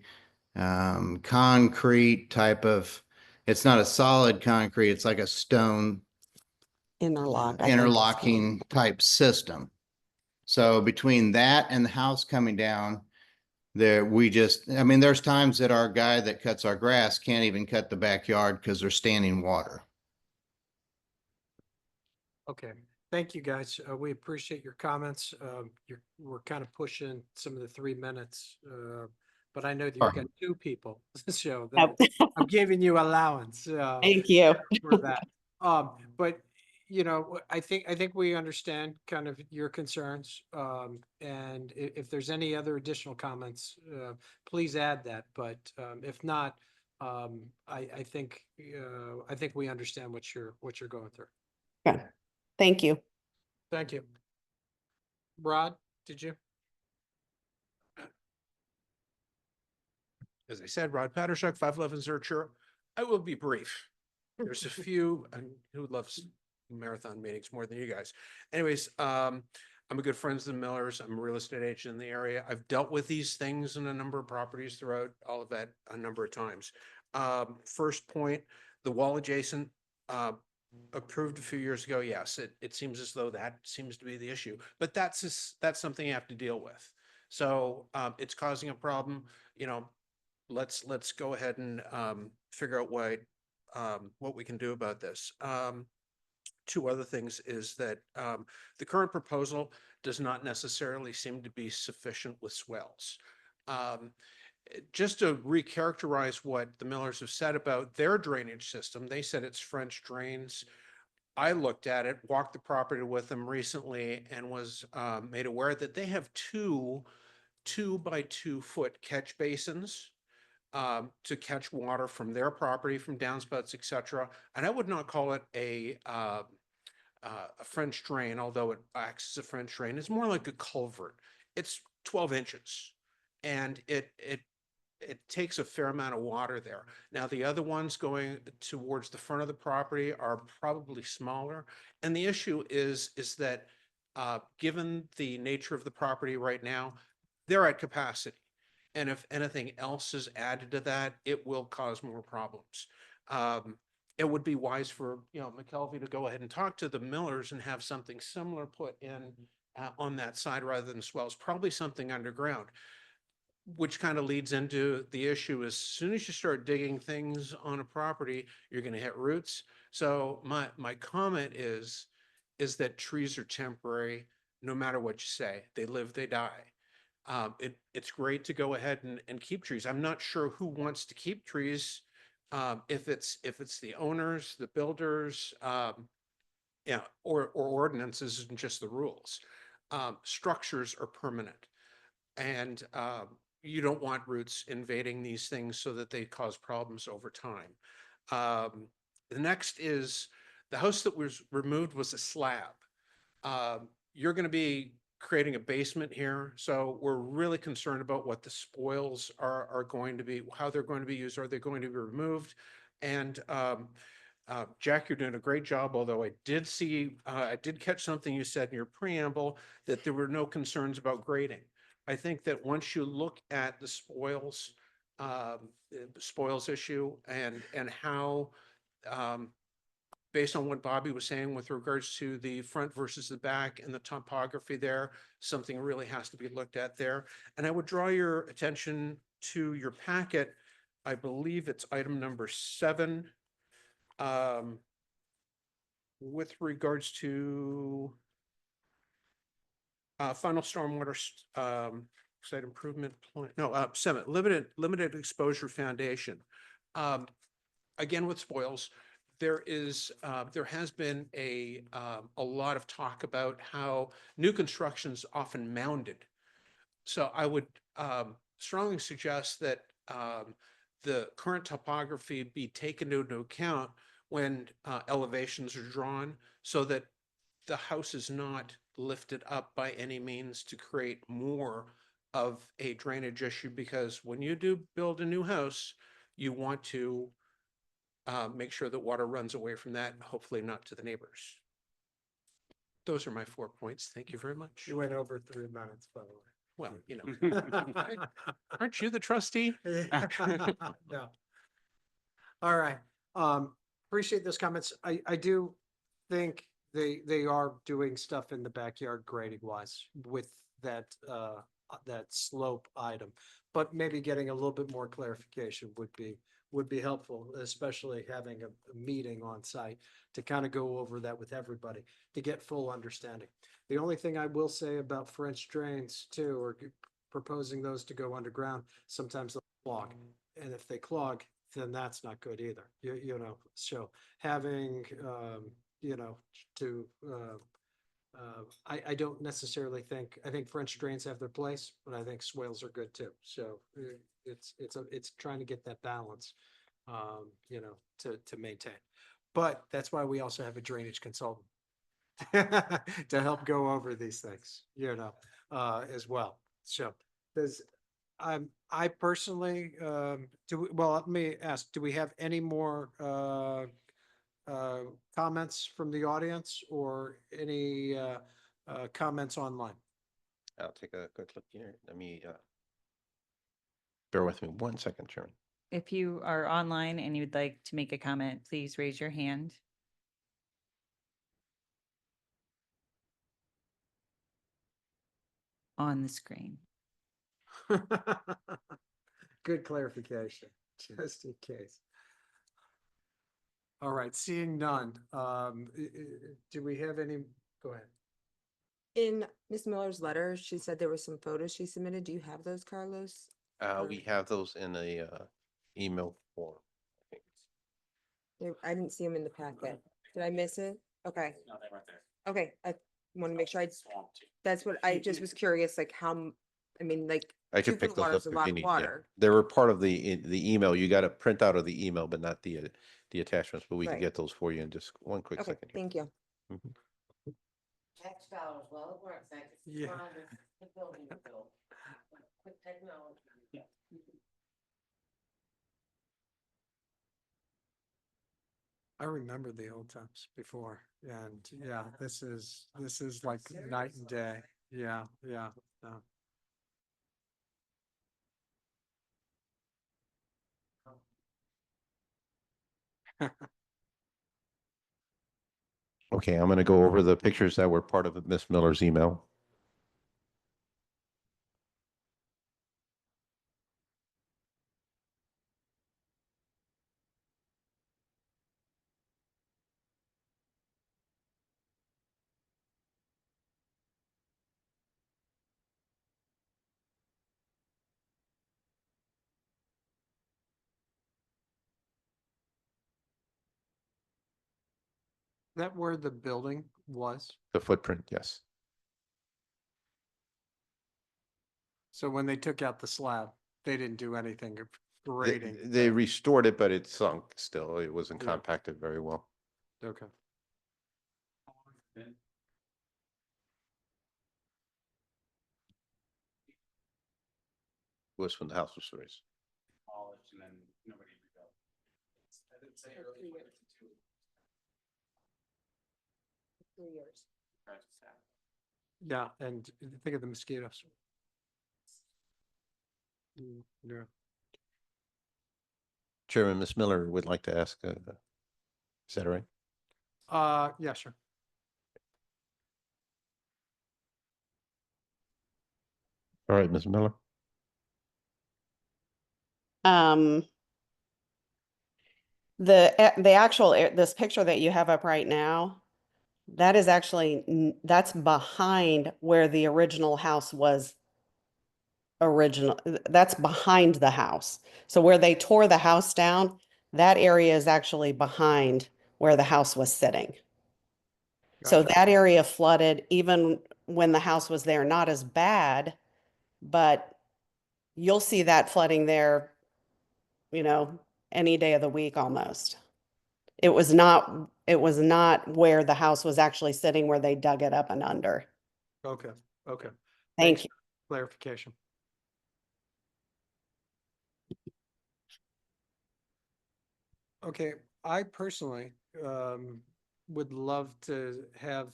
Speaker 8: concrete type of, it's not a solid concrete, it's like a stone interlocking type system. So between that and the house coming down, there we just, I mean, there's times that our guy that cuts our grass can't even cut the backyard because there's standing water.
Speaker 1: Okay, thank you, guys. We appreciate your comments. We're kind of pushing some of the 3 minutes, but I know that you've got 2 people, so that, I'm giving you allowance.
Speaker 17: Thank you.
Speaker 1: For that. But you know, I think we understand kind of your concerns. And if there's any other additional comments, please add that. But if not, I think we understand what you're going through.
Speaker 17: Good. Thank you.
Speaker 1: Thank you. Rod, did you?
Speaker 16: As I said, Rod Pattershuk, 511 Zurcher. I will be brief. There's a few, and who loves marathon meetings more than you guys. Anyways, I'm a good friend of the Millers. I'm a real estate agent in the area. I've dealt with these things in a number of properties throughout all of that a number of times. First point, the wall adjacent, approved a few years ago. Yes, it seems as though that seems to be the issue, but that's something you have to deal with. So it's causing a problem. You know, let's go ahead and figure out what we can do about this. 2 other things is that the current proposal does not necessarily seem to be sufficient with swells. Just to recharacterize what the Millers have said about their drainage system, they said it's French drains. I looked at it, walked the property with them recently, and was made aware that they have 2 by 2 foot catch basins to catch water from their property, from downspouts, etc. And I would not call it a French drain, although it acts as a French drain. It's more like a culvert. It's 12 inches, and it takes a fair amount of water there. Now, the other ones going towards the front of the property are probably smaller. And the issue is that given the nature of the property right now, they're at capacity. And if anything else is added to that, it will cause more problems. It would be wise for, McKelvey to go ahead and talk to the Millers and have something similar put in on that side rather than swells, probably something underground. Which kind of leads into the issue: as soon as you start digging things on a property, you're going to hit roots. So my comment is that trees are temporary, no matter what you say. They live, they die. It's great to go ahead and keep trees. I'm not sure who wants to keep trees. If it's the owners, the builders, or ordinances and just the rules. Structures are permanent, and you don't want roots invading these things so that they cause problems over time. The next is the house that was removed was a slab. You're going to be creating a basement here. So we're really concerned about what the spoils are going to be, how they're going to be used. Are they going to be removed? And Jack, you're doing a great job, although I did see, I did catch something you said in your preamble that there were no concerns about grading. I think that once you look at the spoils issue and how, based on what Bobby was saying with regards to the front versus the back and the topography there, something really has to be looked at there. And I would draw your attention to your packet. I believe it's item number 7. With regards to final stormwater site improvement plan, no, 7, limited exposure foundation. Again, with spoils, there has been a lot of talk about how new construction's often mounded. So I would strongly suggest that the current topography be taken into account when elevations are drawn, so that the house is not lifted up by any means to create more of a drainage issue. Because when you do build a new house, you want to make sure that water runs away from that, hopefully not to the neighbors. Those are my 4 points. Thank you very much.
Speaker 1: You went over 3 minutes, by the way.
Speaker 16: Well, you know, aren't you the trustee?
Speaker 1: No. All right. Appreciate those comments. I do think they are doing stuff in the backyard grading wise with that slope item, but maybe getting a little bit more clarification would be helpful, especially having a meeting on site to kind of go over that with everybody to get full understanding. The only thing I will say about French drains too, or proposing those to go underground, sometimes they'll clog. And if they clog, then that's not good either. You know, so having, you know, to, I don't necessarily think, I think French drains have their place, but I think swales are good too. So it's trying to get that balance, you know, to maintain. But that's why we also have a drainage consultant to help go over these things, you know, as well. So I personally, well, let me ask, do we have any more comments from the audience or any comments online?
Speaker 2: I'll take a quick look here. Let me, bear with me 1 second, Chairman.
Speaker 14: If you are online and you'd like to make a comment, please raise your hand. On the screen.
Speaker 1: Good clarification, just in case. All right, seeing none, do we have any, go ahead.
Speaker 18: In Ms. Miller's letter, she said there were some photos she submitted. Do you have those, Carlos?
Speaker 2: We have those in a email form. I think.
Speaker 18: I didn't see them in the packet. Did I miss it? Okay. Okay, I want to make sure that's what I just was curious, like how, I mean, like.
Speaker 2: I
Speaker 18: 2
Speaker 2: could pick
Speaker 18: foot of
Speaker 2: those
Speaker 18: water
Speaker 2: up
Speaker 18: is a
Speaker 2: if
Speaker 18: lot
Speaker 2: you
Speaker 18: of
Speaker 2: need. Yeah.
Speaker 18: water.
Speaker 2: They were part of the email. You got a printout of the email, but not the attachments, but we can
Speaker 18: Right.
Speaker 2: get those for you in just 1 quick
Speaker 18: Okay,
Speaker 2: second. Here.
Speaker 18: thank you.
Speaker 2: Mhm.
Speaker 19: Tax dollars, well, it works, like, it's
Speaker 1: Yeah.
Speaker 19: small, the building is built. Quick technology.
Speaker 1: I remember the old times before, and yeah, this is like night and day. Yeah, yeah. No.
Speaker 2: Okay, I'm going to go over the pictures that were part of Miss Miller's email.
Speaker 1: That where the building was?
Speaker 2: The footprint, yes.
Speaker 1: So when they took out the slab, they didn't do anything of
Speaker 2: They,
Speaker 1: grading.
Speaker 2: they restored it, but it sunk still. It wasn't
Speaker 1: Yeah.
Speaker 2: compacted very well.
Speaker 1: Okay.
Speaker 2: was when the house was raised.
Speaker 6: Demolished and then nobody rebuilt. I didn't say early 2022.
Speaker 18: 3 years.
Speaker 1: Yeah, and think of the mosquitoes. Yeah.
Speaker 2: Chairman, Ms. Miller would like to ask, is that all right?
Speaker 1: Yeah, sure.
Speaker 2: All right, Ms. Miller.
Speaker 17: The actual, this picture that you have up right now, that is actually, that's behind where the original house was that's behind the house. So where they tore the house down, that area is actually behind where the house was sitting. So
Speaker 1: Gotcha.
Speaker 17: that area flooded even when the house was there, not as bad, but you'll see that flooding there, any day of the week almost. It was not where the house was actually sitting where they dug it up and under.
Speaker 1: Okay, okay.
Speaker 17: Thank
Speaker 1: Thanks
Speaker 17: you.
Speaker 1: for clarification. Okay, I personally would love to have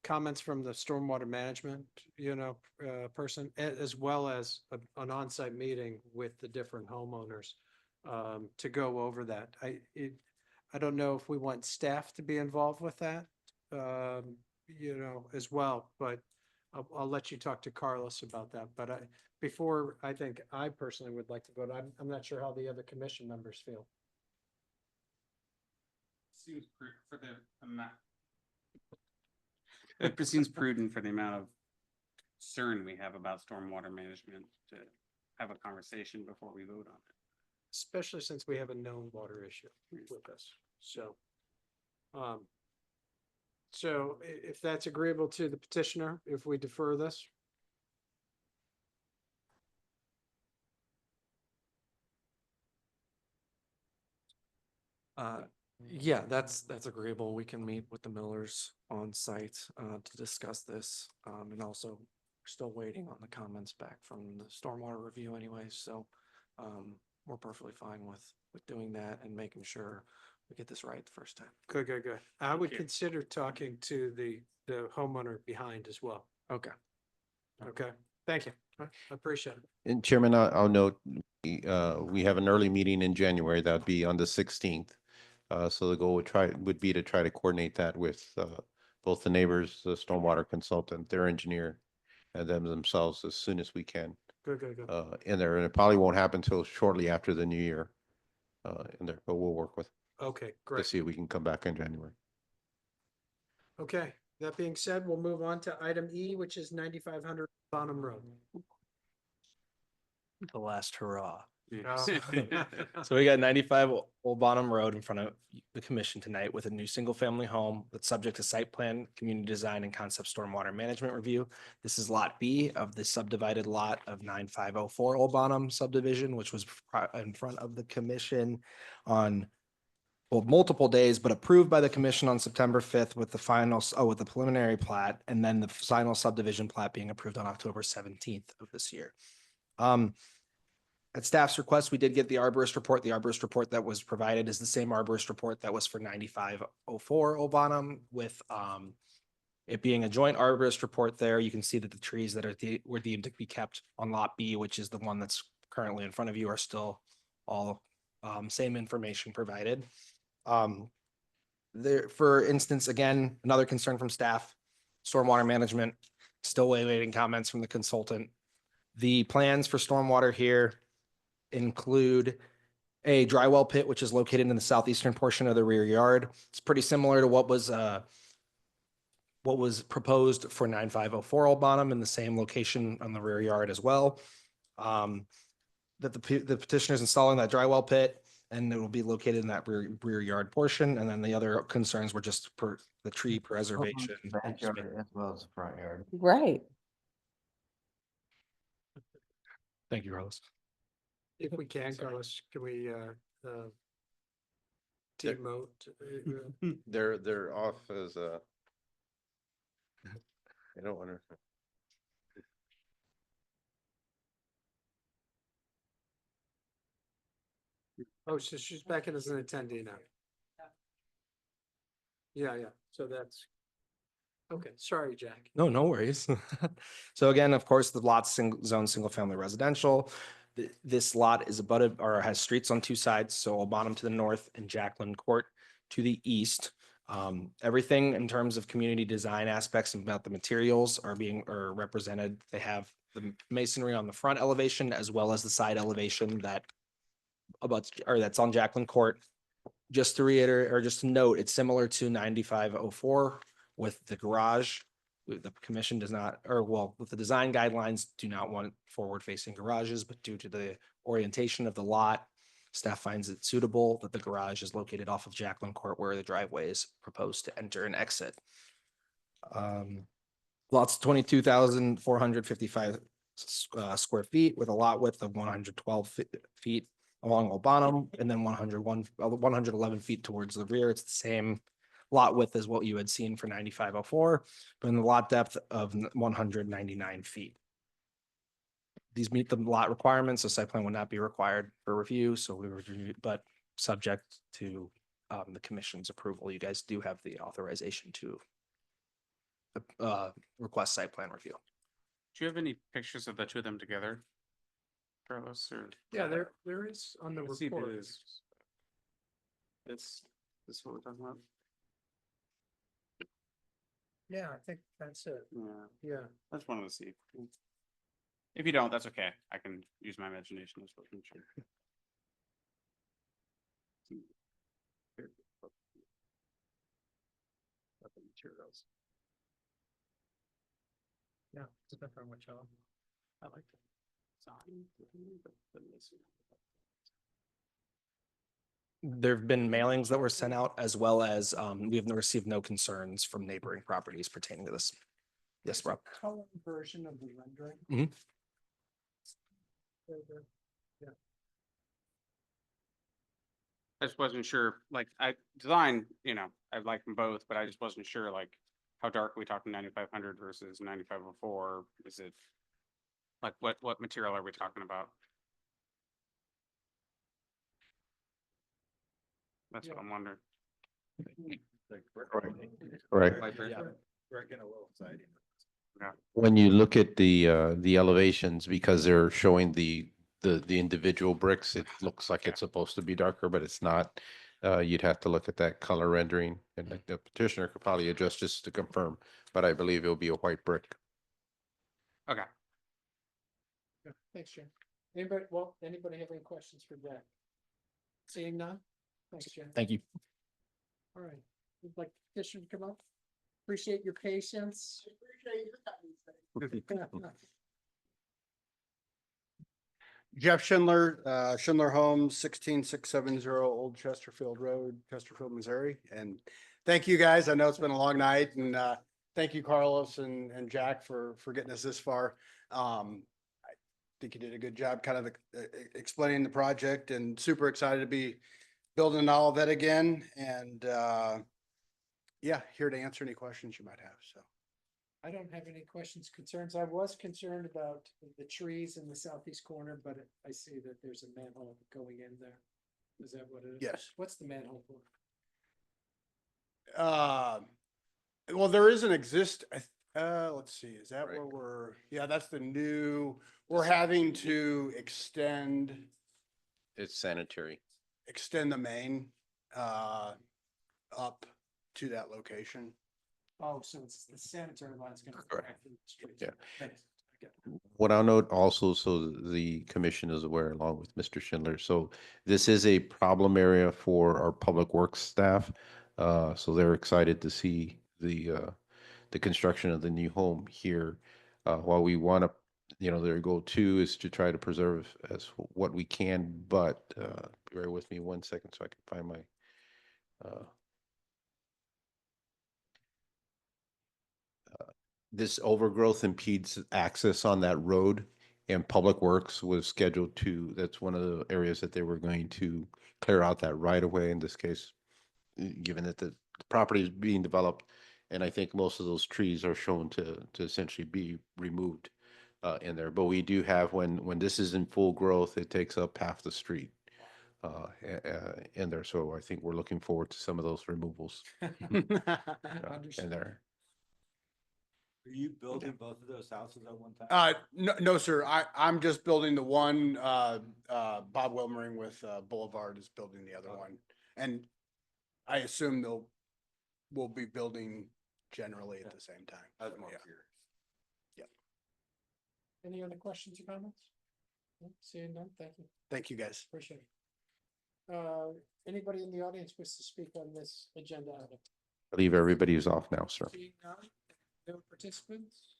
Speaker 1: comments from the stormwater management, person, as well as an on-site meeting with the different homeowners to go over that. I don't know if we want staff to be involved with that, as well, but I'll let you talk to Carlos about that. But I think I personally would like to vote. I'm not sure how the other commission members feel.
Speaker 6: Seems for the amount. It seems prudent for the amount of concern we have about stormwater management to have a conversation before we vote on it.
Speaker 1: Especially since we have a known water issue with us, so. If that's agreeable to the petitioner, if we defer this.
Speaker 15: Yeah, that's agreeable. We can meet with the Millers on site to discuss this. And also, we're still waiting on the comments back from the stormwater review anyways, so we're perfectly fine with doing that and making sure we get this right the first time.
Speaker 1: Good, good, good. I would
Speaker 6: you.
Speaker 1: consider talking to the homeowner behind as well.
Speaker 15: Okay.
Speaker 1: Okay, thank you. I appreciate it.
Speaker 2: And Chairman, I'll note, we have an early meeting in January. That would be on the 16th. So the goal would be to try to coordinate that with both the neighbors, the stormwater consultant, their engineer, and them themselves as soon as we can.
Speaker 1: Good, good, good.
Speaker 2: In there, and it probably won't happen until shortly after the new year. In there, but we'll work with
Speaker 1: Okay,
Speaker 2: to
Speaker 1: great.
Speaker 2: see if we can come back in January.
Speaker 1: Okay, that being said, we'll move on to item E, which is 9500 Bonham Road.
Speaker 4: The last hurrah.
Speaker 1: Oh.
Speaker 4: So we got 95 Old Bonham Road in front of the commission tonight with a new single-family home that's subject to site plan, community design, and concept stormwater management review. This is Lot B of the subdivided lot of 9504 Old Bonham subdivision, which was in front of the commission on multiple days, but approved by the commission on September 5th with with the preliminary plat, and then the final subdivision plat being approved on October 17th of this year. At staff's request, we did get the arborist report. The arborist report that was provided is the same arborist report that was for 9504 Old Bonham, with it being a joint arborist report there. You can see that the trees that were deemed to be kept on Lot B, which is the one that's currently in front of you, are still all same information provided. There, for instance, again, another concern from staff, stormwater management, still awaiting comments from the consultant. The plans for stormwater here include a dry well pit, which is located in the southeastern portion of the rear yard. It's pretty similar to what was proposed for 9504 Old Bonham in the same location on the rear yard as well. That the petitioner is installing that dry well pit, and it will be located in that rear yard portion. And then the other concerns were just the tree preservation.
Speaker 8: Backyard as well as the front yard.
Speaker 17: Right.
Speaker 4: Thank you, Carlos.
Speaker 1: If we can, Carlos, can we demote?
Speaker 2: They're off as I don't wonder.
Speaker 1: Oh, so she's back in as an attendee now. Yeah, yeah, so that's, okay, sorry, Jack.
Speaker 4: No, no worries. So again, of course, the lot's zone single family residential. This lot is abutted or has streets on two sides, so Albonum to the north and Jacqueline Court to the east. Everything in terms of community design aspects and about the materials are represented. They have the masonry on the front elevation as well as the side elevation that's on Jacqueline Court. Just to reiterate, or just to note, it's similar to 9504 with the garage. The commission does not, or well, with the design guidelines, do not want forward-facing garages, but due to the orientation of the lot, staff finds it suitable that the garage is located off of Jacqueline Court where the driveway is proposed to enter and exit. Lots 22,455 square feet with a lot width of 112 feet along Albonum and then 111 feet towards the rear. It's the same lot width as what you had seen for 9504, but in the lot depth of 199 feet. These meet the lot requirements. The site plan would not be required for review, so we reviewed, but subject to the commission's approval, you guys do have the authorization to request site plan review.
Speaker 6: Do you have any pictures of the two of them together? Carlos, or?
Speaker 1: Yeah, there is on the
Speaker 6: Let's see if it
Speaker 1: report.
Speaker 6: is. This one we're talking about?
Speaker 1: Yeah, I think that's it.
Speaker 6: Yeah,
Speaker 1: Yeah.
Speaker 6: I just wanted to see. If you don't, that's okay. I can use my imagination as well. I'm sure. Materials.
Speaker 1: Yeah, it's different, which I like it.
Speaker 4: There have been mailings that were sent out as well as we have received no concerns from neighboring properties pertaining to this. Yes, Rob.
Speaker 1: Color version of the rendering.
Speaker 4: Mhm.
Speaker 1: Yeah.
Speaker 6: I just wasn't sure, like, design, I like them both, but I just wasn't sure, like, how dark are we talking 9500 versus 9504? Is it, like, what material are we talking about? That's what I'm wondering.
Speaker 2: Right.
Speaker 6: Light brick? Yeah.
Speaker 2: When you look at the elevations, because they're showing the individual bricks, it looks like it's supposed to be darker, but it's not. You'd have to look at that color rendering, and the petitioner could probably adjust just to confirm, but I believe it'll be a white brick.
Speaker 6: Okay.
Speaker 1: Yeah, thanks, Jen. Anybody have any questions for Jack? Seeing none? Thanks, Jen.
Speaker 4: Thank you.
Speaker 1: All right, would like the petitioner to come up? Appreciate your patience.
Speaker 20: Jeff Schindler, Schindler Homes, 16670 Old Chesterfield Road, Chesterfield, Missouri. And thank you guys. I know it's been a long night, and thank you, Carlos and Jack, for getting us this far. I think you did a good job kind of explaining the project, and super excited to be building all of that again. And yeah, here to answer any questions you might have. So.
Speaker 1: I don't have any questions, concerns. I was concerned about the trees in the southeast corner, but I see that there's a manhole going in there. Is that what it is?
Speaker 20: Yes.
Speaker 1: What's the manhole for?
Speaker 20: Well, there is an let's see, is that where yeah, that's the new, we're having to extend
Speaker 2: It's sanitary.
Speaker 20: the main, up to that location.
Speaker 1: Oh, so it's the sanitary line's gonna.
Speaker 2: Correct.
Speaker 1: connect to the streets.
Speaker 2: Yeah.
Speaker 1: Thanks. I get it.
Speaker 2: What I'll note also, so the commission is aware along with Mr. Schindler. So this is a problem area for our public works staff. So they're excited to see the construction of the new home here. While we want to, their goal too is to try to preserve as what we can, but bear with me 1 second so I can find my this overgrowth impedes access on that road, and Public Works was scheduled to, that's one of the areas that they were going to clear out that right of way in this case, given that the property is being developed, and I think most of those trees are shown to essentially be removed in there. But we do have, when this is in full growth, it takes up half the street. in there. So I think we're looking forward to some of those removals in there.
Speaker 21: Are you building both of those houses at one time?
Speaker 20: No, sir. I'm just building the one, Bob Wilmering with, Boulevard is building the other one. And I assume we'll be building generally at the same time.
Speaker 21: I was more
Speaker 20: Yeah.
Speaker 21: curious.
Speaker 1: Any other questions or comments? No, seeing none, thank you.
Speaker 20: Thank you, guys.
Speaker 1: Appreciate it. Anybody in the audience wish to speak on this agenda item?
Speaker 2: I believe everybody is off now, sir.
Speaker 1: Seeing none, no participants,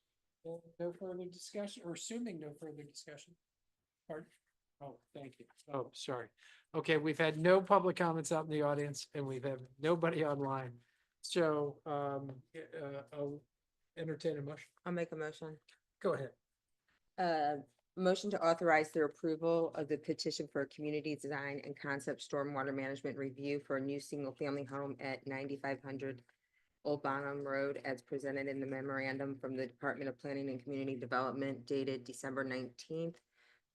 Speaker 1: no further discussion, or assuming no further discussion. Pardon? Oh, thank you. Oh, sorry. Okay, we've had no public comments out in the audience and we've had nobody online. So, I'll entertain a motion.
Speaker 18: I'll make a motion.
Speaker 1: Go ahead.
Speaker 18: Motion to authorize the approval of the petition for a community design and concept stormwater management review for a new single-family home at 9500 Old Bonham Road as presented in the memorandum from the Department of Planning and Community Development dated December 19th,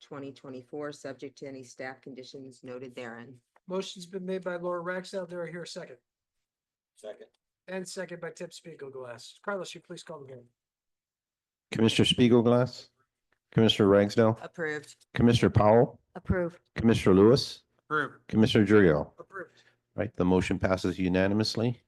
Speaker 18: 2024, subject to any staff conditions noted therein.
Speaker 1: Motion's been made by Laura Ragsdale. Do I hear a second?
Speaker 21: Second.
Speaker 1: And second by Tip Spiegelglass. Carlos, you please call the game.
Speaker 2: Commissioner Spiegelglass, Commissioner Ragsdale,
Speaker 18: Approved.
Speaker 2: Commissioner Powell,
Speaker 5: Approve.
Speaker 2: Commissioner Lewis,
Speaker 6: Approved.
Speaker 2: Commissioner Druryl.
Speaker 1: Approved.
Speaker 2: Right, the motion passes unanimously.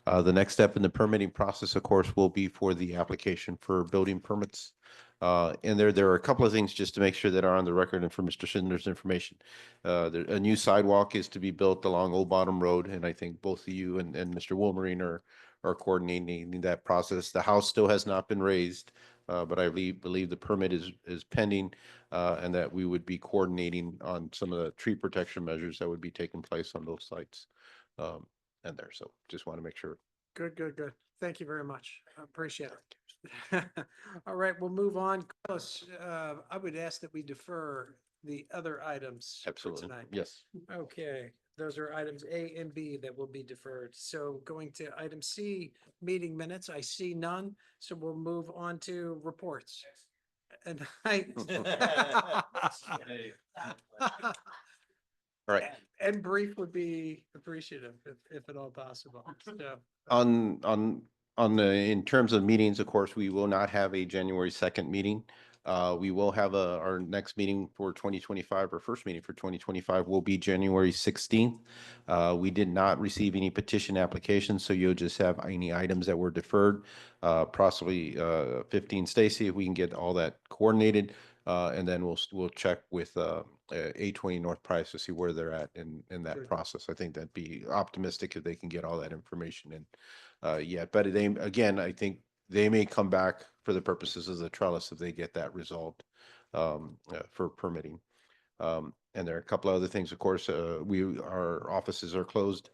Speaker 2: The next step in the permitting process, of course, will be for the application for building permits. And there are a couple of things just to make sure that are on the record and for Mr. Schindler's information. A new sidewalk is to be built along Old Bottom Road, and I think both of you and Mr. Wilmering are coordinating that process. The house still has not been raised, but I believe the permit is pending, and that we would be coordinating on some of the tree protection measures that would be taking place on those sites. And there, so just want to make sure.
Speaker 1: Good, good, good. Thank you very much. I appreciate it. All right, we'll move on. Carlos, I would ask that we defer the other items for
Speaker 2: Absolutely,
Speaker 1: tonight.
Speaker 2: yes.
Speaker 1: Okay, those are items A and B that will be deferred. So going to item C, meeting minutes, I see none, so we'll move on to reports. And I.
Speaker 2: All right.
Speaker 1: And brief would be appreciative if at all possible. So,
Speaker 2: On the, in terms of meetings, of course, we will not have a January 2nd meeting. We will have our next meeting for 2025, our first meeting for 2025 will be January 16th. We did not receive any petition applications, so you'll just have any items that were deferred. Possibly 15 Stacy, if we can get all that coordinated. And then we'll check with 820 North Price to see where they're at in that
Speaker 1: Good.
Speaker 2: process. I think that'd be optimistic if they can get all that information in yet. But they, again, I think they may come back for the purposes of the trellis if they get that resolved for permitting. And there are a couple of other things, of course, our offices are closed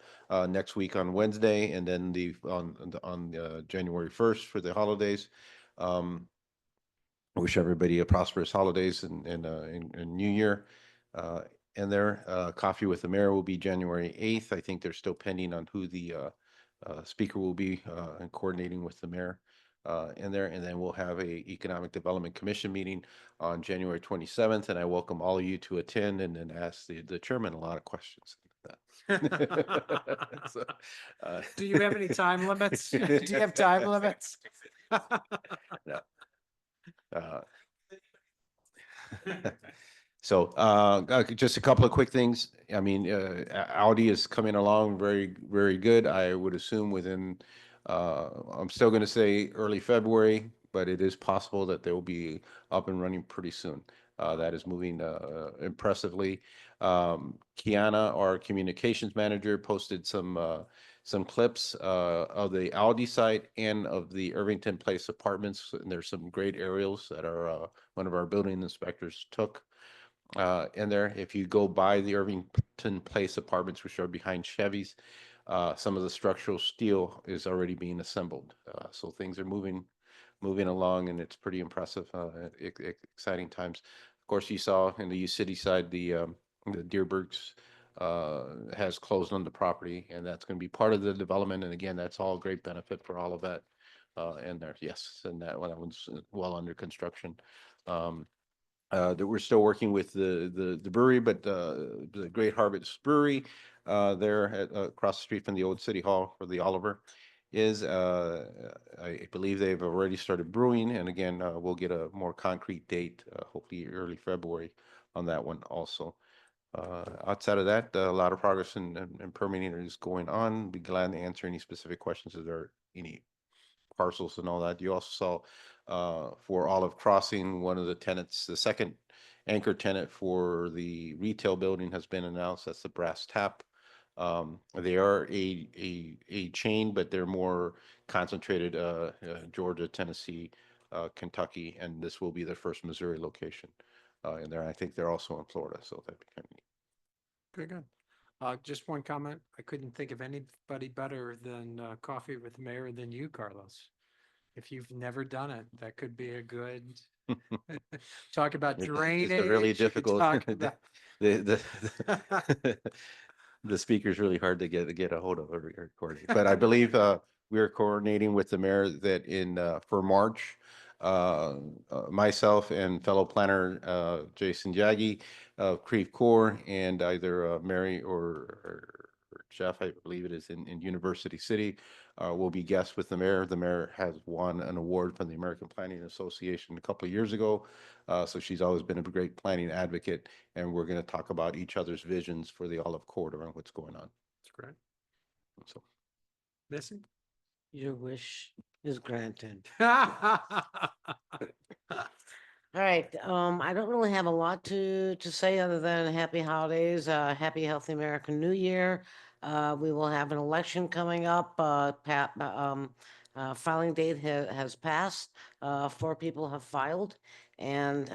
Speaker 2: next week on Wednesday, and then on January 1st for the holidays. I wish everybody a prosperous holidays and New Year. And there, Coffee with the Mayor will be January 8th. I think they're still pending on who the speaker will be and coordinating with the mayor in there. And then we'll have a Economic Development Commission meeting on January 27th. And I welcome all of you to attend and then ask the chairman a lot of questions. So,
Speaker 1: do you have any time limits? Do you have time limits?
Speaker 2: No. So just a couple of quick things. I mean, Audi is coming along very, very good. I would assume within, I'm still going to say early February, but it is possible that they will be up and running pretty soon. That is moving impressively. Kiana, our communications manager, posted some clips of the Audi site and of the Irvington Place apartments. And there's some great aerials that are one of our building inspectors took in there. If you go by the Irvington Place apartments, which are behind Chevys, some of the structural steel is already being assembled. So things are moving along, and it's pretty impressive. Exciting times. Of course, you saw in the U City side, the Deerbergs has closed on the property, and that's going to be part of the development. And again, that's all great benefit for all of that. And there, yes, and that one's well under construction. that we're still working with the brewery, but the Great Harvest Brewery there across the street from the old City Hall where the Oliver is. I believe they've already started brewing, and again, we'll get a more concrete date, hopefully early February on that one also. Outside of that, a lot of progress in permitting is going on. Be glad to answer any specific questions if there are any parcels and all that. You also saw for Olive Crossing, one of the tenants, the second anchor tenant for the retail building has been announced. That's the Brass Tap. They are a chain, but they're more concentrated Georgia, Tennessee, Kentucky, and this will be their first Missouri location. And there, I think they're also in Florida, so that'd be kind of neat.
Speaker 1: Good, good. Just one comment. I couldn't think of anybody better than Coffee with the Mayor than you, Carlos. If you've never done it, that could be a good talk about drainage.
Speaker 2: It's a really
Speaker 1: you could
Speaker 2: difficult.
Speaker 1: talk about-
Speaker 2: The speaker's really hard to get a hold of every recording, but I believe we are coordinating with the mayor that in for March, myself and fellow planner Jason Jaggi of Creve Coeur and either Mary or Jeff, I believe it is in University City, will be guests with the mayor. The mayor has won an award from the American Planning Association a couple of years ago. So she's always been a great planning advocate, and we're going to talk about each other's visions for the Olive Corridor and what's going on.
Speaker 1: That's great.
Speaker 2: So,
Speaker 1: Missing?
Speaker 19: Your wish is granted.
Speaker 1: All
Speaker 19: All right, I don't really have a lot to say other than happy holidays, happy healthy American New Year. We will have an election coming up, filing date has passed, 4 people have filed. And,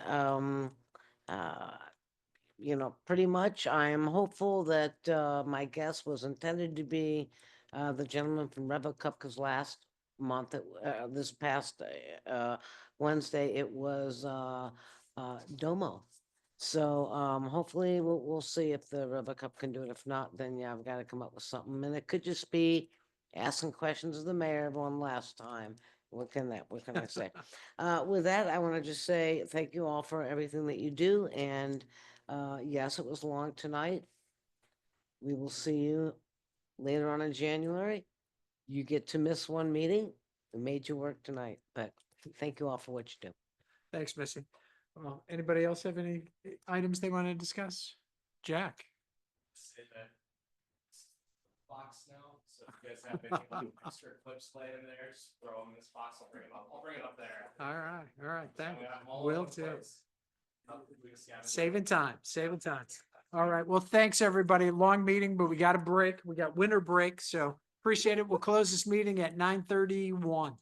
Speaker 19: you know, pretty much I am hopeful that, my guess was intended to be, the gentleman from Revel Cup, because last month, this past, Wednesday, it was Domo. So hopefully we'll see if the River Cup can do it. If not, then yeah, I've got to come up with something. And it could just be asking questions of the mayor one last time. What can I say? With that, I want to just say thank you all for everything that you do. And yes, it was long tonight. We will see you later on in January. You get to miss one meeting. We made you work tonight, but thank you all for what you do.
Speaker 1: Thanks, Missy. Well, anybody else have any items they want to discuss? Jack?
Speaker 4: Say that box now, so if you guys have any extra clips laying in there, just throw them in this box, I'll bring it up there.
Speaker 1: All right, thank
Speaker 4: We
Speaker 1: you.
Speaker 4: have them all
Speaker 1: Will
Speaker 4: over the
Speaker 1: do.
Speaker 4: place. We just gotta-
Speaker 1: Saving time. All right, well, thanks, everybody. Long meeting, but we got a break. We got winter break, so appreciate it. We'll close this meeting at 9:31.